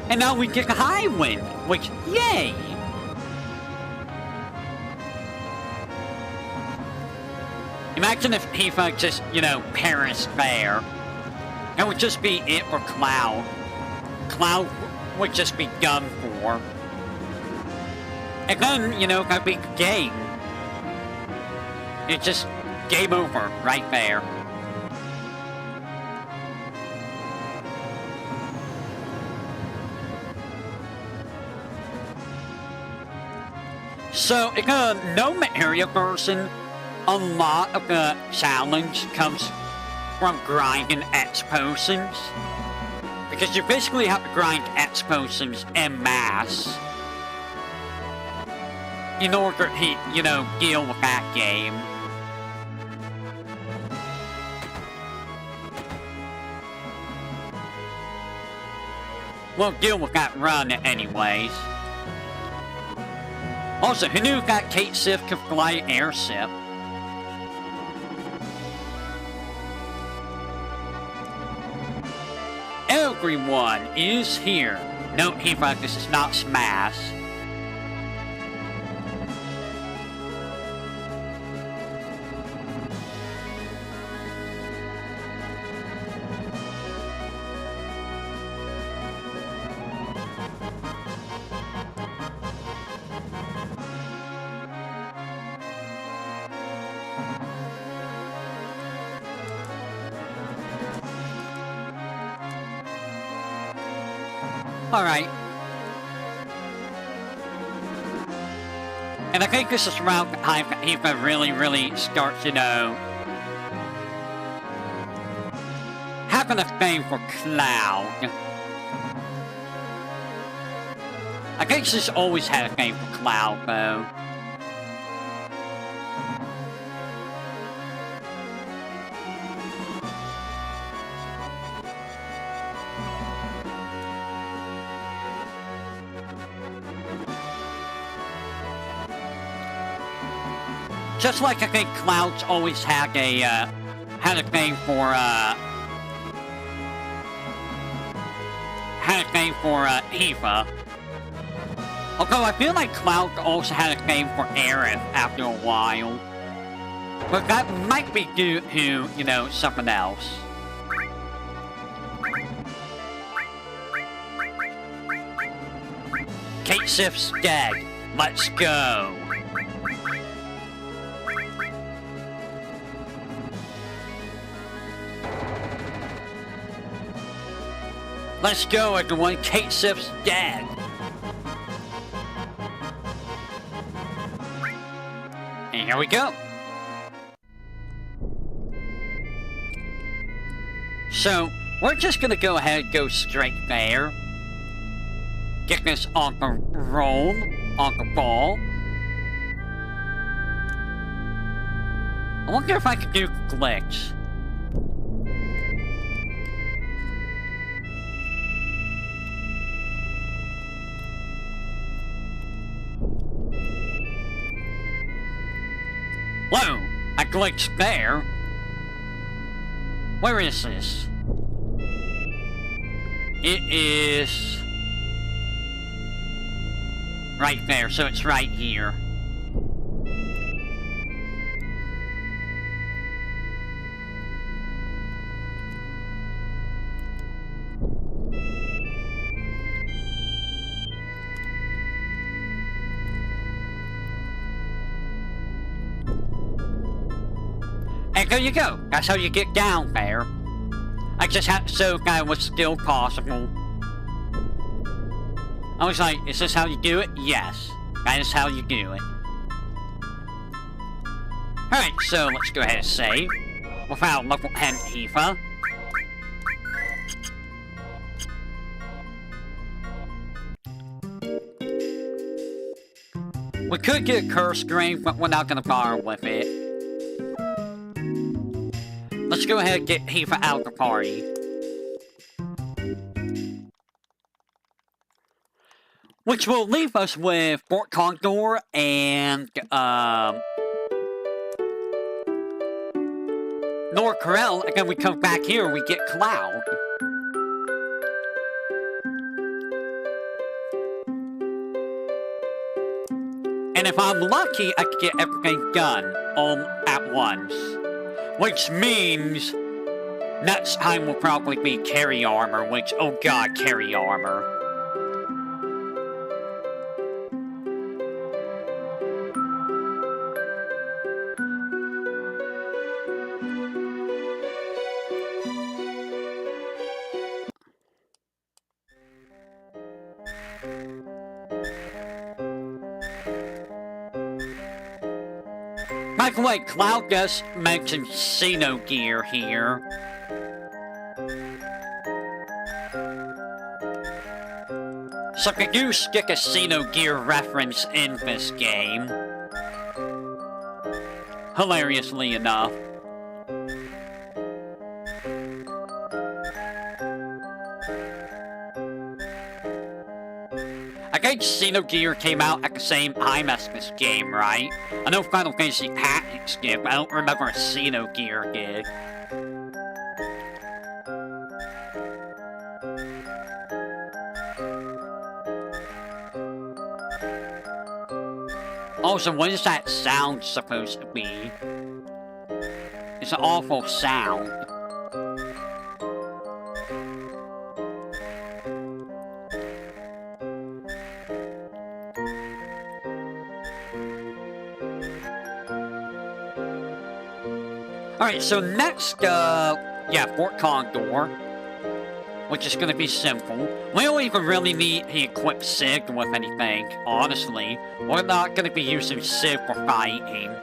And now we get a high win, which, yay! Imagine if Tifa just, you know, perished there. It would just be it or Cloud. Cloud would just be done for. And then, you know, that'd be game. It's just game over right there. So, in the no Materia version, a lot of the challenge comes from grinding X potions. Because you basically have to grind X potions en masse in order to, you know, deal with that game. Well, deal with that run anyways. Also, who knew that Kate Sif could fly an airship? Everyone is here. Note here, this is not Smash. Alright. And I think this is around the time that Tifa really starts, you know, having a thing for Cloud. I think she's always had a thing for Cloud, though. Just like I think Cloud's always had a thing for Tifa. Although I feel like Cloud also had a thing for Aerith after a while. But that might be due to, you know, something else. Kate Sif's dead. Let's go. Let's go, everyone. Kate Sif's dead. And here we go. So, we're just gonna go ahead and go straight there. Get this on the roll, on the ball. I wonder if I could do glitch. Whoa! I glitched there. Where is this? It is right there, so it's right here. And there you go. That's how you get down there. I just had to show that it was still possible. I was like, is this how you do it? Yes. That is how you do it. Alright, so let's go ahead and save. Without level 10 Tifa. We could get a cursed grave, but we're not gonna bother with it. Let's go ahead and get Tifa out of the party. Which will leave us with Fort Condor and, North Corel, and then we come back here and we get Cloud. And if I'm lucky, I can get everything done all at once. Which means next time will probably be carry armor, which, oh god, carry armor. By the way, Cloud does mention Xenogear here. So they do stick a Xenogear reference in this game. Hilariously enough. I think Xenogear came out at the same time as this game, right? I know Final Fantasy Tactics did, but I don't remember a Xenogear did. Also, what is that sound supposed to be? It's an awful sound. Alright, so next, yeah, Fort Condor, which is gonna be simple. We don't even really need to equip Sig with anything, honestly. We're not gonna be using Sig for fighting.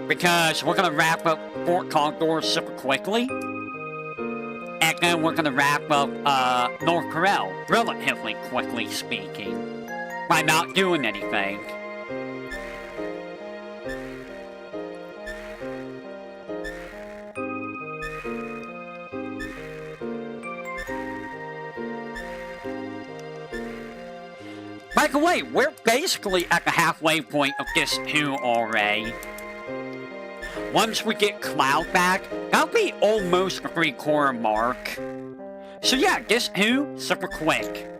Because we're gonna wrap up Fort Condor super quickly. And then we're gonna wrap up, North Corel, relatively quickly speaking. By not doing anything. By the way, we're basically at the halfway point of this 2 already. Once we get Cloud back, that'll be almost the 3-quarter mark. So yeah, this 2, super quick.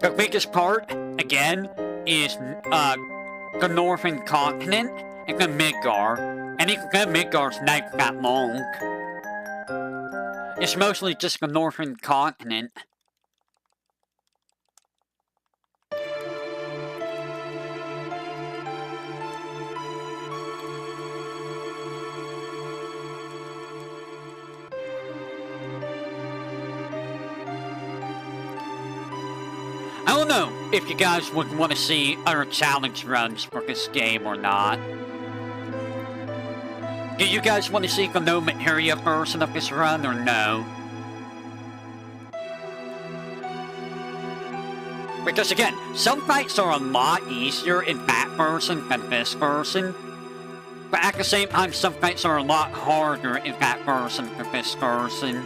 The biggest part, again, is the northern continent and the Midgar. And even the Midgar's not that long. It's mostly just the northern continent. I don't know if you guys would want to see other challenge runs for this game or not. Do you guys want to see the no Materia version of this run or no? Because again, some fights are a lot easier in that version than this version. But at the same time, some fights are a lot harder in that version than this version.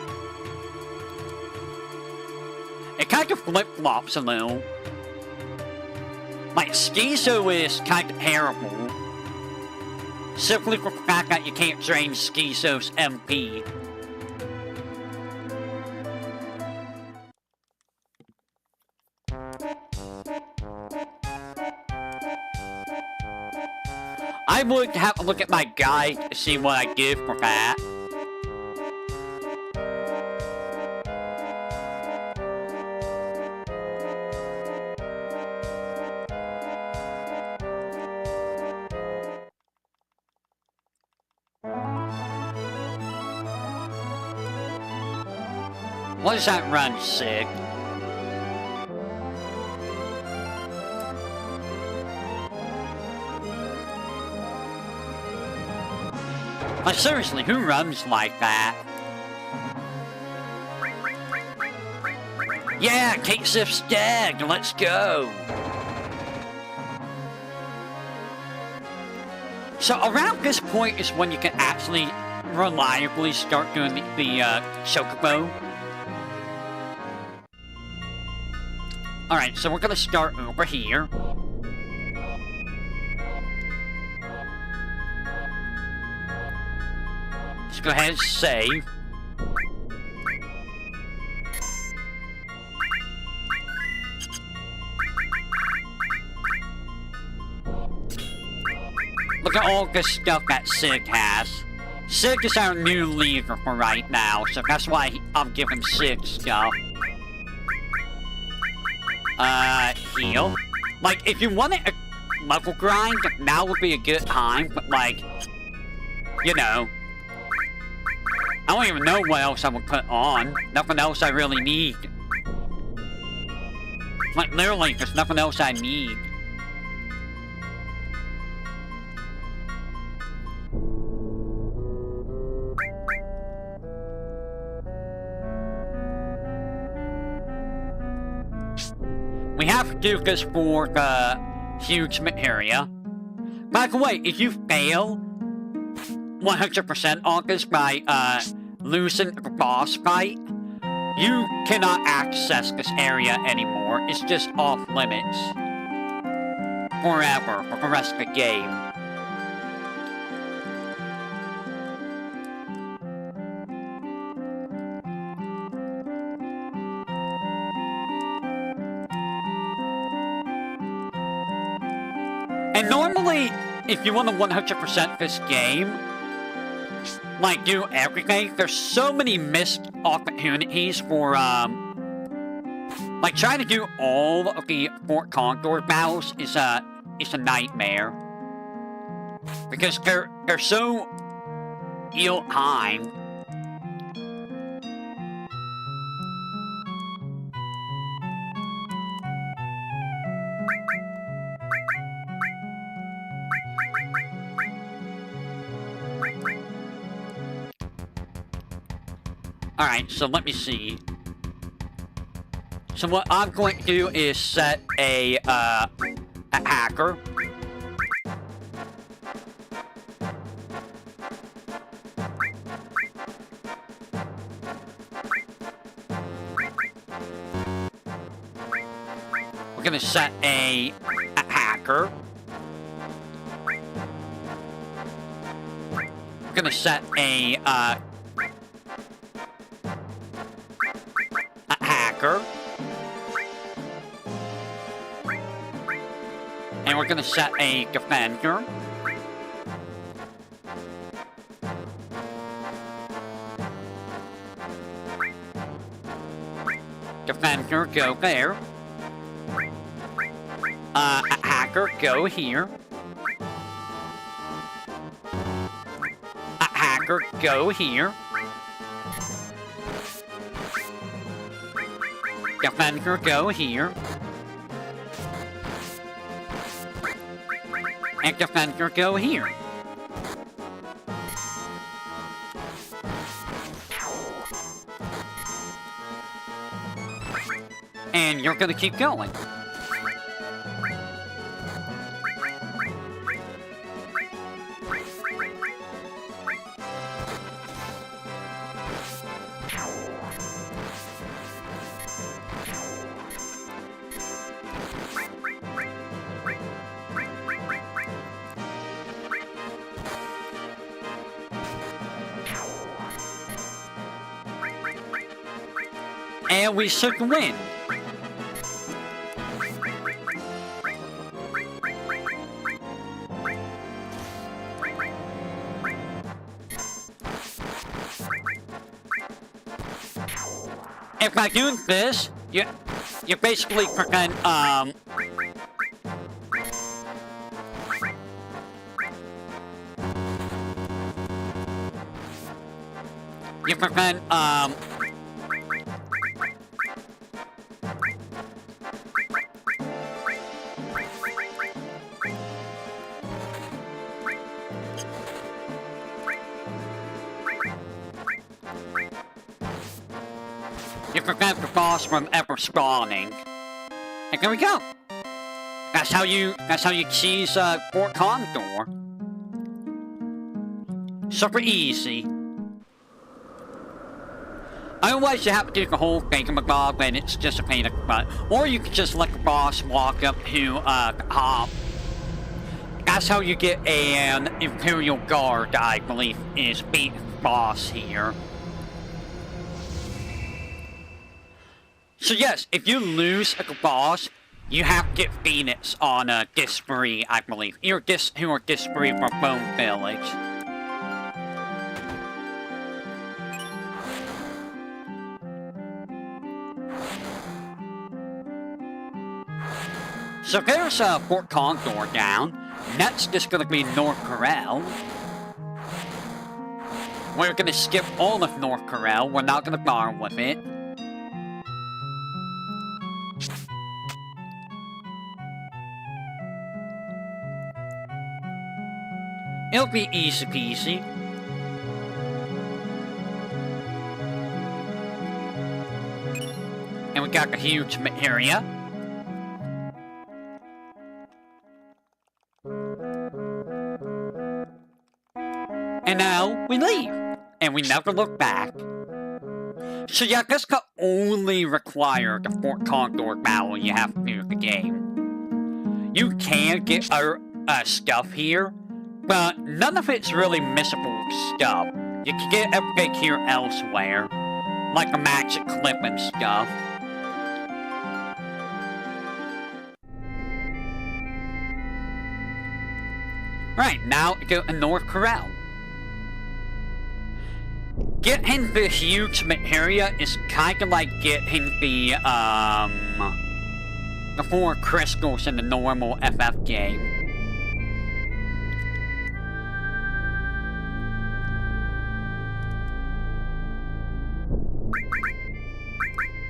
It kind of flip-flops a little. Like, Schizo is kind of terrible. Simply for the fact that you can't drain Schizo's MP. I would have to look at my guide to see what I give for that. What does that run, Sig? Like, seriously, who runs like that? Yeah, Kate Sif's dead. Let's go. So around this point is when you can actually reliably start doing the Chocobo. Alright, so we're gonna start over here. Let's go ahead and save. Look at all this stuff that Sig has. Sig is our new leader for right now, so that's why I'm giving Sig stuff. Heal. Like, if you wanted a level grind, now would be a good time, but like, you know. I don't even know what else I would put on. Nothing else I really need. Like, literally, there's nothing else I need. We have to do this for the huge Materia. By the way, if you fail 100% on this by losing the boss fight, you cannot access this area anymore. It's just off limits. Forever, for the rest of the game. And normally, if you want to 100% this game, like, do everything, there's so many missed opportunities for, like, trying to do all of the Fort Condor battles is a nightmare. Because they're so ill-timed. Alright, so let me see. So what I'm going to do is set a hacker. We're gonna set a hacker. We're gonna set a hacker. And we're gonna set a defender. Defender, go there. A hacker, go here. A hacker, go here. Defender, go here. And defender, go here. And you're gonna keep going. And we should win. If I do this, you basically prevent, you prevent, you prevent the boss from ever spawning. And there we go. That's how you cheese Fort Condor. Super easy. Otherwise, you have to do the whole thingamabob, and it's just a pain in the butt. Or you can just let the boss walk up to the top. That's how you get an Imperial Guard, I believe, is beat the boss here. So yes, if you lose at the boss, you have to get Phoenix on Disbury, I believe. Who are Disbury from Bone Village. So there's Fort Condor down. Next is going to be North Corel. We're going to skip all of North Corel. We're not going to bother with it. It'll be easy peasy. And we got the huge Materia. And now we leave. And we never look back. So yeah, this could only require the Fort Condor battle you have to do the game. You can get other stuff here, but none of it's really missable stuff. You can get everything here elsewhere, like a magic clip and stuff. Right, now go to North Corel. Getting the huge Materia is kinda like getting the 4 crystals in the normal FF game.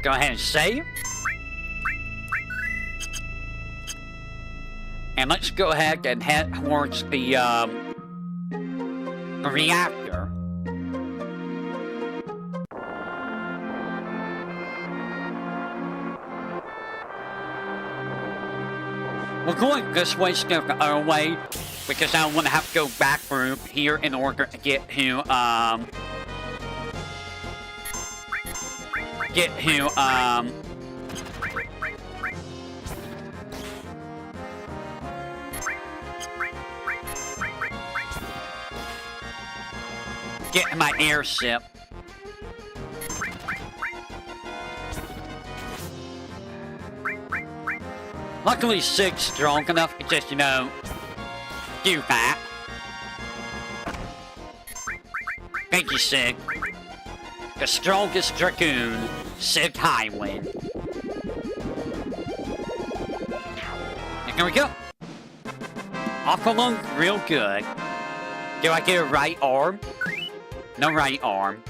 Go ahead and save. And let's go ahead and head towards the reactor. We're going this way instead of the other way, because I don't want to have to go back through here in order to get to, get in my airship. Luckily, Sig's strong enough to just, you know, do that. Thank you, Sig. The strongest Dragoon, Sig Highwind. And here we go. Aqualung, real good. Do I get a right arm? No right arm.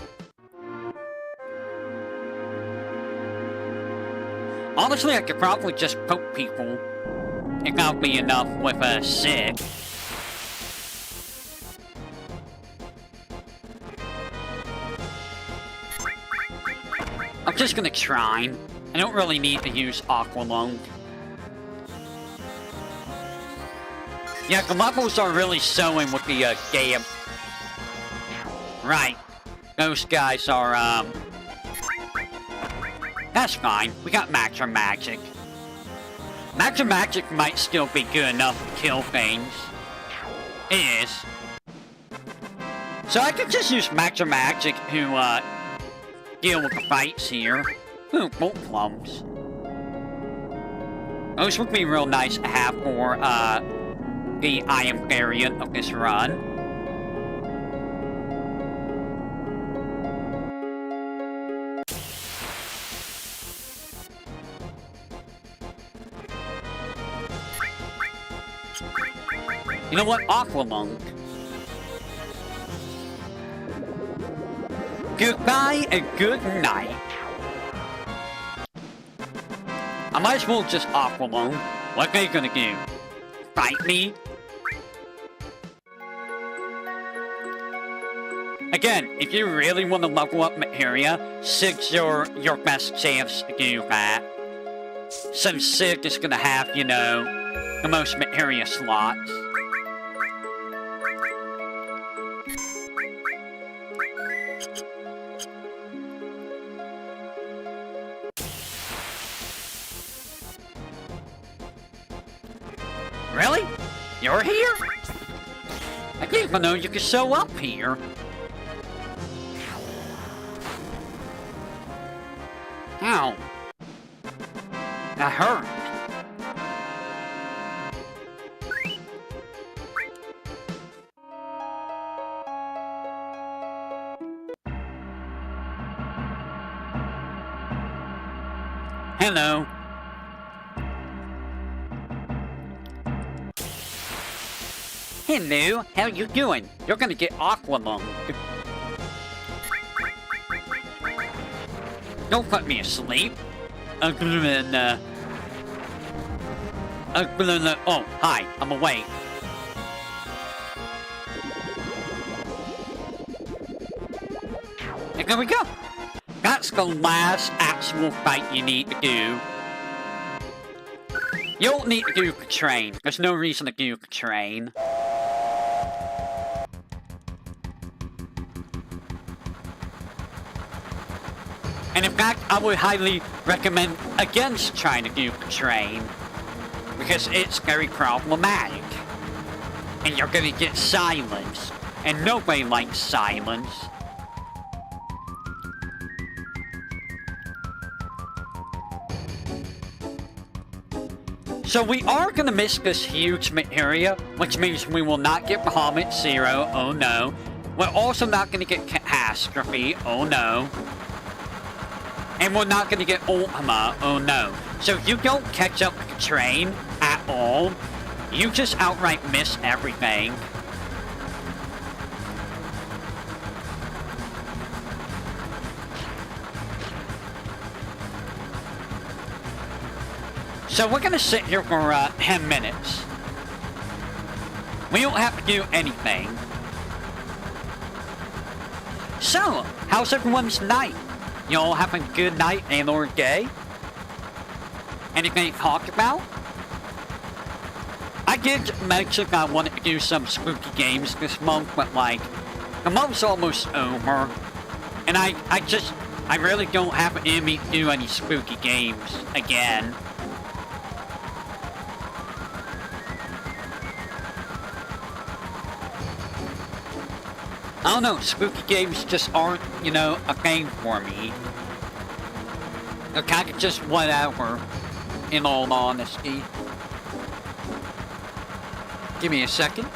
Honestly, I could probably just poke people. It not be enough with a Sig. I'm just gonna try. I don't really need to use Aqualung. Yeah, the levels are really showing with the game. Right. Those guys are, that's fine. We got Max Magic. Max Magic might still be good enough to kill things. It is. So I could just use Max Magic to deal with the fights here. Ooh, gold plums. Those would be real nice to have for, the I am variant of this run. You know what? Aqualung. Goodbye and good night. I might as well just Aqualung. What are they gonna do? Fight me? Again, if you really want to level up Materia, Sig's your best chance to do that. Since Sig is gonna have, you know, the most Materia slots. Really? You're here? I didn't even know you could show up here. Ow. That hurt. Hello. Hello, how you doing? You're gonna get Aqualung. Don't put me asleep. Oh, hi, I'm awake. And there we go. That's the last actual fight you need to do. You don't need to do the train. There's no reason to do the train. And in fact, I would highly recommend against trying to do the train. Because it's very problematic. And you're gonna get silence. And nobody likes silence. So we are gonna miss this huge Materia, which means we will not get Bahamut Zero, oh no. We're also not gonna get Catastrophe, oh no. And we're not gonna get Ultima, oh no. So if you don't catch up with the train at all, you just outright miss everything. So we're gonna sit here for 10 minutes. We don't have to do anything. So, how's everyone's night? You all having a good night and or day? Anything to talk about? I did mention I wanted to do some spooky games this month, but like, the month's almost over. And I really don't have it in me to do any spooky games again. I don't know, spooky games just aren't, you know, a thing for me. They're kind of just whatever, in all honesty. Give me a second.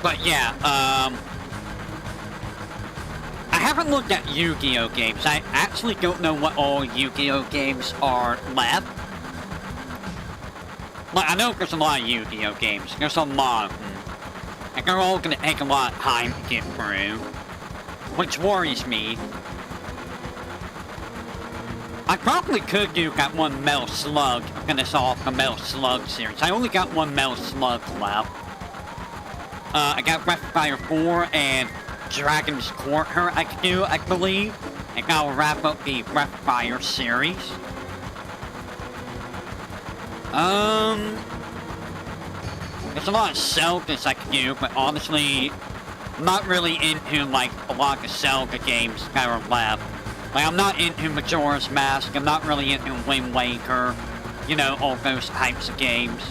But yeah, I haven't looked at Yu-Gi-Oh games. I actually don't know what all Yu-Gi-Oh games are left. But I know there's a lot of Yu-Gi-Oh games. There's a lot of them. And they're all gonna take a lot of time to get through. Which worries me. I probably could do that one Metal Slug to finish off the Metal Slug series. I only got one Metal Slug left. I got Breath of Fire 4 and Dragon's Quarter I could do, I believe. And that'll wrap up the Breath of Fire series. There's a lot of Zeldas I could do, but honestly, I'm not really into, like, a lot of Zelda games that are left. Like, I'm not into Majora's Mask, I'm not really into Wind Waker, you know, all those types of games.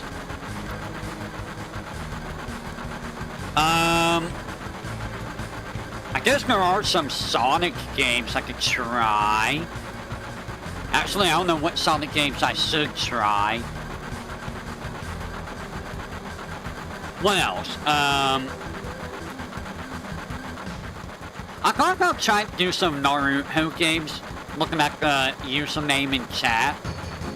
I guess there are some Sonic games I could try. Actually, I don't know what Sonic games I should try. What else? I thought about trying to do some Naruto games, looking at the username in chat.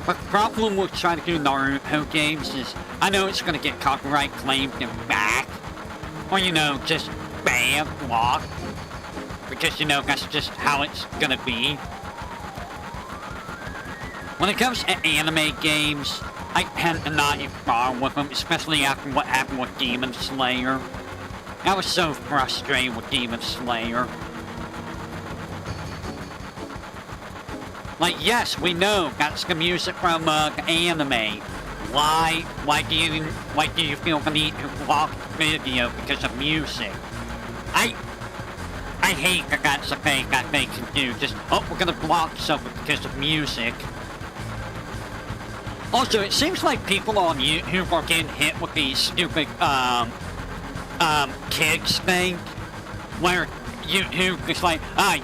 But the problem with trying to do Naruto games is, I know it's going to get copyright claimed and back. Or, you know, just banned, blocked. Because, you know, that's just how it's going to be. When it comes to anime games, I tend to not get far with them, especially after what happened with Demon Slayer. I was so frustrated with Demon Slayer. Like, yes, we know that's the music from the anime. Why do you feel the need to block the video because of music? I hate that that's a thing that they can do. Just, oh, we're gonna block something because of music. Also, it seems like people on YouTube are getting hit with these stupid, kids thing, where YouTube is like,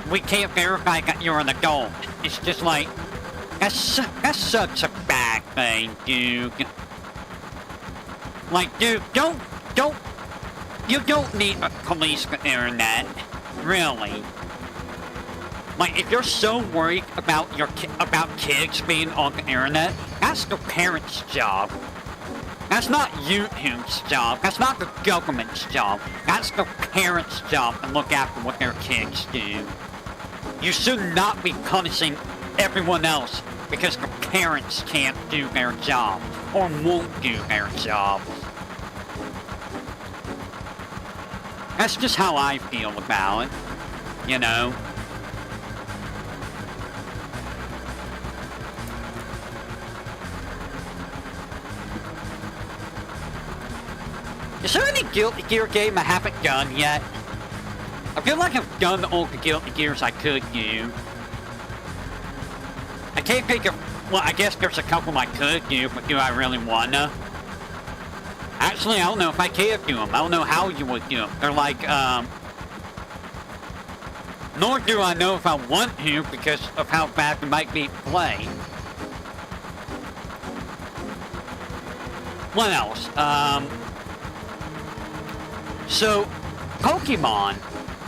we can't verify that you're an adult. It's just like, that's such a bad thing, dude. Like, dude, you don't need to police the internet, really. Like, if you're so worried about about kids being on the internet, that's the parents' job. That's not YouTube's job. That's not the government's job. That's the parents' job to look after what their kids do. You should not be punishing everyone else because the parents can't do their job or won't do their job. That's just how I feel about it, you know? Is there any Guilty Gear game I haven't done yet? I feel like I've done all the Guilty Gears I could do. I can't think of... Well, I guess there's a couple I could do, but do I really wanna? Actually, I don't know if I can do them. I don't know how you would do them. They're like, nor do I know if I want to because of how bad they might be to play. What else? So, Pokemon.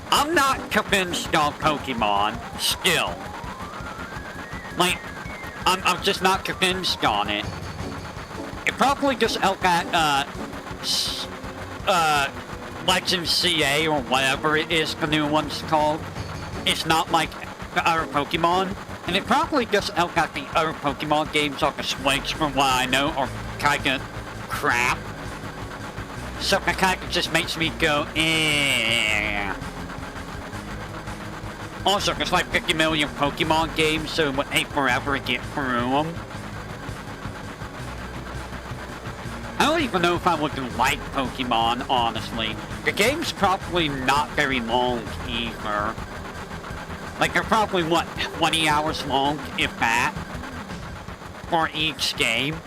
I'm not convinced on Pokemon, still. Like, I'm just not convinced on it. It probably just out that, Legend CA or whatever it is the new one's called. It's not like the other Pokemon. And it probably just out that the other Pokemon games on the Switch, from what I know, are kinda crap. So that kinda just makes me go, eh. Also, there's like 50 million Pokemon games, so it would take forever to get through them. I don't even know if I would like Pokemon, honestly. The game's probably not very long, either. Like, they're probably, what, 20 hours long, if that, for each game.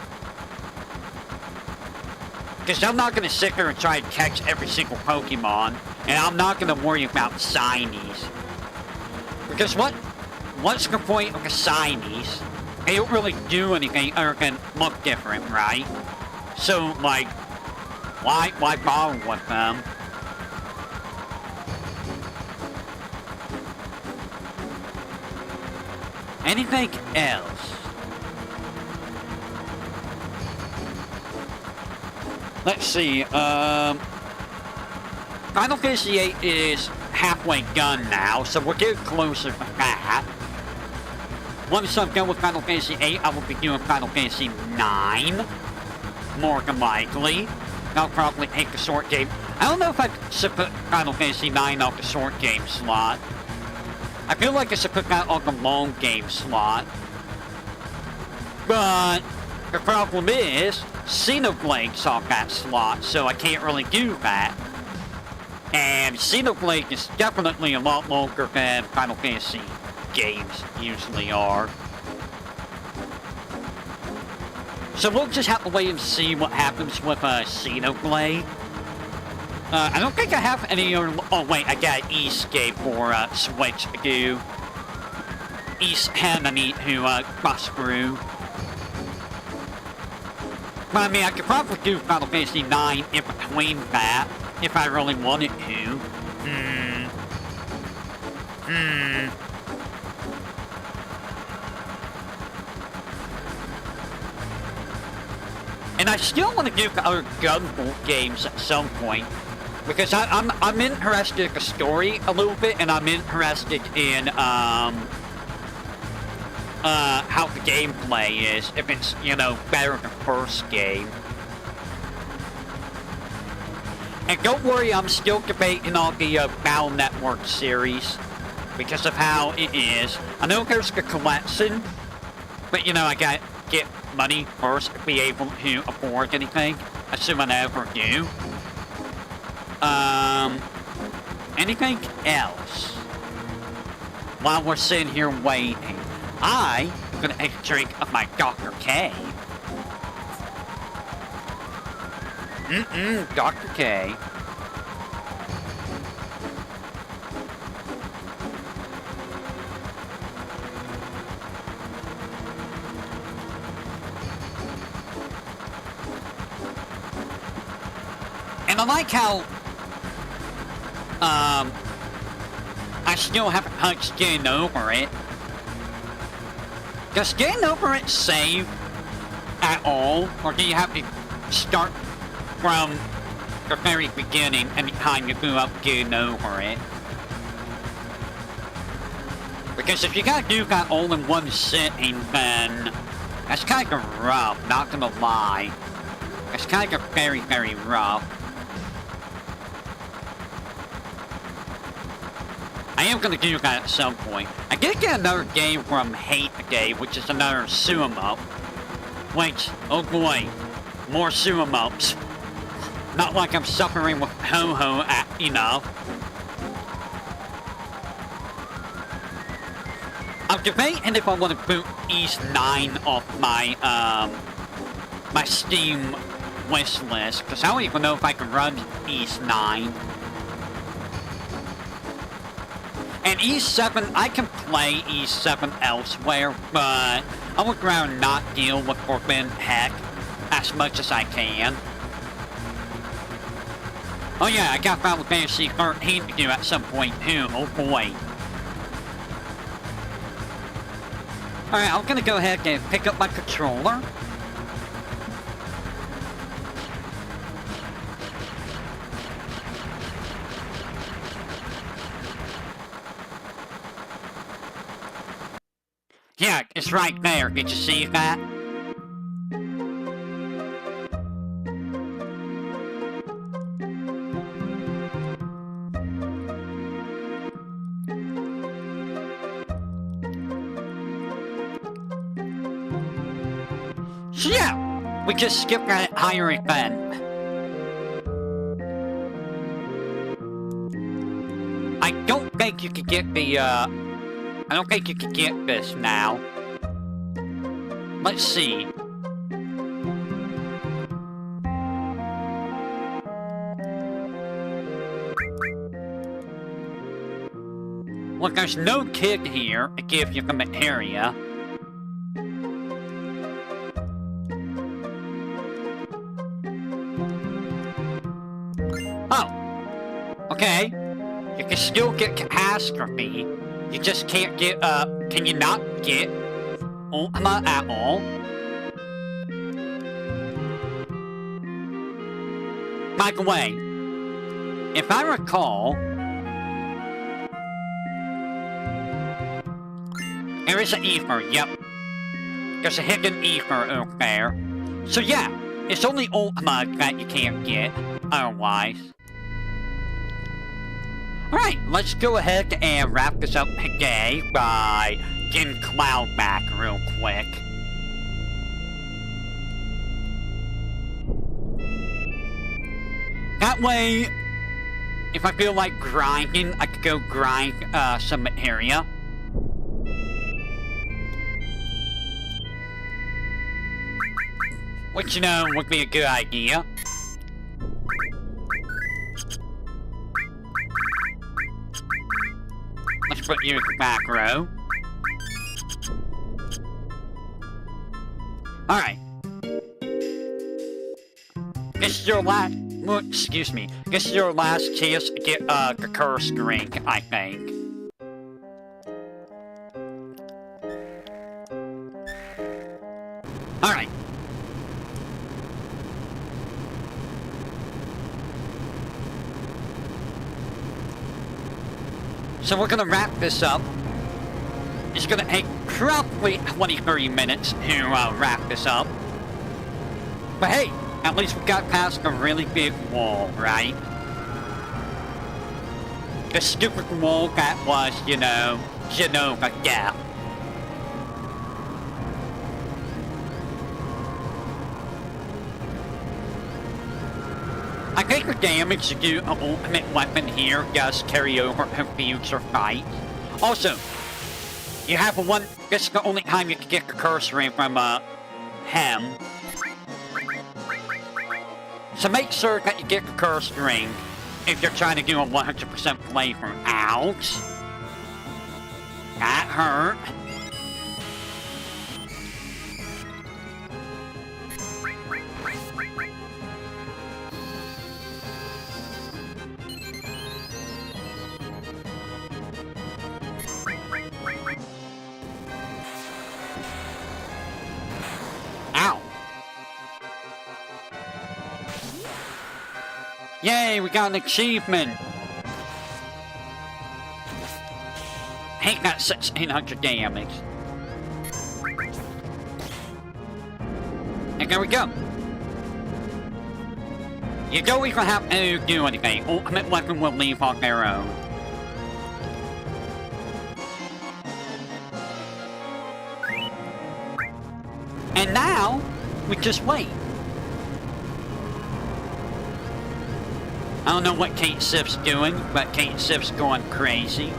Because I'm not going to sit there and try and catch every single Pokemon, and I'm not going to worry about shinies. Because what's the point of the shinies? They don't really do anything other than look different, right? So, like, why bother with them? Anything else? Let's see, Final Fantasy VIII is halfway done now, so we're getting closer to that. Once I'm done with Final Fantasy VIII, I will be doing Final Fantasy IX. More than likely. I'll probably take the short game. I don't know if I should put Final Fantasy IX on the short game slot. I feel like I should put that on the long game slot. But the problem is, Xenoblade's on that slot, so I can't really do that. And Xenoblade is definitely a lot longer than Final Fantasy games usually are. So we'll just have to wait and see what happens with Xenoblade. I don't think I have any other... Oh wait, I got an Escape for Switch to do. East Hamani who bust through. But I mean, I could probably do Final Fantasy IX in between that, if I really wanted to. And I still want to do other Gunvolt games at some point. Because I'm interested in the story a little bit, and I'm interested in, how the gameplay is, if it's, you know, better than the first game. And don't worry, I'm still debating on the Battle Network series, because of how it is. I know there's the collection, but, you know, I gotta get money first to be able to afford anything, assuming I ever do. Anything else? While we're sitting here waiting, I'm gonna take a drink of my Dr. K. Dr. K. And I like how, I still haven't touched Getting Over It. Does Getting Over It save at all? Or do you have to start from the very beginning anytime you go up Getting Over It? Because if you gotta do that all in one sitting, then that's kind of rough, not gonna lie. It's kind of very, very rough. I am going to do that at some point. I did get another game from Hate today, which is another shoot-em-up. Which, oh boy, more shoot-em-ups. Not like I'm suffering with Ho-Ho enough. I'm debating if I want to boot East 9 off my, my Steam wish list, because I don't even know if I can run East 9. And E7, I can play E7 elsewhere, but I would rather not deal with Forbidden Heck as much as I can. Oh yeah, I got Final Fantasy 13 to do at some point too, oh boy. Alright, I'm gonna go ahead and pick up my controller. Yeah, it's right there. Did you see that? So yeah, we just skipped that higher event. I don't think you could get the, I don't think you can get this now. Let's see. Look, there's no kid here to give you the materia. Oh. Okay. You can still get catastrophe. You just can't get, can you not get Ultima at all? By the way, if I recall, there is an ether, yep. There's a hidden ether over there. So yeah, it's only Ultima that you can't get, otherwise. Alright, let's go ahead and wrap this up today by getting Cloud back real quick. That way, If I feel like grinding, I could go grind some materia. Which, you know, would be a good idea. Let's put you in the back row. Alright. This is your last... Well, excuse me. This is your last chance to get the curse drink, I think. Alright. So we're gonna wrap this up. It's gonna take probably 20-30 minutes to wrap this up. But hey, at least we got past a really big wall, right? The stupid wall that was, you know, Jenova-DEATH. I think the damage to do an ultimate weapon here does carry over to future fights. Also, you have this is the only time you can get the curse ring from him. So make sure that you get the curse ring if you're trying to do a 100% playthrough. Ouch! That hurt. Ow! Yay, we got an achievement! Hey, got 1600 damage. And there we go. You don't even have to do anything. Ultimate weapon will leave on their own. And now, we just wait. I don't know what Kate Sif's doing, but Kate Sif's going crazy.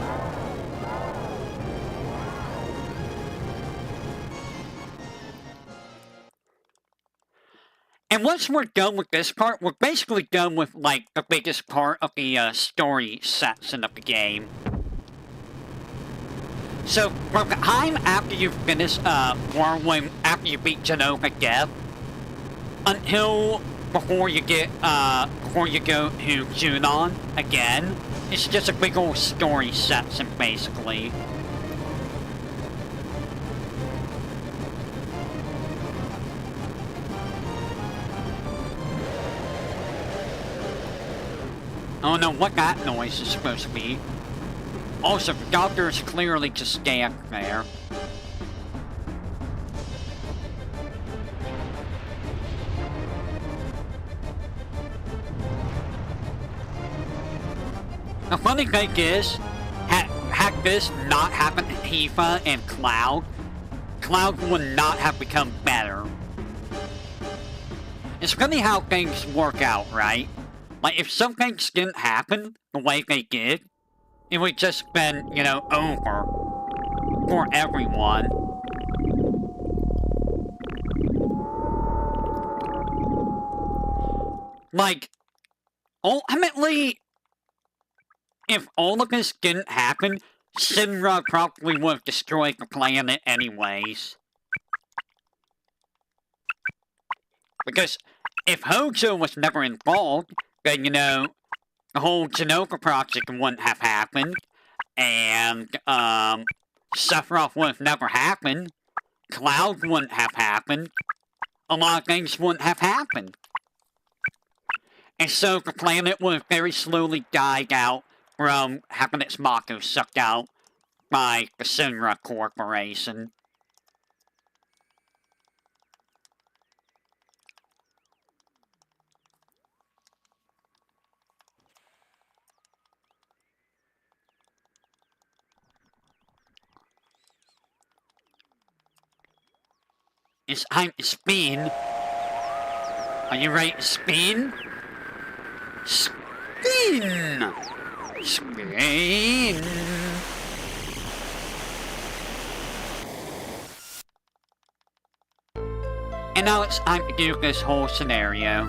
And once we're done with this part, we're basically done with, like, the biggest part of the story section of the game. So, from the time after you finish Whirlwind, after you beat Jenova-DEATH, until before you go to Junon again, it's just a big old story section, basically. I don't know what that noise is supposed to be. Also, the doctor is clearly just standing there. The funny thing is, had this not happened to Tifa and Cloud, Cloud would not have become better. It's funny how things work out, right? Like, if some things didn't happen the way they did, it would just been, you know, over for everyone. Like, ultimately, if all of this didn't happen, Shinra probably would have destroyed the planet anyways. Because if Hojo was never involved, then, you know, the whole Jenova project wouldn't have happened, and, Sephiroth would have never happened, Cloud wouldn't have happened, a lot of things wouldn't have happened. And so the planet would have very slowly died out from having its Mako sucked out by the Shinra Corporation. It's time to spin. Are you ready to spin? Spin! Spin! And now it's time to do this whole scenario.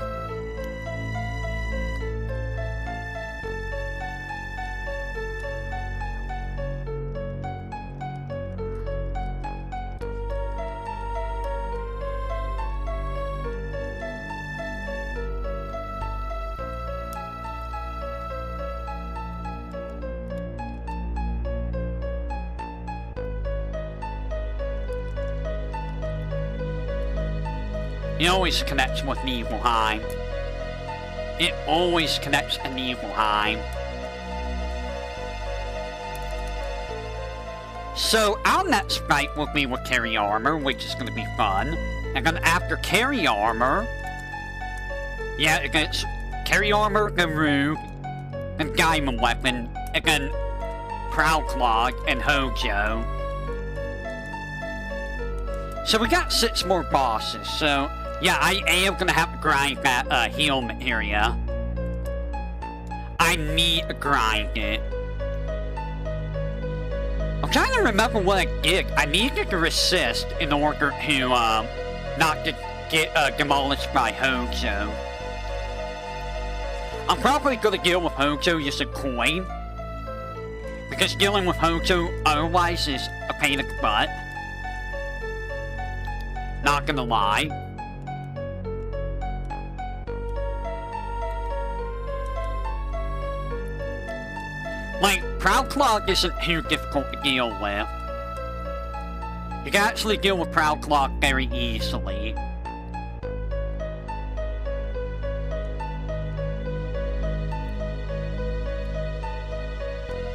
It always connects with Nibelheim. It always connects to Nibelheim. So our next fight will be with Carry Armor, which is going to be fun. And then after Carry Armor, yeah, against Carry Armor, then Rogue, then Diamond Weapon, and then Proudclog and Hojo. So we got 6 more bosses, so yeah, I am gonna have to grind that heal materia. I need to grind it. I'm trying to remember what I did. I needed to resist in order to not to get demolished by Hojo. I'm probably gonna deal with Hojo using coin, because dealing with Hojo otherwise is a pain in the butt. Not gonna lie. Like, Proudclog isn't too difficult to deal with. You can actually deal with Proudclog very easily.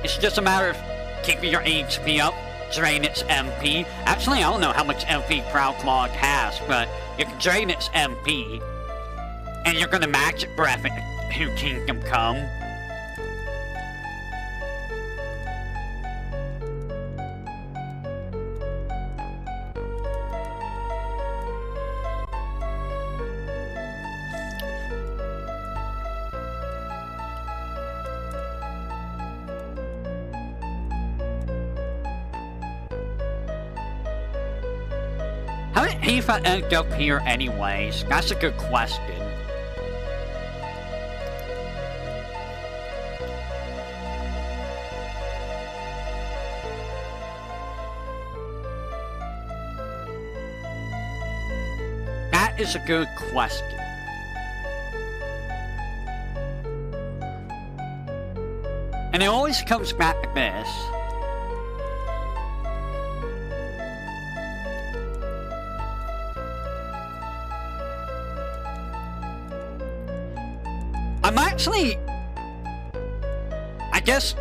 It's just a matter of keeping your HP up, drain its MP. Actually, I don't know how much MP Proudclog has, but you can drain its MP, and you're gonna Magic Breath it to Kingdom Come. How did Eva end up here anyways? That's a good question. That is a good question. And it always comes back to this. I'm actually... I guess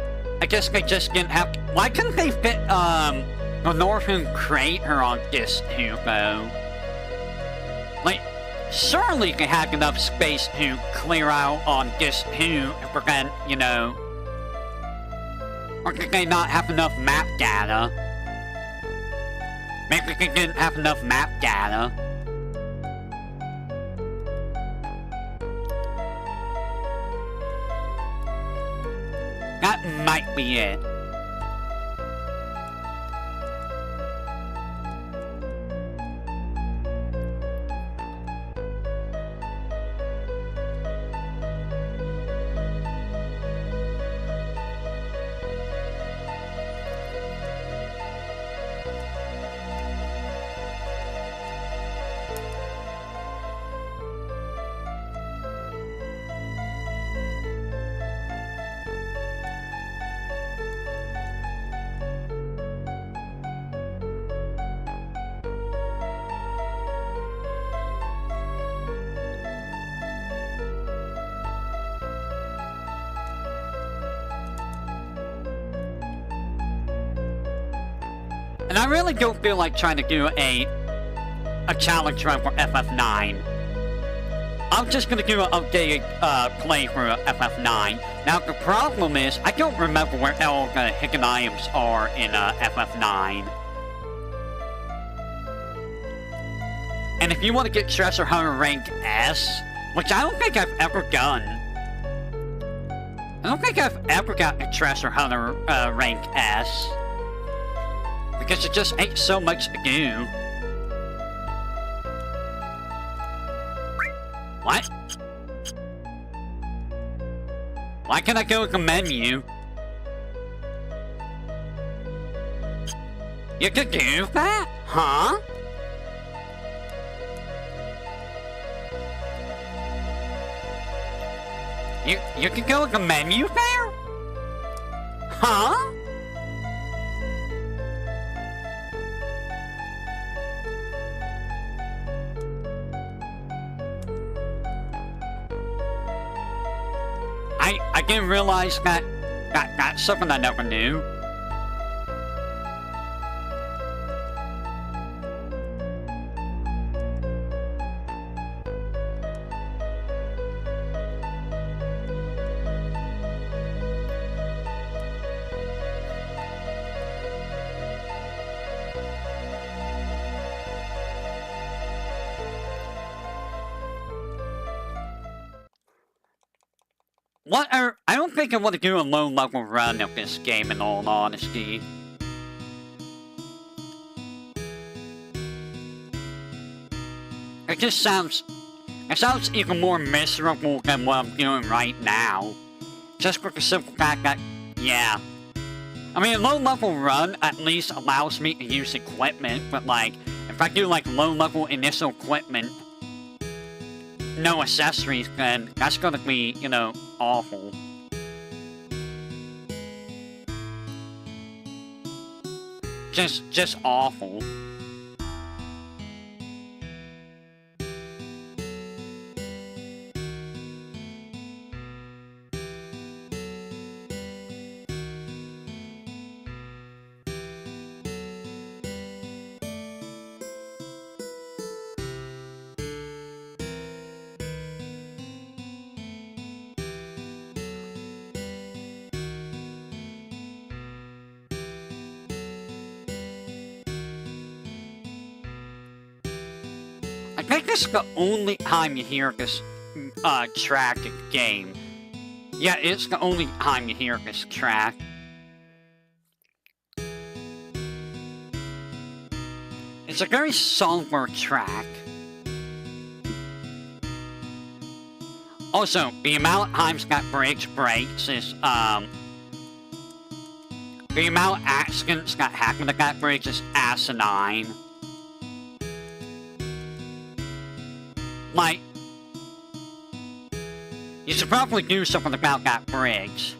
they just didn't have... Why couldn't they fit, the Northern Crater on this too, though? Like, surely they had enough space to clear out on this too to prevent, you know... Or did they not have enough map data? Maybe they didn't have enough map data. That might be it. And I really don't feel like trying to do a challenge run for FF9. I'm just gonna do an updated playthrough of FF9. Now the problem is, I don't remember where all the hidden items are in FF9. And if you want to get Treasure Hunter rank S, which I don't think I've ever done, I don't think I've ever got a treasure hunter rank S. Because it just ain't so much to do. What? Why can't I go to the menu? You can do that? Huh? You can go to the menu there? Huh? I didn't realize that's something I never knew. I don't think I want to do a low-level run of this game, in all honesty. It sounds even more miserable than what I'm doing right now. Just for the simple fact that, yeah. I mean, a low-level run at least allows me to use equipment, but like, if I do like low-level initial equipment, no accessories, then that's gonna be, you know, awful. Just awful. I think this is the only time you hear this track in the game. Yeah, it's the only time you hear this track. It's a very somber track. Also, the amount of times that bridge breaks is, the amount of accidents that happen at that bridge is asinine. Like, you should probably do something about that bridge.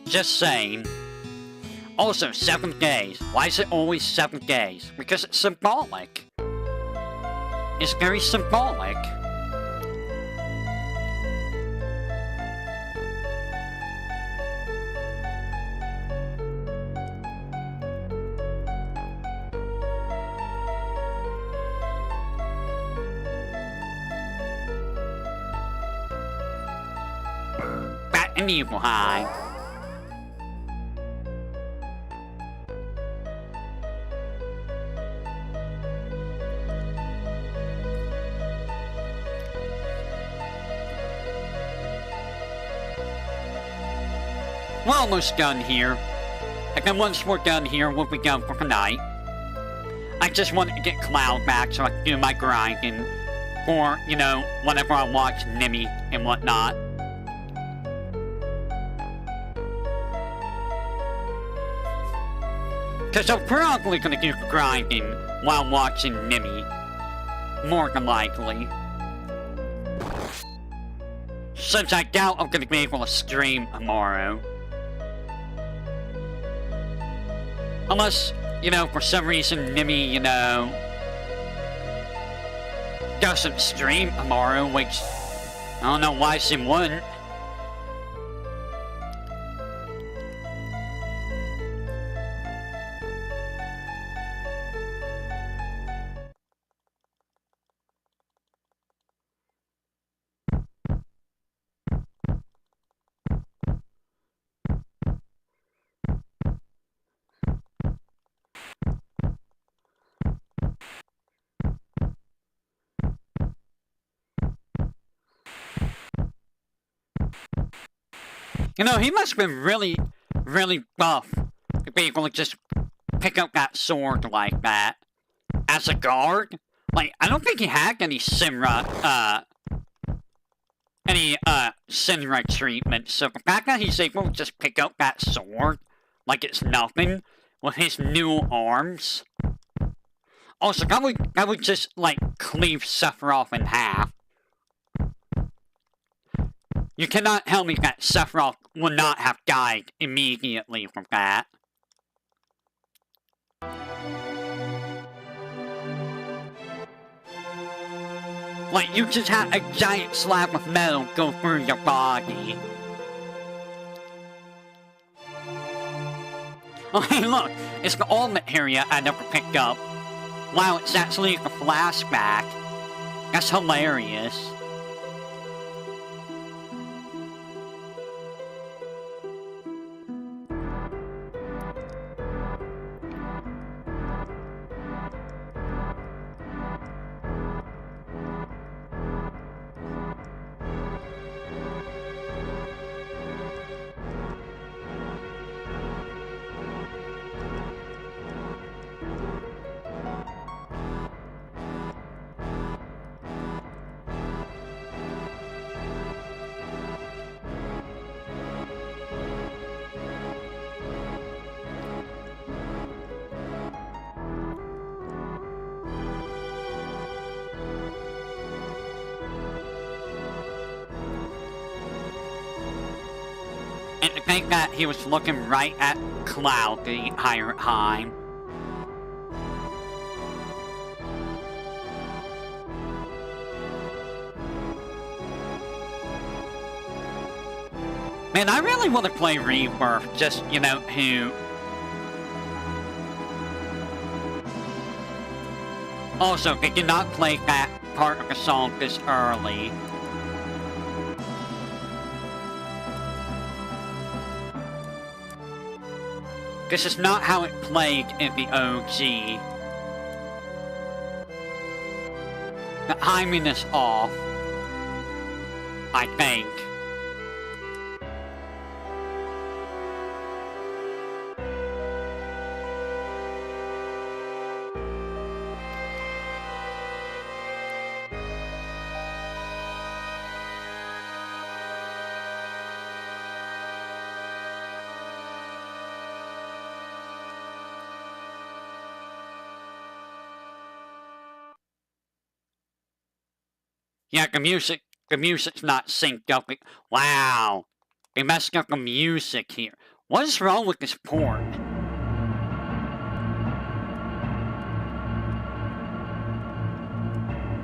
Just saying. Also, 7 days. Why is it always 7 days? Because it's symbolic. It's very symbolic. An evil high. We're almost done here. And then once we're done here, we'll be done for the night. I just wanted to get Cloud back so I can do my grinding for, you know, whenever I watch Nimmy and whatnot. Because I'm probably going to do grinding while watching Nimmy. More than likely. Since I doubt I'm going to be able to stream tomorrow. Unless, you know, for some reason Nimmy, you know, doesn't stream tomorrow, which I don't know why she wouldn't. You know, he must have been really, really buff to be able to just pick up that sword like that. As a guard? Like, I don't think he had any Sinra treatment, so the fact that he's able to just pick up that sword like it's nothing with his new arms. Also, that would just, like, cleave Sephiroth in half. You cannot tell me that Sephiroth would not have died immediately from that. Like, you just had a giant slab of metal go through your body. Oh, hey, look! It's the old Materia I never picked up. Wow, it's actually a flashback. That's hilarious. And to think that he was looking right at Cloud the entire time. Man, I really want to play Rebirth, just, you know, who... Also, they did not play that part of the song this early. This is not how it played in the OG. The timing is off, I think. Yeah, the music's not synced up. Wow, they messed up the music here. What is wrong with this port?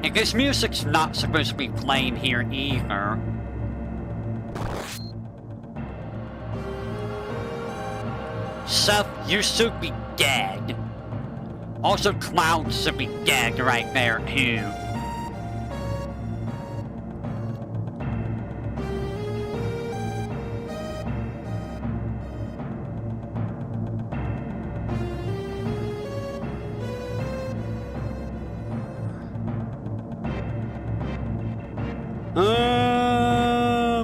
And this music's not supposed to be playing here either. Seth, you should be dead. Also, Cloud should be dead right there, too.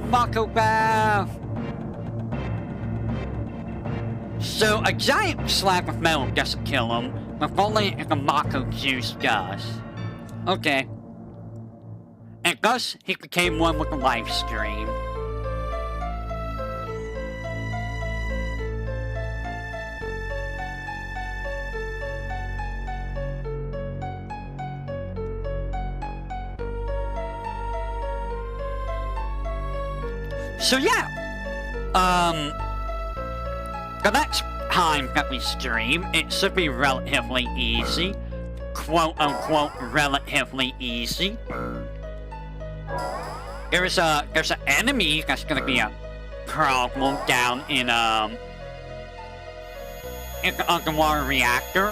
Mako Bath! So, a giant slab of metal doesn't kill him, but only if the Mako juice does. Okay. And thus, he became one with the live stream. So yeah, the next time that we stream, it should be relatively easy. Quote-unquote, relatively easy. There's an enemy that's gonna be a problem down in the underwater reactor,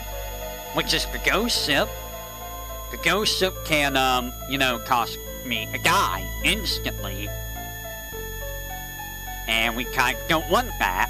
which is the ghost ship. The ghost ship can, you know, cost me a die instantly. And we kind of don't want that.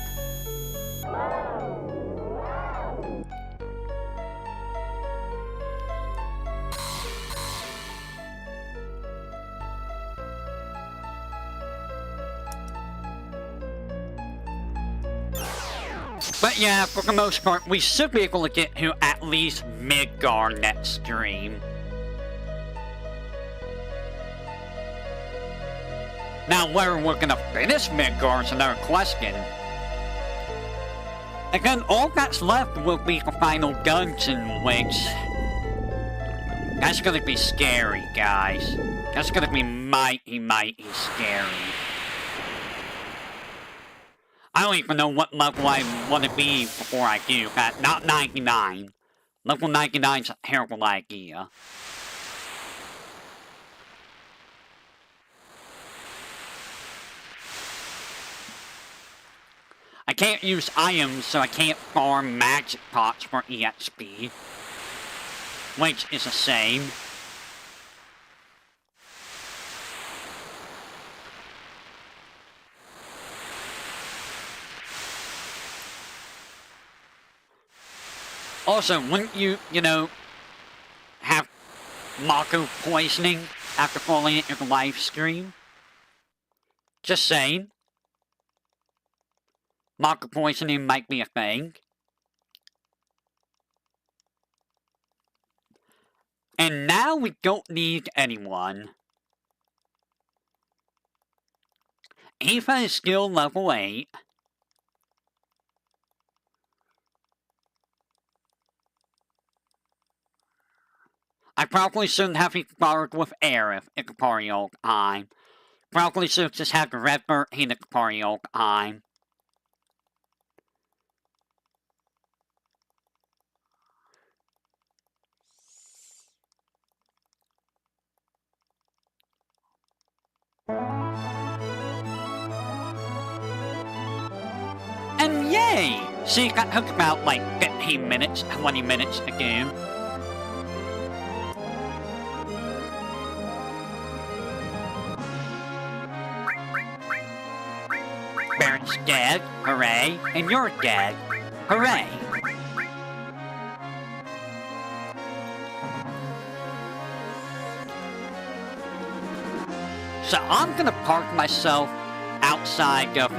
But yeah, for the most part, we should be able to get to at least Midgar next stream. Now, whether we're gonna finish Midgar is another question. Again, all that's left will be the final dungeon, which... that's gonna be scary, guys. That's gonna be mighty, mighty scary. I don't even know what level I want to be before I do that. Not 99. Level 99 is a terrible idea. I can't use items, so I can't farm magic pots for EXP. Which is a shame. Also, wouldn't you know, have Mako poisoning after falling into the live stream? Just saying. Mako poisoning might be a thing. And now we don't need anyone. Eva is still level 8. I probably shouldn't have bothered with Aerith at the party all the time. Probably should have just had the Red Bird in the party all the time. And yay! She got hooked about like 15 minutes, 20 minutes ago. Barrett's dead, hooray, and you're dead, hooray. So I'm gonna park myself outside of,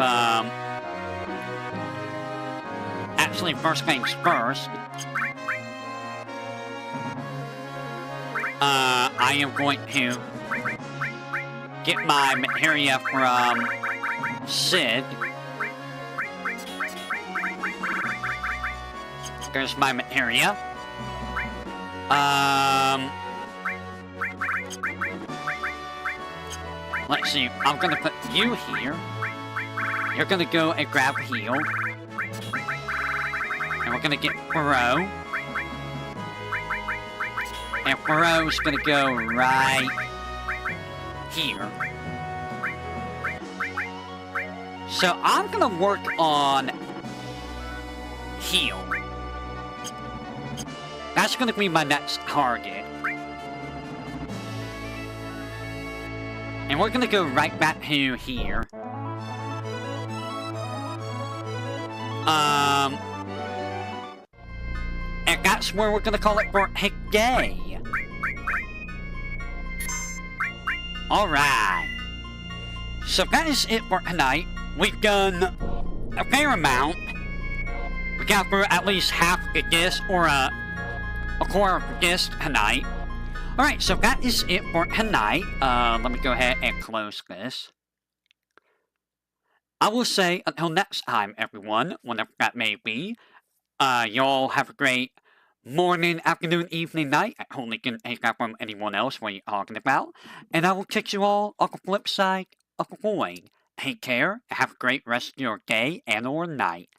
actually first things first. I am going to get my materia from Sid. There's my materia. Let's see, I'm gonna put you here. You're gonna go and grab heal. And we're gonna get Furrow. And Furrow's gonna go right here. So I'm gonna work on heal. That's gonna be my next target. And we're gonna go right back to here. And that's where we're gonna call it for today. Alright. So that is it for tonight. We've done a fair amount. We got through at least half a disc, or a quarter of a disc tonight. Alright, so that is it for tonight. Let me go ahead and close this. I will say, until next time, everyone, whenever that may be, y'all have a great morning, afternoon, evening, night. I totally couldn't take that from anyone else what you're talking about. And I will catch you all on the flip side of the coin. Take care, and have a great rest of your day and or night.